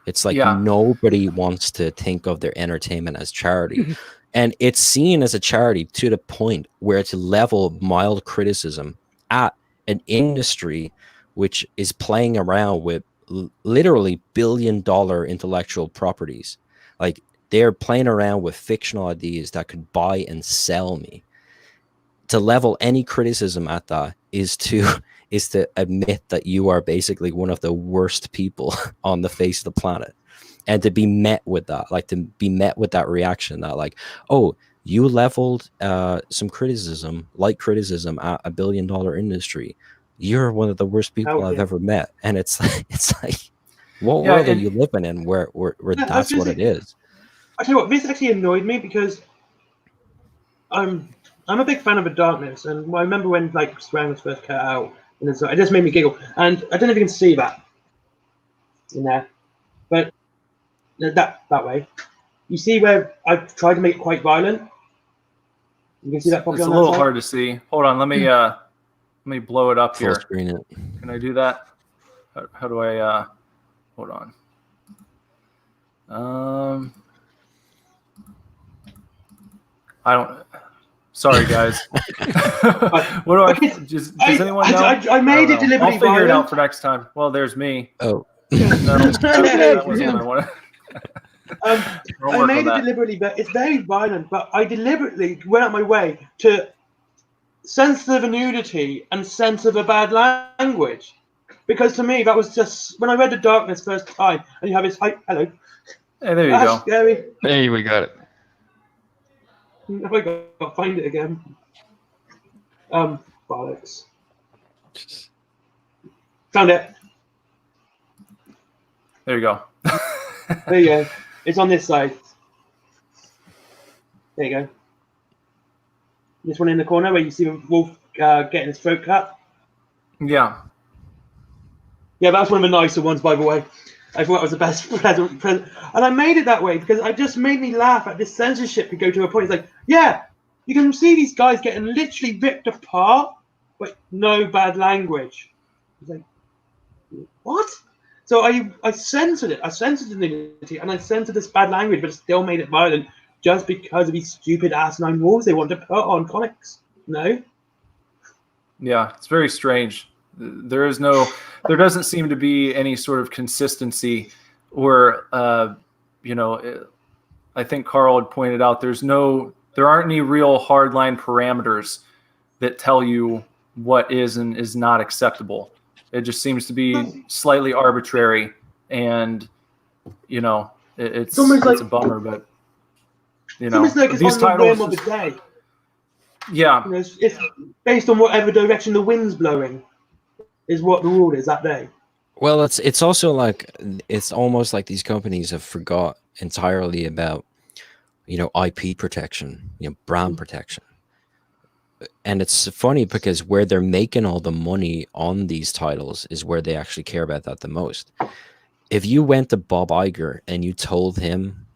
Speaker 4: It's like nobody wants to think of their entertainment as charity. And it's seen as a charity to the point where to level mild criticism at an industry which is playing around with literally billion-dollar intellectual properties. Like they're playing around with fictional ideas that could buy and sell me. To level any criticism at that is to admit that you are basically one of the worst people on the face of the planet. And to be met with that, reaction that like, oh, you leveled some criticism at $1 billion industry. You're one of the worst people I've ever met. And it's like, what world are you living in where that's what it is?
Speaker 3: I tell you what, this actually annoyed me because I'm a big fan of The Darkness, and I remember when like Strang was first cut out, and it just made me giggle. And I don't know if you can see that in there, but that way, you see where I tried to make it quite violent. You can see that.
Speaker 1: It's a little hard to see. Hold on, let me blow it up here.
Speaker 4: Full screen it.
Speaker 1: Can I do that? How do I? Hold on. I don't. Sorry, guys. What do I? Does anyone know?
Speaker 3: I made it deliberately.
Speaker 1: I'll figure it out for next time. Well, there's me.
Speaker 4: Oh.
Speaker 1: No, that wasn't what I wanted.
Speaker 3: I made it deliberately, but it's very violent. But I deliberately went out my way to censor the nudity and censor the bad language, because to me that was just when I read The Darkness first time, and you have his hello,
Speaker 1: Hey, there you
Speaker 3: That's
Speaker 1: go.
Speaker 3: scary.
Speaker 5: Hey, we got it.
Speaker 3: Now I gotta find it again. Bollocks. Found it.
Speaker 1: There you go.
Speaker 3: There you go. It's on this side. There you go. This one in the corner where you see Wolf getting his throat cut.
Speaker 1: Yeah.
Speaker 3: Yeah, that's one of the nicer ones, by the way. I thought it was the best present. And I made it that way because it just made me laugh at this censorship to go to a point. It's like, yeah, you can see these guys getting literally ripped apart, but no bad language. It's like, what? So I censored it. I censored the nudity and I censored this bad language, but it still made it violent just because of these stupid asinine rules they want to put on comics. No?
Speaker 1: Yeah, it's very strange. There doesn't seem to be any sort of consistency or, I think Carl had pointed out there aren't any real hardline parameters that tell you what is and is not acceptable. It just seems to be slightly arbitrary, and it's
Speaker 3: almost like-
Speaker 1: a bummer, but
Speaker 3: It's almost like it's
Speaker 1: these
Speaker 3: on the whim
Speaker 1: titles.
Speaker 3: of the day.
Speaker 1: Yeah,
Speaker 3: It's based on whatever direction the wind's blowing is what the rule is that day.
Speaker 4: Well, it's also like it's almost like these companies have forgot entirely about IP protection, brand protection. And it's funny because where they're making all the money on these titles is where they actually care about that the most. If you went to Bob Iger and you told him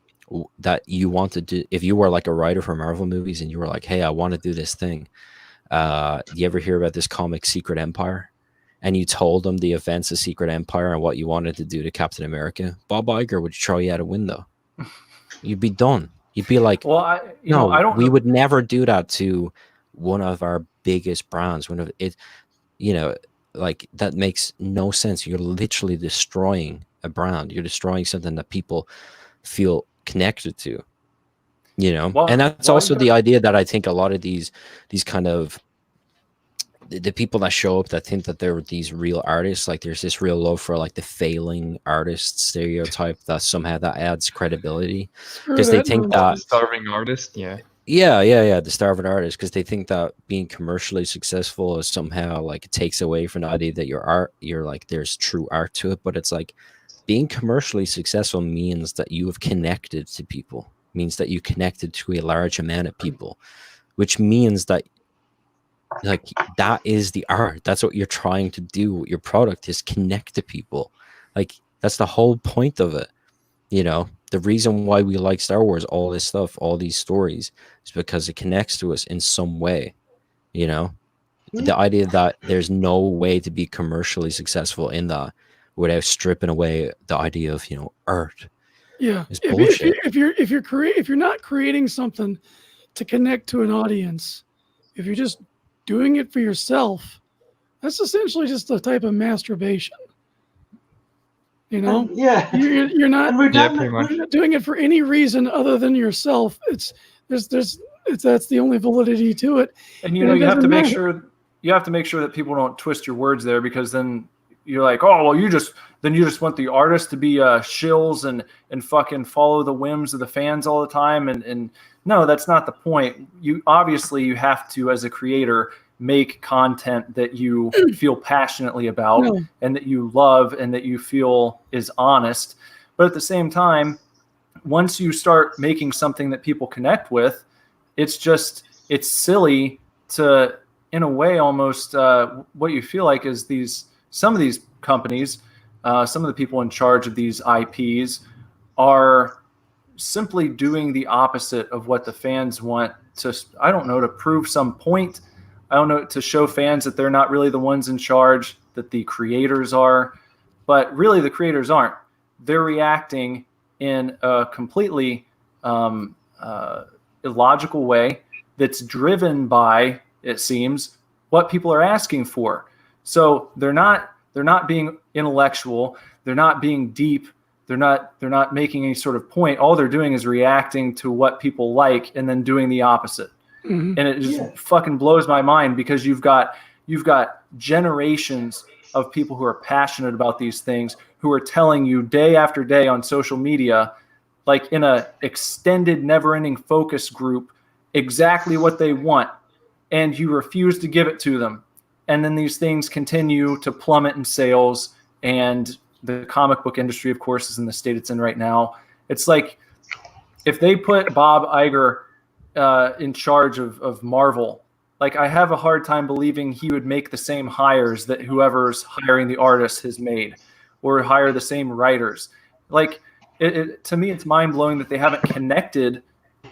Speaker 4: that you wanted to, if you were like a writer for Marvel movies and you were like, hey, I want to do this thing. You ever hear about this comic Secret Empire? And you told him the events of Secret Empire and what you wanted to do to Captain America, Bob Iger would throw you out a window. You'd be done. You'd be like,
Speaker 1: well, I don't.
Speaker 4: we would never do that to one of our biggest brands. One of it, like that makes no sense. You're literally destroying a brand. You're destroying something that people feel connected to.
Speaker 1: Well,
Speaker 4: and that's also the idea that I think a lot of these kind of the people that show up that think that they're these real artists, like there's this real love for like the failing artist stereotype that somehow that adds credibility because they think that
Speaker 5: Starving artist, yeah.
Speaker 4: the starving artist, because they think that being commercially successful is somehow like it takes away from the idea that you're like there's true art to it. But it's like being commercially successful means that you have connected to people, means that you connected to a large amount of people, which means that like that is the art. That's what you're trying to do with your product, is connect to people. Like that's the whole point of it. The reason why we like Star Wars, all this stuff, all these stories, is because it connects to us in some way. The idea that there's no way to be commercially successful in that without stripping away the idea of art.
Speaker 2: Yeah,
Speaker 4: is bullshit.
Speaker 2: if you're not creating something to connect to an audience, if you're just doing it for yourself, that's essentially just a type of masturbation.
Speaker 3: Yeah.
Speaker 2: You're not
Speaker 5: pretty much.
Speaker 2: you're not doing it for any reason other than yourself. That's the only validity to it.
Speaker 1: And
Speaker 2: And it
Speaker 1: you have to
Speaker 2: doesn't
Speaker 1: make
Speaker 2: matter.
Speaker 1: sure that people don't twist your words there, because then you're like, oh well, you just want the artist to be shills and fucking follow the whims of the fans all the time, and no, that's not the point. You have to, as a creator, make content that you feel passionately about
Speaker 2: No.
Speaker 1: and that you love and that you feel is honest. But at the same time, once you start making something that people connect with, it's silly to, in a way, almost what you feel like is some of these companies, some of the people in charge of these IPs are simply doing the opposite of what the fans want to, I don't know, to prove some point. I don't know, to show fans that they're not really the ones in charge, that the creators are, but really the creators aren't. They're reacting in a completely illogical way that's driven by, it seems, what people are asking for. So they're not being intellectual. They're not being deep. They're not making any sort of point. All they're doing is reacting to what people like and then doing the opposite.
Speaker 2: Mhm.
Speaker 1: And it just fucking blows my mind, because you've got generations of people who are passionate about these things, who are telling you day after day on social media like in a extended never-ending focus group exactly what they want, and you refuse to give it to them. And then these things continue to plummet in sales, and the comic book industry, of course, is in the state it's in right now. It's like if they put Bob Iger in charge of Marvel, like I have a hard time believing he would make the same hires that whoever's hiring the artists has made, or hire the same writers. Like to me, it's mind blowing that they haven't connected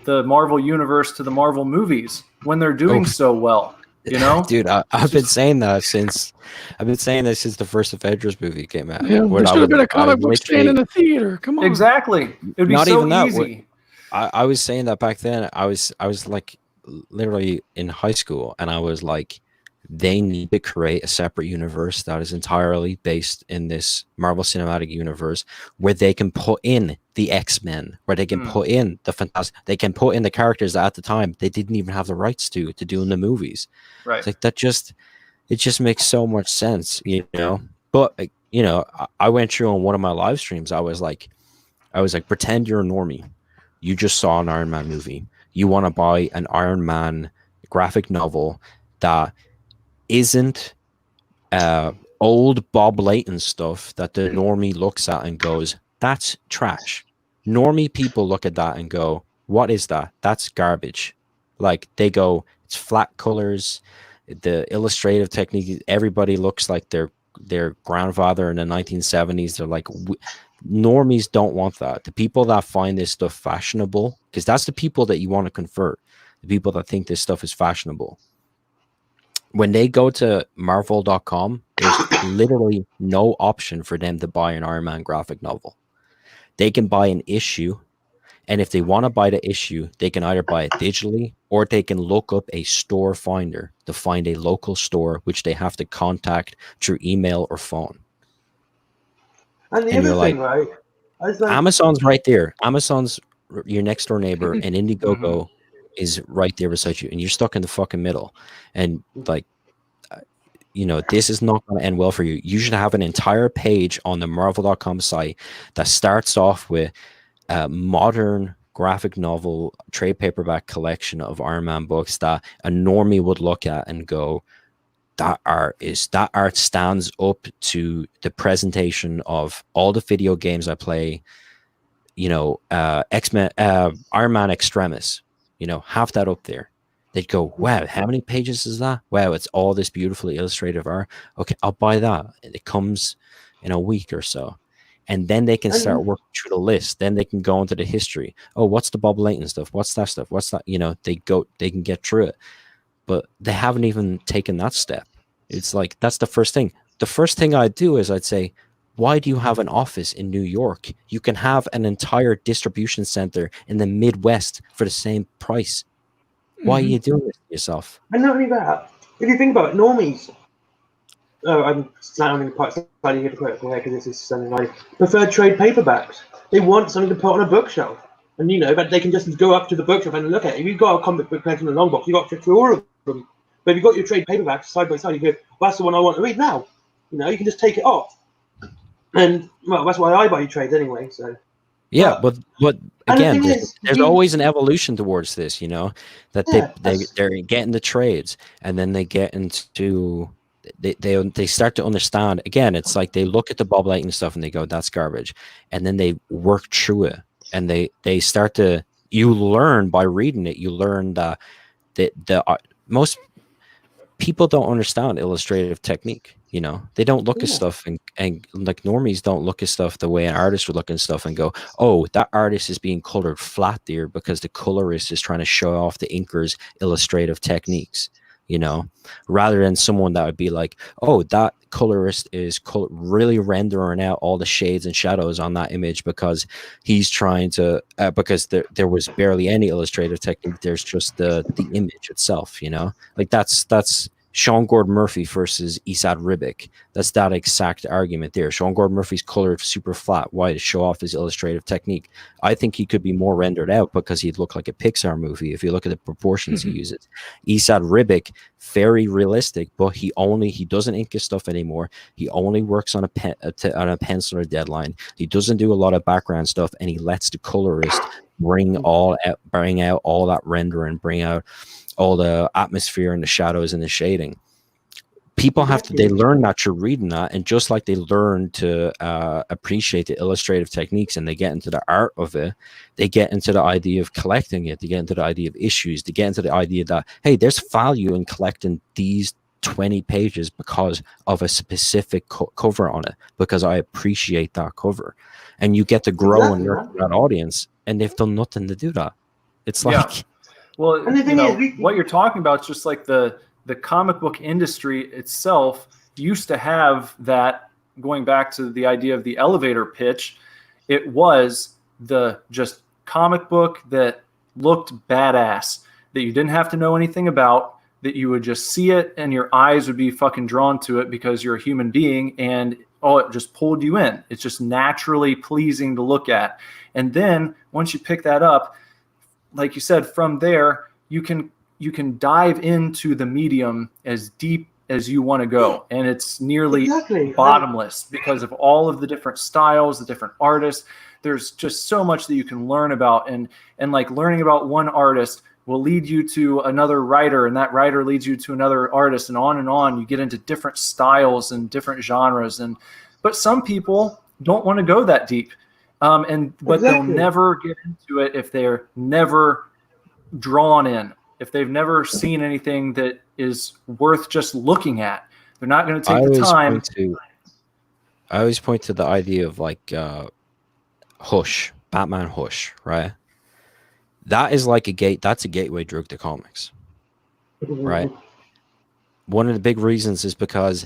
Speaker 1: the Marvel universe to the Marvel movies when they're doing so well. You know,
Speaker 4: dude, I've been saying that since the first Avengers movie came out.
Speaker 2: Yeah, there should have been a comic book stand in the theater. Come on.
Speaker 1: Exactly. It'd be
Speaker 4: Not
Speaker 1: so
Speaker 4: even that.
Speaker 1: easy.
Speaker 4: I was saying that back then. I was like literally in high school, and I was like, they need to create a separate universe that is entirely based in this Marvel Cinematic Universe, where they can put in the X-Men, where they can put in the Fantastic, they can put in the characters that at the time they didn't even have the rights to do in the movies.
Speaker 1: Right.
Speaker 4: It's like it just makes so much sense, you know. But you know, I went through on one of my live streams. I was like, pretend you're a normie. You just saw an Iron Man movie. You want to buy an Iron Man graphic novel that isn't old Bob Layton stuff that the normie looks at and goes, that's trash. Normie people look at that and go, what is that? That's garbage. Like they go, it's flat colors, the illustrative technique, everybody looks like their grandfather in the 1970s. They're like, normies don't want that. The people that find this stuff fashionable, because that's the people that you want to convert, the people that think this stuff is fashionable. When they go to Marvel.com, there's literally no option for them to buy an Iron Man graphic novel. They can buy an issue, and if they want to buy the issue, they can either buy it digitally, or they can look up a store finder to find a local store, which they have to contact through email or phone.
Speaker 3: And the other thing, right?
Speaker 4: Amazon's right there. Amazon's your next door neighbor, and Indiegogo is right there beside you, and you're stuck in the fucking middle. And like, you know, this is not going to end well for you. You should have an entire page on the Marvel.com site that starts off with a modern graphic novel trade paperback collection of Iron Man books that a normie would look at and go, that art stands up to the presentation of all the video games I play, you know, X-Men, Iron Man Extremis, you know, have that up there. They'd go, wow, how many pages is that? Wow, it's all this beautifully illustrative art. Okay, I'll buy that. It comes in a week or so. And then they can start working through the list. Then they can go into the history. Oh, what's the Bob Layton stuff? What's that stuff? What's that? You know, they can get through it. But they haven't even taken that step. It's like, that's the first thing. The first thing I'd do is I'd say, why do you have an office in New York? You can have an entire distribution center in the Midwest for the same price. Why are you doing this to yourself?
Speaker 3: And not only that, if you think about it, normies, I'm sounding quite slightly hypocritical here because this is something like preferred trade paperbacks. They want something to put on a bookshelf. And you know, but they can just go up to the bookshelf and look at it. If you've got a comic book collection in a long box, you've got to check through all of them. But if you've got your trade paperbacks side by side, you go, well, that's the one I want to read now. You know, you can just take it off. And well, that's why I buy trades anyway. So
Speaker 4: yeah, but again, there's always an evolution towards this, you know, that they're getting the trades, and then they get into they start to understand. Again, it's like they look at the Bob Layton stuff and they go, that's garbage, and then they work through it, and they start to, you learn by reading it. You learn that most people don't understand illustrative technique. You know, they don't look at stuff and like normies don't look at stuff the way an artist would look at stuff and go, oh, that artist is being colored flat there because the colorist is trying to show off the inker's illustrative techniques, you know, rather than someone that would be like, oh, that colorist is really rendering out all the shades and shadows on that image because he's trying to, because there was barely any illustrative technique. There's just the image itself, you know, like that's Sean Gordon Murphy versus Esad Ribic. That's that exact argument there. Sean Gordon Murphy's colored super flat. Why? To show off his illustrative technique. I think he could be more rendered out because he'd look like a Pixar movie if you look at the proportions he uses. Esad Ribic, very realistic, but he doesn't ink his stuff anymore. He only works on a pencil or deadline. He doesn't do a lot of background stuff, and he lets the colorist bring out all that rendering, bring out all the atmosphere and the shadows and the shading. People they learn that through reading that, and just like they learn to appreciate the illustrative techniques and they get into the art of it, they get into the idea of collecting it, they get into the idea of issues, they get into the idea that, hey, there's value in collecting these 20 pages because of a specific cover on it, because I appreciate that cover. And you get to grow and nurture that audience, and they've done nothing to do that. It's like...
Speaker 1: Well, and the thing is, what you're talking about is just like the comic book industry itself used to have that, going back to the idea of the elevator pitch. It was the just comic book that looked badass, that you didn't have to know anything about, that you would just see it and your eyes would be fucking drawn to it because you're a human being, and it just pulled you in. It's just naturally pleasing to look at. And then once you pick that up, like you said, from there, you can dive into the medium as deep as you want to go. And it's nearly bottomless because of all of the different styles, the different artists. There's just so much that you can learn about. And like learning about one artist will lead you to another writer, and that writer leads you to another artist, and on and on. You get into different styles and different genres. But some people don't want to go that deep. But they'll never get into it if they're never drawn in, if they've never seen anything that is worth just looking at. They're not going to take the time.
Speaker 4: I always point to the idea of like Hush, Batman Hush, right? That is like that's a gateway drug to comics, right? One of the big reasons is because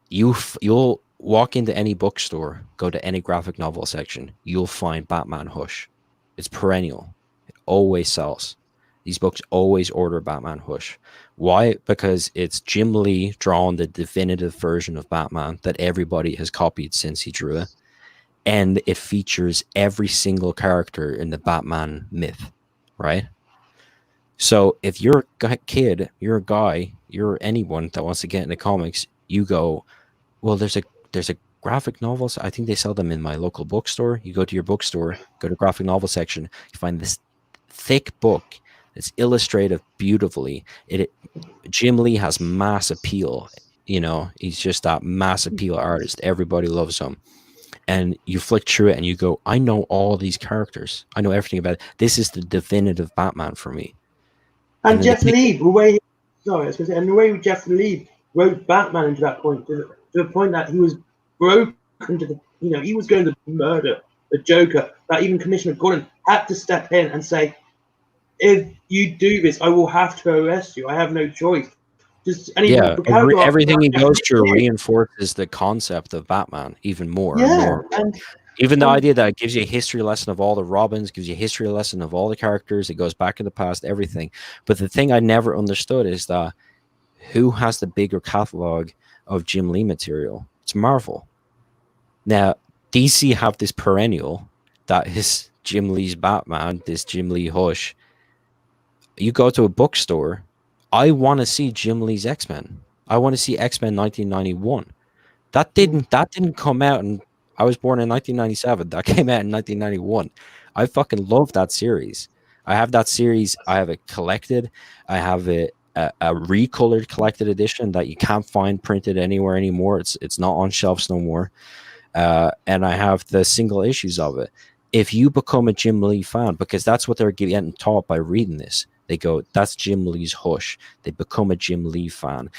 Speaker 4: you'll walk into any bookstore, go to any graphic novel section, you'll find Batman Hush. It's perennial. It always sells. These books always order Batman Hush. Why? Because it's Jim Lee drawing the definitive version of Batman that everybody has copied since he drew it. And it features every single character in the Batman myth, right? So if you're a kid, you're a guy, you're anyone that wants to get into comics, you go, well, there's a graphic novels. I think they sell them in my local bookstore. You go to your bookstore, go to graphic novel section, you find this thick book. It's illustrated beautifully. Jim Lee has mass appeal. You know, he's just that mass appeal artist. Everybody loves him. And you flick through it and you go, I know all these characters. I know everything about it. This is the definitive Batman for me.
Speaker 3: And Jeff Lee, the way Jeff Lee wrote Batman into that point, to the point that he was broken to the, he was going to murder the Joker, that even Commissioner Gordon had to step in and say, if you do this, I will have to arrest you. I have no choice.
Speaker 4: Everything he goes through reinforces the concept of Batman even more.
Speaker 3: Yeah,
Speaker 4: and more. Even the idea that it gives you a history lesson of all the Robins, gives you a history lesson of all the characters, it goes back in the past, everything. But the thing I never understood is that who has the bigger catalog of Jim Lee material? It's Marvel. Now, DC have this perennial that is Jim Lee's Batman, this Jim Lee Hush. You go to a bookstore, I want to see Jim Lee's X-Men. I want to see X-Men 1991. That didn't come out, and I was born in 1997. That came out in 1991. I fucking love that series. I have that series. I have it collected. I have it a recolored collected edition that you can't find printed anywhere anymore. It's not on shelves no more. And I have the single issues of it. If you become a Jim Lee fan, because that's what they're getting taught by reading this, they go, that's Jim Lee's Hush. They become a Jim Lee fan.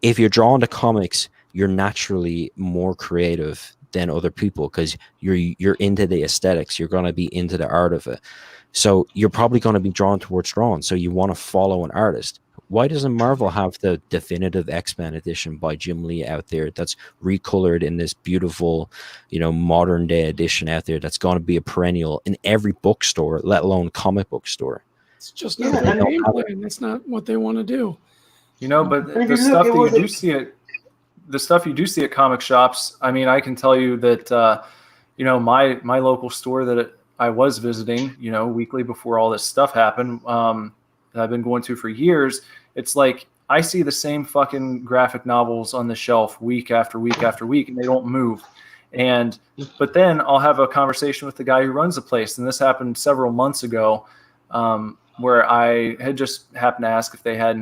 Speaker 4: If you're drawn to comics, you're naturally more creative than other people because you're into the aesthetics. You're going to be into the art of it. So you're probably going to be drawn towards drawing. So you want to follow an artist. Why doesn't Marvel have the definitive X-Men edition by Jim Lee out there that's recolored in this beautiful, modern day edition out there that's going to be a perennial in every bookstore, let alone comic book store?
Speaker 2: It's just not their game plan. That's not what they want to do.
Speaker 1: You know, but
Speaker 3: And if
Speaker 1: the
Speaker 3: you look,
Speaker 1: stuff
Speaker 3: it
Speaker 1: that you
Speaker 3: wasn't-
Speaker 1: do see at comic shops, I mean, I can tell you that you know, my local store that I was visiting, you know, weekly before all this stuff happened, that I've been going to for years, it's like I see the same fucking graphic novels on the shelf week after week after week, and they don't move. But then I'll have a conversation with the guy who runs the place, and this happened several months ago, where I had just happened to ask if they had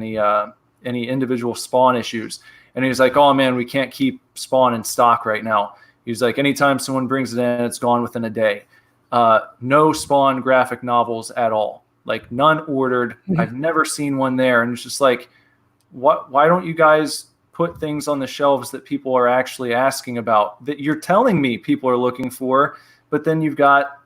Speaker 1: any individual Spawn issues, and he's like, "Oh man, we can't keep Spawn in stock right now." He's like, "Anytime someone brings it in, it's gone within a day." No Spawn graphic novels at all, like none ordered. I've never seen one there, and it's just like, why don't you guys put things on the shelves that people are actually asking about, that you're telling me people are looking for, but then you've got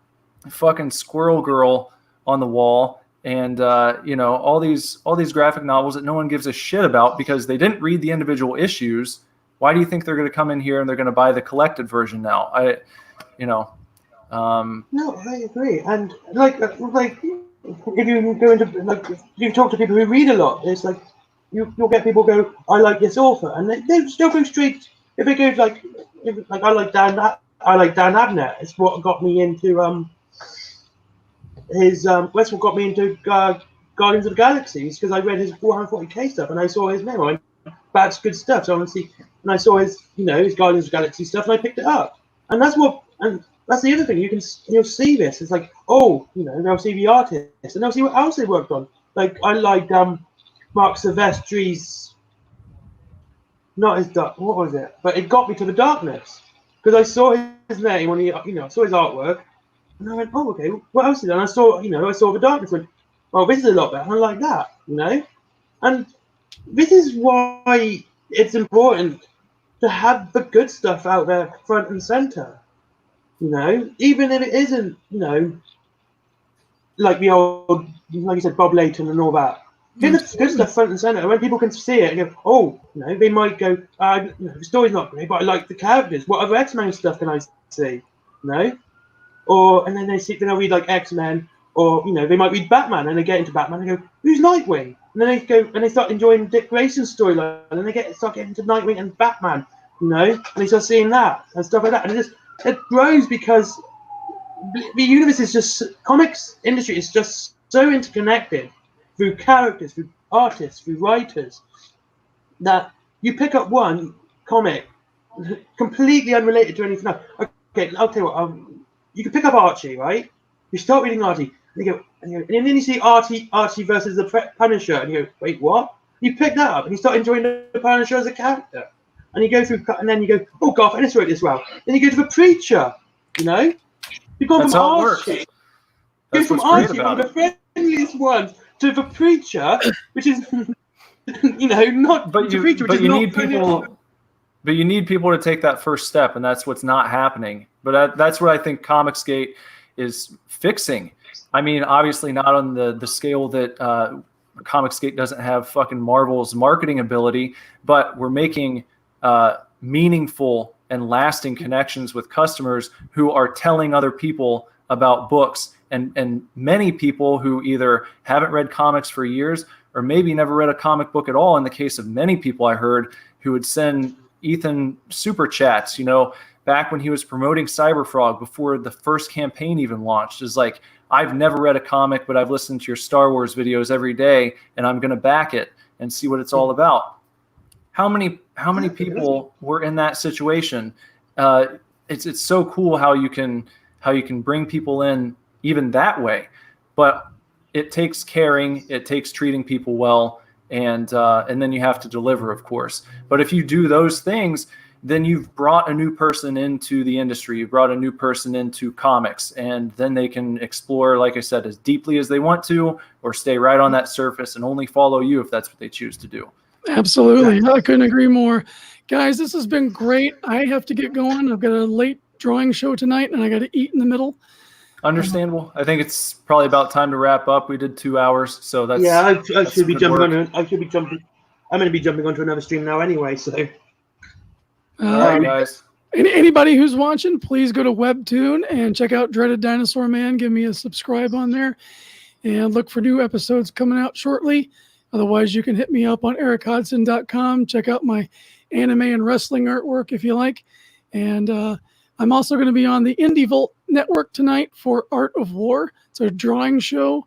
Speaker 1: fucking Squirrel Girl on the wall, and you know, all these graphic novels that no one gives a shit about because they didn't read the individual issues. Why do you think they're going to come in here and they're going to buy the collected version now?
Speaker 3: No, I agree. And like if you go into like if you talk to people who read a lot, it's like you'll get people go, "I like this author," and they still go straight. If it goes like I like Dan Abnett. It's what got me into that's what got me into Guardians of the Galaxies, because I read his 440k stuff and I saw his name. I went, that's good stuff. So honestly, and I saw his his Guardians of the Galaxy stuff, and I picked it up. And that's the other thing. You'll see this. It's like, oh, they'll see the artist and they'll see what else they worked on. Like I liked Mark Silvestri's, not his dark. What was it? But it got me to the darkness because I saw his name when saw his artwork, and I went, oh, okay. What else is there? And I saw the darkness. Went, well, this is a lot better. I like that, And this is why it's important to have the good stuff out there front and center. Even if it isn't, like the old, like you said, Bob Layton and all that. Get the good stuff front and center. When people can see it and go, oh, they might go, the story's not great, but I like the characters. What other X-Men stuff can I see? Or and then they'll read like X-Men, or they might read Batman and they get into Batman and go, who's Nightwing? And then they go and they start enjoying Dick Grayson's storyline, and they start getting into Nightwing and Batman, and they start seeing that and stuff like that, and it grows because the universe is just, comics industry is just so interconnected through characters, through artists, through writers, that you pick up one comic completely unrelated to anything else. Okay, I'll tell you what. You can pick up Archie, right? You start reading Archie, and then you see Archie versus the Punisher, and you go, wait, what? You pick that up, and you start enjoying the Punisher as a character, and you go through, and then you go, oh, Garth Ennis wrote this well. Then you go to the Preacher, You've gone
Speaker 1: That's
Speaker 3: from
Speaker 1: how it
Speaker 3: Archie,
Speaker 1: works. That's
Speaker 3: from
Speaker 1: what's great
Speaker 3: Archie,
Speaker 1: about
Speaker 3: one of the friendliest ones, to the Preacher, which is, not
Speaker 1: But
Speaker 3: the Preacher, which is
Speaker 1: you
Speaker 3: not
Speaker 1: need people. But you need people to take that first step, and that's what's not happening. But that's what I think Comicsgate is fixing. I mean, obviously not on the scale that Comicsgate doesn't have fucking Marvel's marketing ability, but we're making meaningful and lasting connections with customers who are telling other people about books, and many people who either haven't read comics for years or maybe never read a comic book at all. In the case of many people I heard who would send Ethan super chats, back when he was promoting Cyberfrog before the first campaign even launched, is like, I've never read a comic, but I've listened to your Star Wars videos every day, and I'm going to back it and see what it's all about. How many people were in that situation? It's so cool how you can bring people in even that way, but it takes caring, it takes treating people well, and then you have to deliver, of course. But if you do those things, then you've brought a new person into the industry. You've brought a new person into comics, and then they can explore, like I said, as deeply as they want to, or stay right on that surface and only follow you if that's what they choose to do.
Speaker 2: Absolutely. I couldn't agree more. Guys, this has been great. I have to get going. I've got a late drawing show tonight, and I got to eat in the middle.
Speaker 1: Understandable. I think it's probably about time to wrap up. We did 2 hours, so that's
Speaker 3: I should be
Speaker 1: good
Speaker 3: jumping
Speaker 1: work.
Speaker 3: on. I should be jumping. I'm going to be jumping onto another stream now anyway. So,
Speaker 1: All right, guys.
Speaker 2: Anybody who's watching, please go to Webtoon and check out Dreaded Dinosaur Man. Give me a subscribe on there, and look for new episodes coming out shortly. Otherwise, you can hit me up on erichodson.com. Check out my anime and wrestling artwork if you like. And I'm also going to be on the Indie Volt Network tonight for Art of War. It's a drawing show,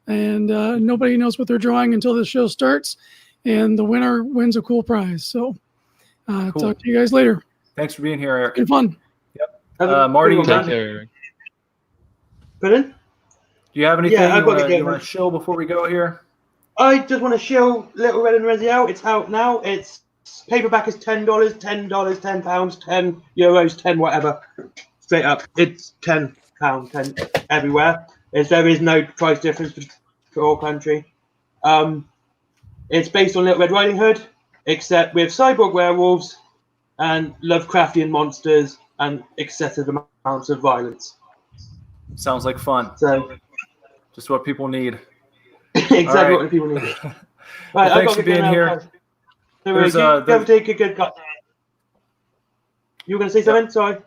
Speaker 2: and nobody knows what they're drawing until the show starts, and the winner wins a cool prize. So
Speaker 1: Cool.
Speaker 2: talk to you guys later.
Speaker 1: Thanks for being here, Eric.
Speaker 2: It's been fun.
Speaker 1: Marty,
Speaker 5: Take care.
Speaker 3: Pardon?
Speaker 1: do you have anything
Speaker 3: Yeah, I've got the
Speaker 1: you
Speaker 3: game.
Speaker 1: want to show before we go here?
Speaker 3: I just want to show Little Red and Resi out. It's out now. It's paperback is $10, £10, £10, €10, 10 whatever. Straight up, it's £10, 10 everywhere. There is no price difference for all country. It's based on Little Red Riding Hood, except with cyborg werewolves and Lovecraftian monsters and excessive amounts of violence.
Speaker 1: Sounds like fun.
Speaker 3: So
Speaker 1: Just what people need.
Speaker 3: exactly
Speaker 1: All right.
Speaker 3: what the people need.
Speaker 1: Well,
Speaker 3: Right,
Speaker 1: thanks for being here.
Speaker 3: Take a good cut. You were going to say something? Sorry.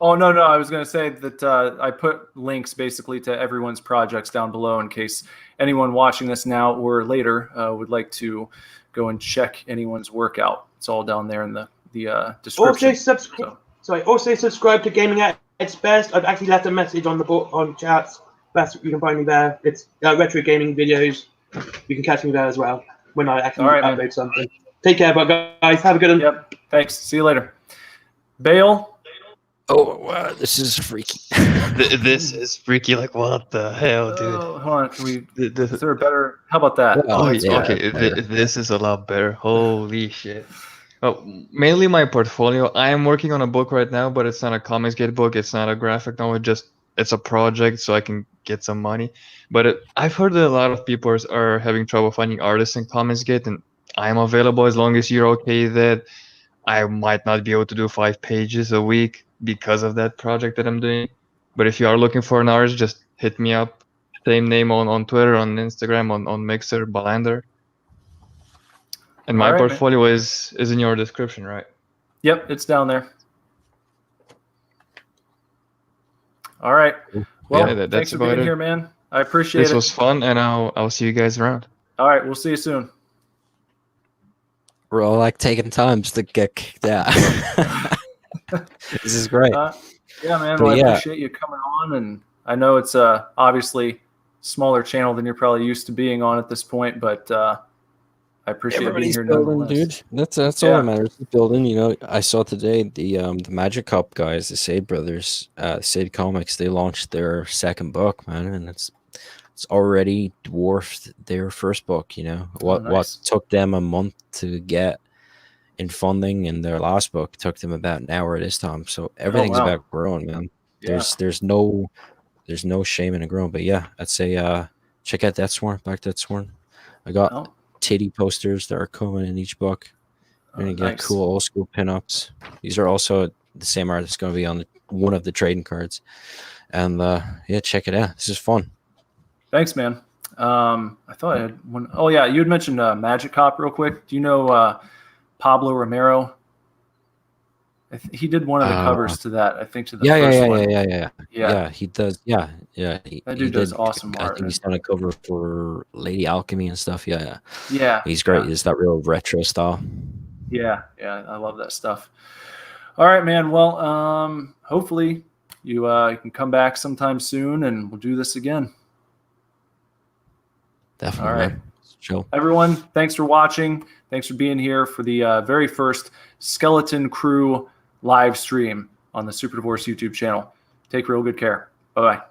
Speaker 1: Oh, no. I was going to say that I put links basically to everyone's projects down below in case anyone watching this now or later would like to go and check anyone's work out. It's all down there in the description.
Speaker 3: Also subscribe to Gaming at its Best. I've actually left a message on the board on chats. You can find me there. It's retro gaming videos. You can catch me there as well when I actually upload something. Take care, guys. Have a good one.
Speaker 1: Yep. Thanks. See you later. Bale.
Speaker 4: Oh, wow, this is freaky.
Speaker 5: This is freaky. Like, what the hell, dude?
Speaker 1: Hold on. Can we?
Speaker 5: Is
Speaker 1: Is there a better? How about that?
Speaker 5: Oh,
Speaker 4: yeah,
Speaker 5: okay.
Speaker 4: better.
Speaker 5: This is a lot better. Holy shit. Oh, mainly my portfolio. I am working on a book right now, but it's not a Comicsgate book. It's not a graphic novel. It's a project, so I can get some money. But I've heard that a lot of people are having trouble finding artists in Comicsgate, and I'm available as long as you're okay that I might not be able to do 5 pages a week because of that project that I'm doing. But if you are looking for an artist, just hit me up. Same name on Twitter, on Instagram, on Mixer, Balander. And my
Speaker 1: All right,
Speaker 5: portfolio is in your description, right?
Speaker 1: Yep, it's down there. All right. Well,
Speaker 5: Yeah,
Speaker 1: thanks
Speaker 5: that's
Speaker 1: for being
Speaker 5: about it.
Speaker 1: here, man. I appreciate
Speaker 5: This
Speaker 1: it.
Speaker 5: was fun, and I'll see you guys around.
Speaker 1: All right, we'll see you soon.
Speaker 4: We're all like taking times to get kicked out. This is great.
Speaker 1: Yeah, man.
Speaker 4: But
Speaker 1: Well, I
Speaker 4: yeah.
Speaker 1: appreciate you coming on, and I know it's obviously smaller channel than you're probably used to being on at this point, but I appreciate being
Speaker 4: Everybody's
Speaker 1: here
Speaker 4: building,
Speaker 1: nonetheless.
Speaker 4: dude. That's all that matters. Building. You know, I saw today the Magic Cup guys, the Sade brothers, Sade Comics. They launched their second book, man, and it's already dwarfed their first book. You know what
Speaker 1: nice.
Speaker 4: took them a month to get in funding, and their last book took them about an hour this time. So everything's
Speaker 1: wow.
Speaker 4: about growing, man.
Speaker 1: Yeah.
Speaker 4: There's no shame in it growing. But yeah, I'd say check out That Sworn, Back That Sworn. I got titty posters that are coming in each book. You're gonna get
Speaker 1: nice.
Speaker 4: cool old school pinups. These are also the same art that's gonna be on one of the trading cards. And yeah, check it out. This is fun.
Speaker 1: Thanks, man. I thought I had one. Oh yeah, you had mentioned Magic Cop real quick. Do you know Pablo Romero? He did one of the covers to that. I think to the first one.
Speaker 4: Yeah. He does. Yeah.
Speaker 1: That dude does awesome
Speaker 4: I
Speaker 1: art.
Speaker 4: think he's done a cover for Lady Alchemy and stuff. Yeah. He's great.
Speaker 1: Yeah.
Speaker 4: He's that real retro style.
Speaker 1: Yeah, I love that stuff. All right, man. Well, hopefully you can come back sometime soon, and we'll do this again.
Speaker 4: Definitely.
Speaker 1: All right.
Speaker 4: Man. Chill.
Speaker 1: Everyone, thanks for watching. Thanks for being here for the very first Skeleton Crew live stream on the Super Divorce YouTube channel. Take real good care. Bye-bye.